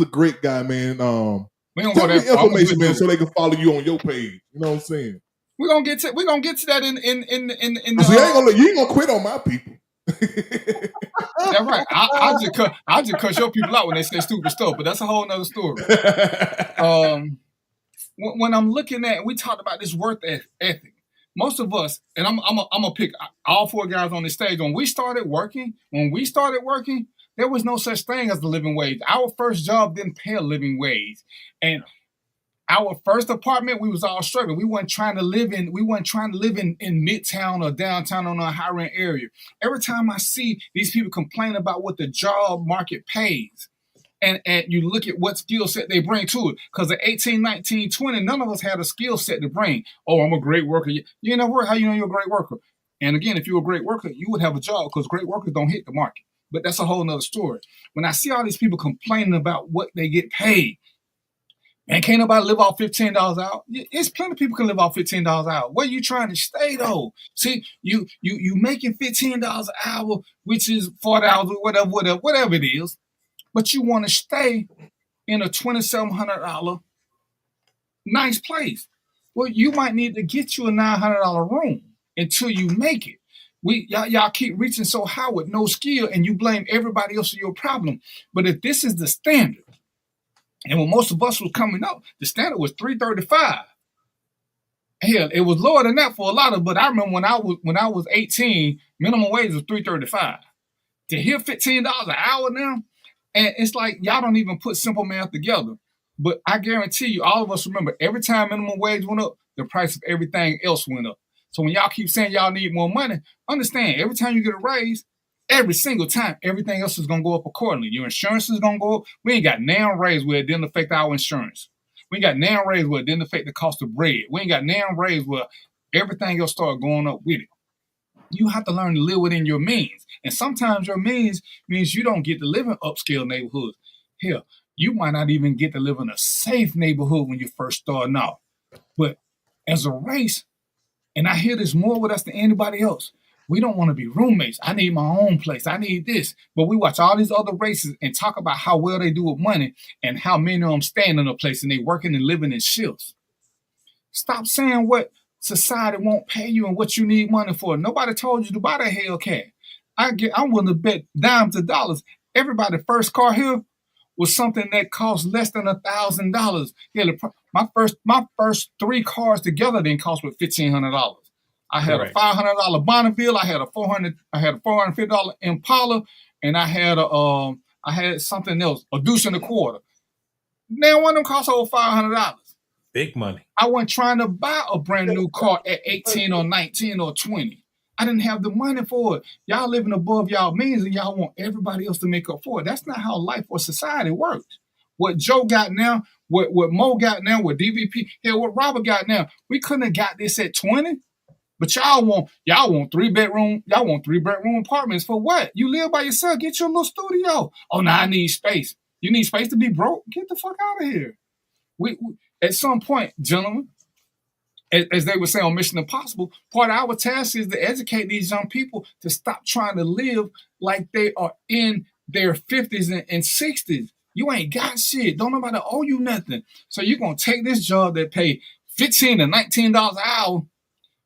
great guy, man. Tell me information, man, so they can follow you on your page. You know what I'm saying? We're gonna get to that in the. So you ain't gonna quit on my people. That's right. I just cut your people out when they say stupid stuff, but that's a whole nother story. When I'm looking at, we talked about this work ethic. Most of us, and I'm gonna pick all four guys on the stage. When we started working, there was no such thing as the living wage. Our first job didn't pay a living wage, and our first apartment, we was all struggling. We weren't trying to live in Midtown or downtown or a high rent area. Every time I see these people complain about what the job market pays, and you look at what skill set they bring to it, because at 18, 19, 20, none of us had a skill set to bring. Oh, I'm a great worker. You know how you know you're a great worker? And again, if you're a great worker, you would have a job, because great workers don't hit the market. But that's a whole nother story. When I see all these people complaining about what they get paid, and can't nobody live off $15 an hour? It's plenty of people can live off $15 an hour. Where you trying to stay though? See, you making $15 an hour, which is $40, whatever it is, but you want to stay in a $2,700 nice place. Well, you might need to get you a $900 room until you make it. Y'all keep reaching so high with no skill, and you blame everybody else for your problem. But if this is the standard, and when most of us was coming up, the standard was $335. Hell, it was lower than that for a lot of. But I remember when I was 18, minimum wage was $335. To hear $15 an hour now, and it's like y'all don't even put simple math together. But I guarantee you, all of us remember every time minimum wage went up, the price of everything else went up. So when y'all keep saying y'all need more money, understand every time you get a raise, every single time, everything else is going to go up accordingly. Your insurance is going to go up. We ain't got now raise where it didn't affect our insurance. We ain't got now raise where it didn't affect the cost of bread. We ain't got now raise where everything else started going up with it. You have to learn to live within your means. And sometimes your means you don't get to live in upscale neighborhoods. Hell, you might not even get to live in a safe neighborhood when you first starting out. But as a race, and I hear this more with us than anybody else, we don't want to be roommates. I need my own place. I need this. But we watch all these other races and talk about how well they do with money and how many of them staying in a place and they working and living in shifts. Stop saying what society won't pay you and what you need money for. Nobody told you to buy that Hellcat. I'm willing to bet dimes to dollars. Everybody's first car here was something that cost less than $1,000. Yeah, my first 3 cars together didn't cost but $1,500. I had a $500 Bonneville, I had a $450 Impala, and I had something else, a deuce and a quarter. Now one of them cost over $500. Big money. I wasn't trying to buy a brand new car at 18 or 19 or 20. I didn't have the money for it. Y'all living above y'all means and y'all want everybody else to make up for it. That's not how life or society works. What Joe got now, what Mo got now, what DVP, hell, what Robert got now, we couldn't have got this at 20. But y'all want 3-bedroom apartments for what? You live by yourself. Get your little studio. Oh, now I need space. You need space to be broke? Get the fuck out of here. We at some point, gentlemen, as they would say on Mission Impossible, part of our task is to educate these young people to stop trying to live like they are in their 50s and 60s. You ain't got shit. Don't nobody owe you nothing. So you're going to take this job that pay $15 to $19 an hour.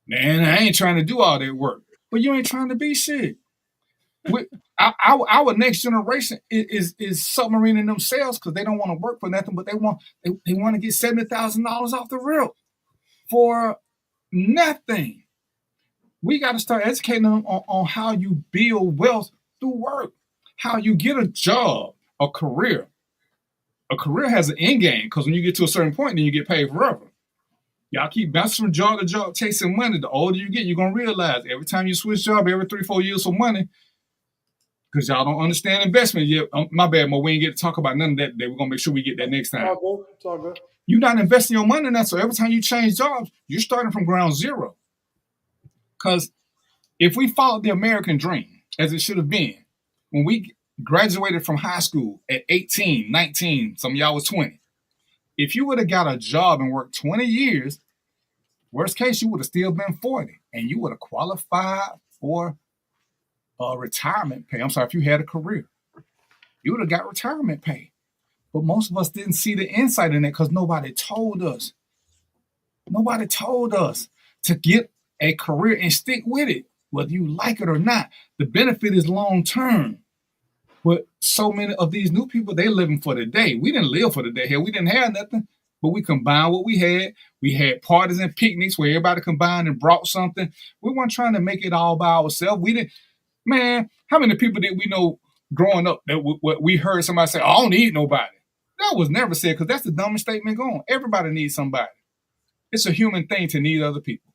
Man, I ain't trying to do all that work. But you ain't trying to be shit. Our next generation is submarining themselves because they don't want to work for nothing, but they want to get $70,000 off the rip for nothing. We got to start educating them on how you build wealth through work, how you get a job, a career. A career has an end game because when you get to a certain point, then you get paid forever. Y'all keep bouncing from job to job, chasing money. The older you get, you're going to realize every time you switch job, every 3-4 years for money, because y'all don't understand investment yet. My bad, Mo. We ain't get to talk about none of that today. We're going to make sure we get that next time. It's all good. You're not investing your money in that. So every time you change jobs, you're starting from ground zero. Because if we followed the American dream, as it should have been, when we graduated from high school at 18, 19, some of y'all was 20, if you would have got a job and worked 20 years, worst case, you would have still been 40, and you would have qualified for retirement pay. I'm sorry, if you had a career, you would have got retirement pay. But most of us didn't see the insight in it because nobody told us. Nobody told us to get a career and stick with it, whether you like it or not. The benefit is long term. But so many of these new people, they living for the day. We didn't live for the day. Hell, we didn't have nothing, but we combined what we had. We had parties and picnics where everybody combined and brought something. We weren't trying to make it all by ourselves. We didn't, man, how many people did we know growing up that we heard somebody say, I don't need nobody? That was never said because that's the dumbest statement going. Everybody needs somebody. It's a human thing to need other people.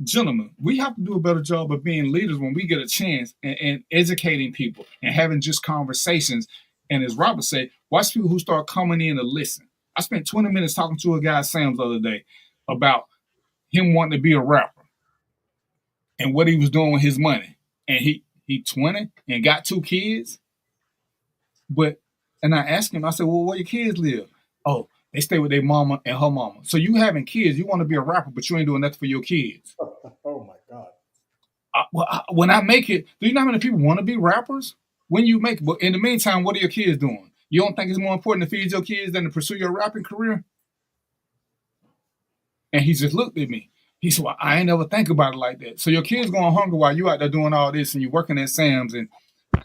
Gentlemen, we have to do a better job of being leaders when we get a chance and educating people and having just conversations. And as Robert said, watch people who start coming in to listen. I spent 20 minutes talking to a guy, Sam's, the other day about him wanting to be a rapper and what he was doing with his money. And he 20 and got 2 kids. And I asked him, I said, well, where your kids live? Oh, they stay with their mama and her mama. So you having kids, you want to be a rapper, but you ain't doing nothing for your kids. Oh my God. When I make it, do you know how many people want to be rappers? When you make it, but in the meantime, what are your kids doing? You don't think it's more important to feed your kids than to pursue your rapping career? And he just looked at me. He said, well, I ain't never think about it like that. So your kids going hungry while you out there doing all this and you working at Sam's and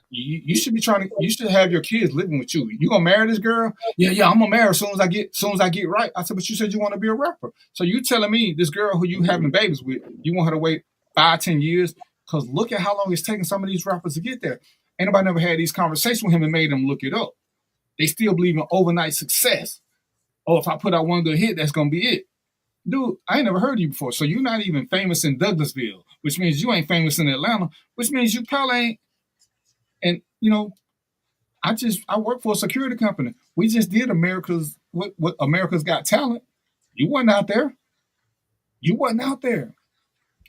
you should be you should have your kids living with you. You gonna marry this girl? Yeah, I'm gonna marry her as soon as I get right. I said, but you said you want to be a rapper. So you telling me this girl who you having babies with, you want her to wait 5-10 years? Because look at how long it's taking some of these rappers to get there. Ain't nobody never had these conversations with him and made them look it up. They still believe in overnight success. Oh, if I put out one good hit, that's gonna be it. Dude, I ain't never heard of you before. So you're not even famous in Douglasville, which means you ain't famous in Atlanta, which means you probably ain't. And, you know, I work for a security company. We just did America's Got Talent. You wasn't out there.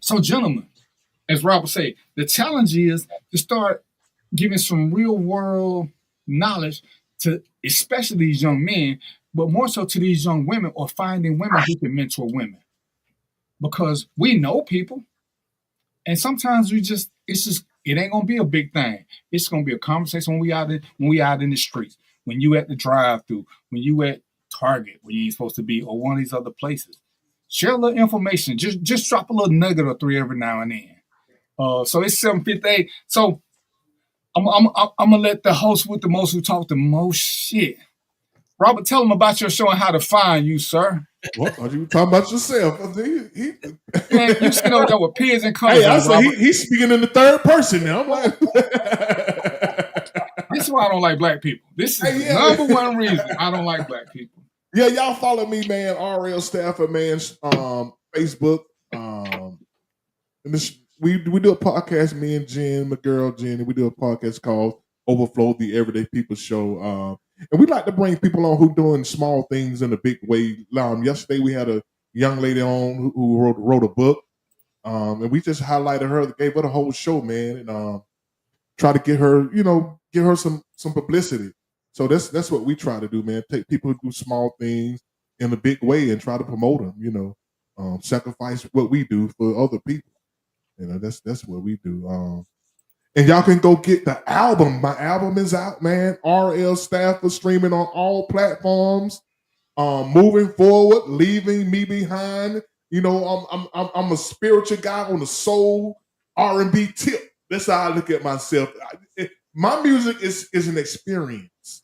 So, gentlemen, as Robert said, the challenge is to start giving some real world knowledge to especially these young men, but more so to these young women or finding women who can mentor women. Because we know people. And sometimes it ain't gonna be a big thing. It's gonna be a conversation when we out in the streets, when you at the drive-thru, when you at Target, where you ain't supposed to be, or one of these other places. Share a little information. Just drop a little nugget or 3 every now and then. So it's 7:58. So I'm gonna let the host with the most who talk the most shit. Robert, tell them about your show and how to find you, sir. What are you talking about yourself? Man, you sitting over there with pins and colors. Hey, I said he's speaking in the third person now. I'm like, this is why I don't like black people. This is the number one reason I don't like black people. Yeah, y'all follow me, man. RL Stafford, man. Facebook. And we do a podcast. Me and Jen, my girl Jen, and we do a podcast called Overflow, the Everyday People Show. And we like to bring people on who doing small things in a big way. Yesterday we had a young lady on who wrote a book, and we just highlighted her, gave her the whole show, man, and try to get her, give her some publicity. So that's what we try to do, man. Take people who do small things in a big way and try to promote them. Sacrifice what we do for other people. That's what we do. And y'all can go get the album. My album is out, man. RL Stafford streaming on all platforms. Moving forward, leaving me behind. I'm a spiritual guy on the soul R&B tip. That's how I look at myself. My music is an experience.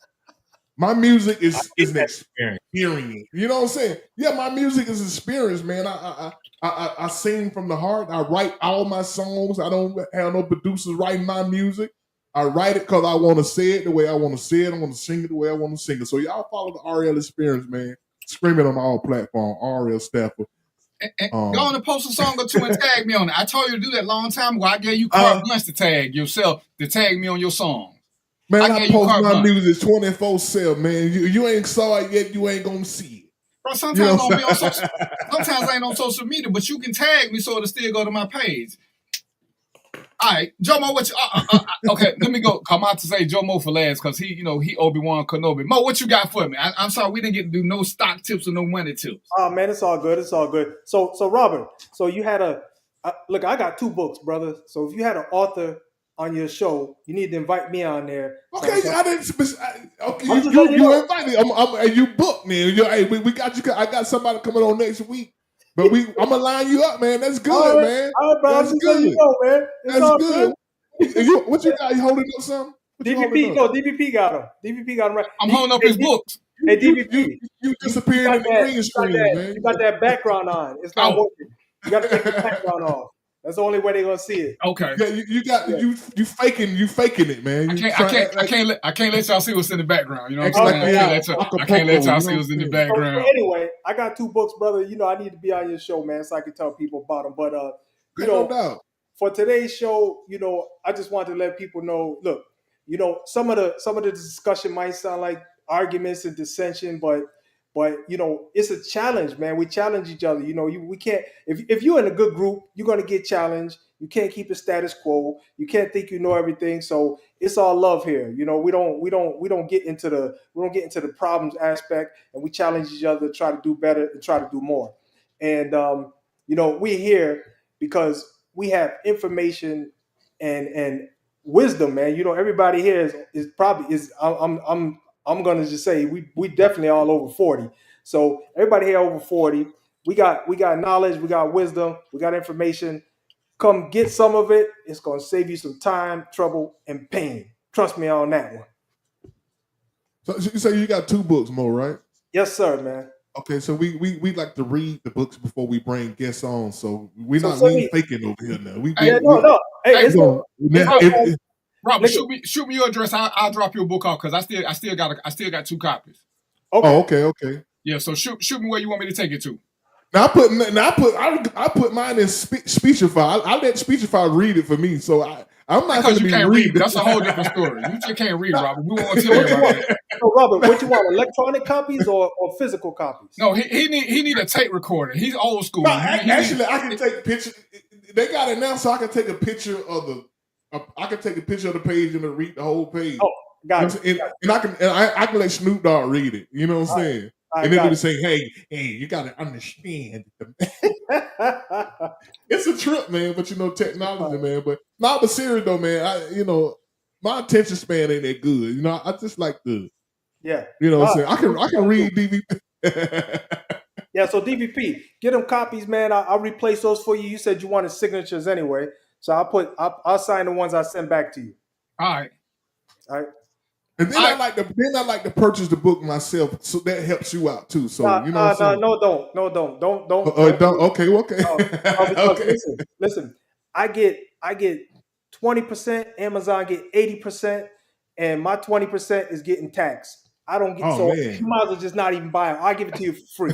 My music is an experience. You know what I'm saying? Yeah, my music is an experience, man. I sing from the heart. I write all my songs. I don't have no producers writing my music. I write it because I want to say it the way I want to say it. I want to sing it the way I want to sing it. So y'all follow the RL experience, man. Screaming on all platforms. RL Stafford. Go on and post a song or two and tag me on it. I told you to do that a long time ago. I gave you carte blanche to tag yourself, to tag me on your song. Man, I post my music 24/7, man. You ain't saw it yet, you ain't gonna see it. Bro, sometimes I ain't on social media, but you can tag me so it'll still go to my page. All right, Jomo, what you? Okay, let me go. Come out to say Jomo for last because he Obi-Wan Kenobi. Mo, what you got for me? I'm sorry we didn't get to do no stock tips or no money tips. Oh man, it's all good. It's all good. So Robert, so you had look. I got 2 books, brother. So if you had an author on your show, you need to invite me on there. Okay, I didn't. Okay, you invited. And you booked me. Hey, we got you. I got somebody coming on next week. But I'm gonna line you up, man. That's good, man. All right, bro. That's good. Man. That's good. What you got? You holding up something? DVP, no, DVP got him. DVP got him right. I'm holding up his books. Hey, DVP, you disappeared in the green screen, man. You got that background on. It's not working. You got to take the background off. That's the only way they're gonna see it. Okay. Yeah, you faking it, man. I can't let y'all see what's in the background. You know what I'm saying? I can't let y'all see what's in the background. So anyway, I got 2 books, brother. I need to be on your show, man, so I can tell people about them. But no doubt. For today's show, I just wanted to let people know. Look, some of the discussion might sound like arguments and dissension, but it's a challenge, man. We challenge each other. We can't. If you're in a good group, you're gonna get challenged. You can't keep the status quo. You can't think you know everything. So it's all love here. We don't get into the problems aspect, and we challenge each other to try to do better and try to do more. And we're here because we have information and wisdom, man. Everybody here is probably I'm gonna just say we definitely all over 40. So everybody here over 40, we got knowledge, we got wisdom, we got information. Come get some of it. It's gonna save you some time, trouble, and pain. Trust me on that one. So you say you got 2 books, Mo, right? Yes, sir, man. Okay, so we like to read the books before we bring guests on. So we faking over here now. No. Hey, Robert, shoot me your address. I'll drop your book off because I still got 2 copies. Okay. Oh, okay. Yeah, so shoot me where you want me to take it to. Now I put mine in Speechify. I let Speechify read it for me, so I'm not going to be reading. That's a whole different story. You just can't read, Robert. We won't tell you about that. So, Robert, what you want? Electronic copies or physical copies? No, he need a tape recorder. He's old school. No, actually, I can take pictures. They got it now, so I can take a picture of the page and read the whole page. Oh, got it. And I can let Snoop Dogg read it. You know what I'm saying? And then they say, "Hey, you got to understand." It's a trip, man. But technology, man. But serious though, man. My attention span ain't that good. I just like the. Yeah. You know what I'm saying? I can read DVP. Yeah. So DVP, get them copies, man. I'll replace those for you. You said you wanted signatures anyway, so I'll sign the ones I send back to you. All right. And then I like to purchase the book myself, so that helps you out too. So don't. Okay. Okay. Listen. I get 20%. Amazon get 80%, and my 20% is getting taxed. I don't get you might as well just not even buy it. I'll give it to you for free.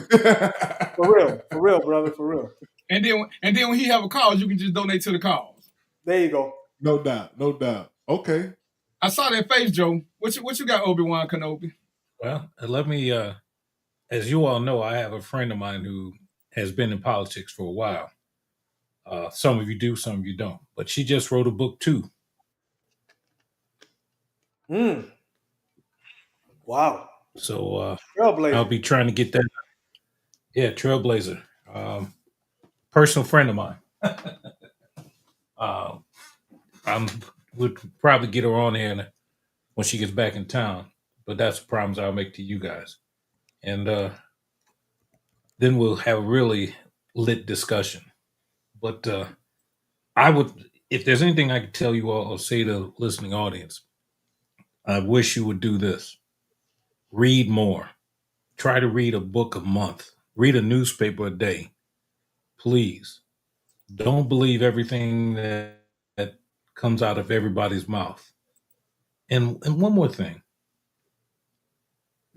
For real, brother, for real. And then when he have a cause, you can just donate to the cause. There you go. No doubt. Okay. I saw that face, Joe. What you got, Obi-Wan Kenobi? Well, let me. As you all know, I have a friend of mine who has been in politics for a while. Some of you do, some of you don't. But she just wrote a book too. Wow. So Trailblazer. I'll be trying to get that. Yeah, Trailblazer. Personal friend of mine. I'm would probably get her on here when she gets back in town. But that's a promise I'll make to you guys. And then we'll have a really lit discussion. But I would, if there's anything I could tell you all or say to the listening audience, I wish you would do this. Read more. Try to read a book a month. Read a newspaper a day. Please. Don't believe everything that comes out of everybody's mouth. And one more thing.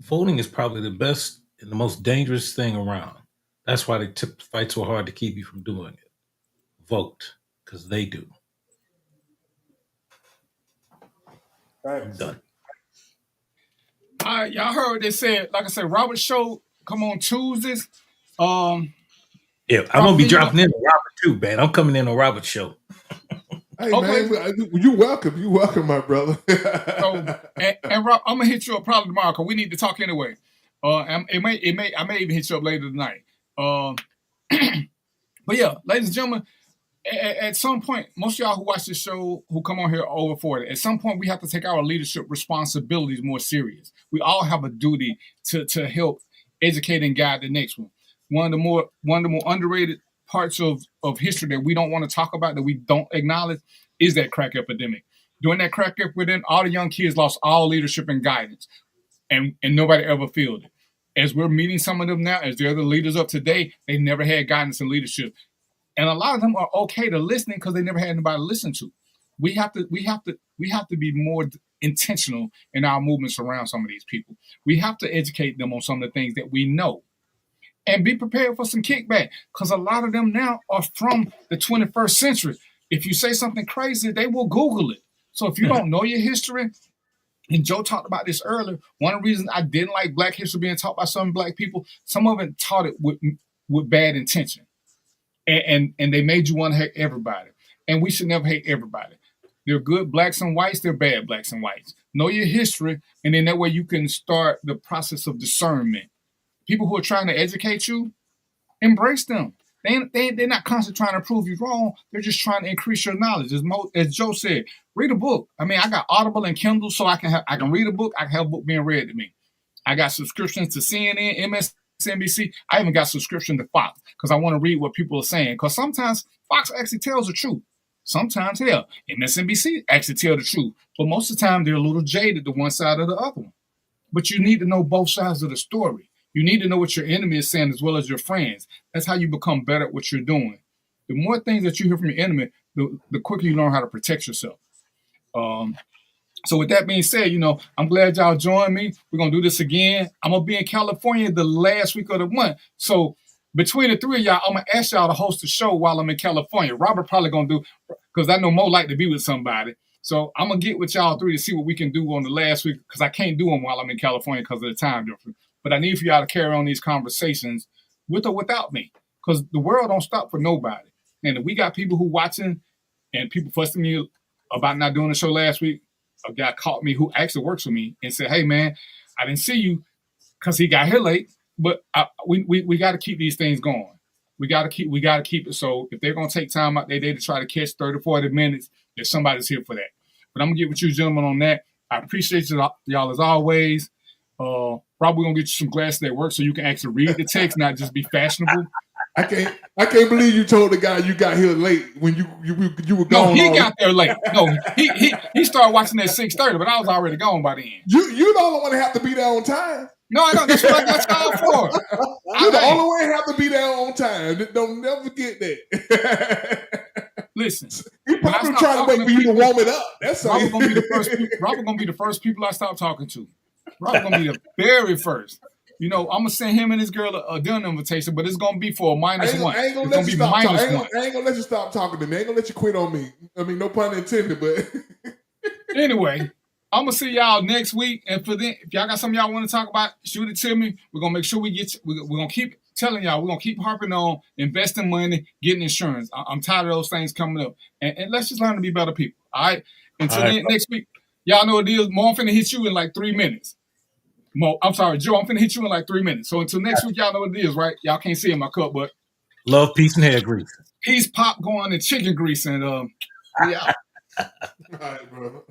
Voting is probably the best and the most dangerous thing around. That's why they fight so hard to keep you from doing it. Vote, because they do. Right. Done. Y'all heard they said, like I said, Robert show come on Tuesdays. Yeah, I'm gonna be dropping in on Robert too, man. I'm coming in on Robert's show. Hey man, you welcome. You welcome, my brother. So, and Rob, I'm gonna hit you up probably tomorrow because we need to talk anyway. I may even hit you up later tonight. But yeah, ladies and gentlemen, at some point, most of y'all who watch this show, who come on here, are over 40. At some point, we have to take our leadership responsibilities more serious. We all have a duty to help educate and guide the next one. One of the more underrated parts of history that we don't want to talk about, that we don't acknowledge, is that crack epidemic. During that crack epidemic, all the young kids lost all leadership and guidance, and nobody ever felt it. As we're meeting some of them now, as they're the leaders of today, they never had guidance and leadership. And a lot of them are okay to listening because they never had anybody to listen to. We have to be more intentional in our movements around some of these people. We have to educate them on some of the things that we know. And be prepared for some kickback, because a lot of them now are from the 21st century. If you say something crazy, they will Google it. So if you don't know your history, and Joe talked about this earlier, one of the reasons I didn't like Black history being taught by some Black people, some of it taught it with bad intention. And they made you want to hate everybody. And we should never hate everybody. They're good Blacks and whites, they're bad Blacks and whites. Know your history, and then that way you can start the process of discernment. People who are trying to educate you, embrace them. They're not constantly trying to prove you wrong. They're just trying to increase your knowledge. As Joe said, read a book. I mean, I got Audible and Kindle, so I can read a book. I can have a book being read to me. I got subscriptions to CNN, MSNBC. I even got subscription to Fox because I want to read what people are saying. Because sometimes Fox actually tells the truth. Sometimes, hell, MSNBC actually tell the truth. But most of the time, they're a little jaded to one side or the other one. But you need to know both sides of the story. You need to know what your enemy is saying as well as your friends. That's how you become better at what you're doing. The more things that you hear from your enemy, the quicker you learn how to protect yourself. So with that being said, I'm glad y'all joined me. We're going to do this again. I'm going to be in California the last week of the month. So between the three of y'all, I'm going to ask y'all to host a show while I'm in California. Robert probably going to do, because I know Mo like to be with somebody. So I'm going to get with y'all three to see what we can do on the last week, because I can't do them while I'm in California because of the time difference. But I need for y'all to carry on these conversations with or without me, because the world don't stop for nobody. And if we got people who watching and people fussing me about not doing the show last week, a guy caught me who actually works with me and said, "Hey man, I didn't see you because he got here late, but we got to keep these things going. We got to keep it. So if they're gonna take time out their day to try to catch 30, 40 minutes, there's somebody's here for that. But I'm gonna get with you gentlemen on that. I appreciate y'all as always. Probably gonna get you some glasses that work so you can actually read the text, not just be fashionable. I can't believe you told the guy you got here late when you were gone. No, he got there late. No, he started watching at 6:30, but I was already gone by then. You the only one that have to be there on time. No, I don't. That's what I got y'all for. You're the only one that have to be there on time. Don't never forget that. Listen, he probably trying to make you to warm it up. That's all. Robert gonna be the first people I stop talking to. Robert gonna be the very first. I'm gonna send him and his girl a dinner invitation, but it's gonna be for a -1. I ain't gonna let you stop talking. I ain't gonna let you stop talking to me. I ain't gonna let you quit on me. I mean, no pun intended, but anyway, I'm gonna see y'all next week. And for then, if y'all got something y'all want to talk about, shoot it to me. We're gonna make sure we get you. We're gonna keep telling y'all, we're going to keep harping on investing money, getting insurance. I'm tired of those things coming up. And let's just learn to be better people. All right? Until next week, y'all know what it is. Mo, I'm finna hit you in like 3 minutes. Mo, I'm sorry, Joe, I'm finna hit you in like 3 minutes. So until next week, y'all know what it is, right? Y'all can't see in my cup, but love, peace, and hair grease. Peace, popcorn, and chicken grease. And we out. All right, bro.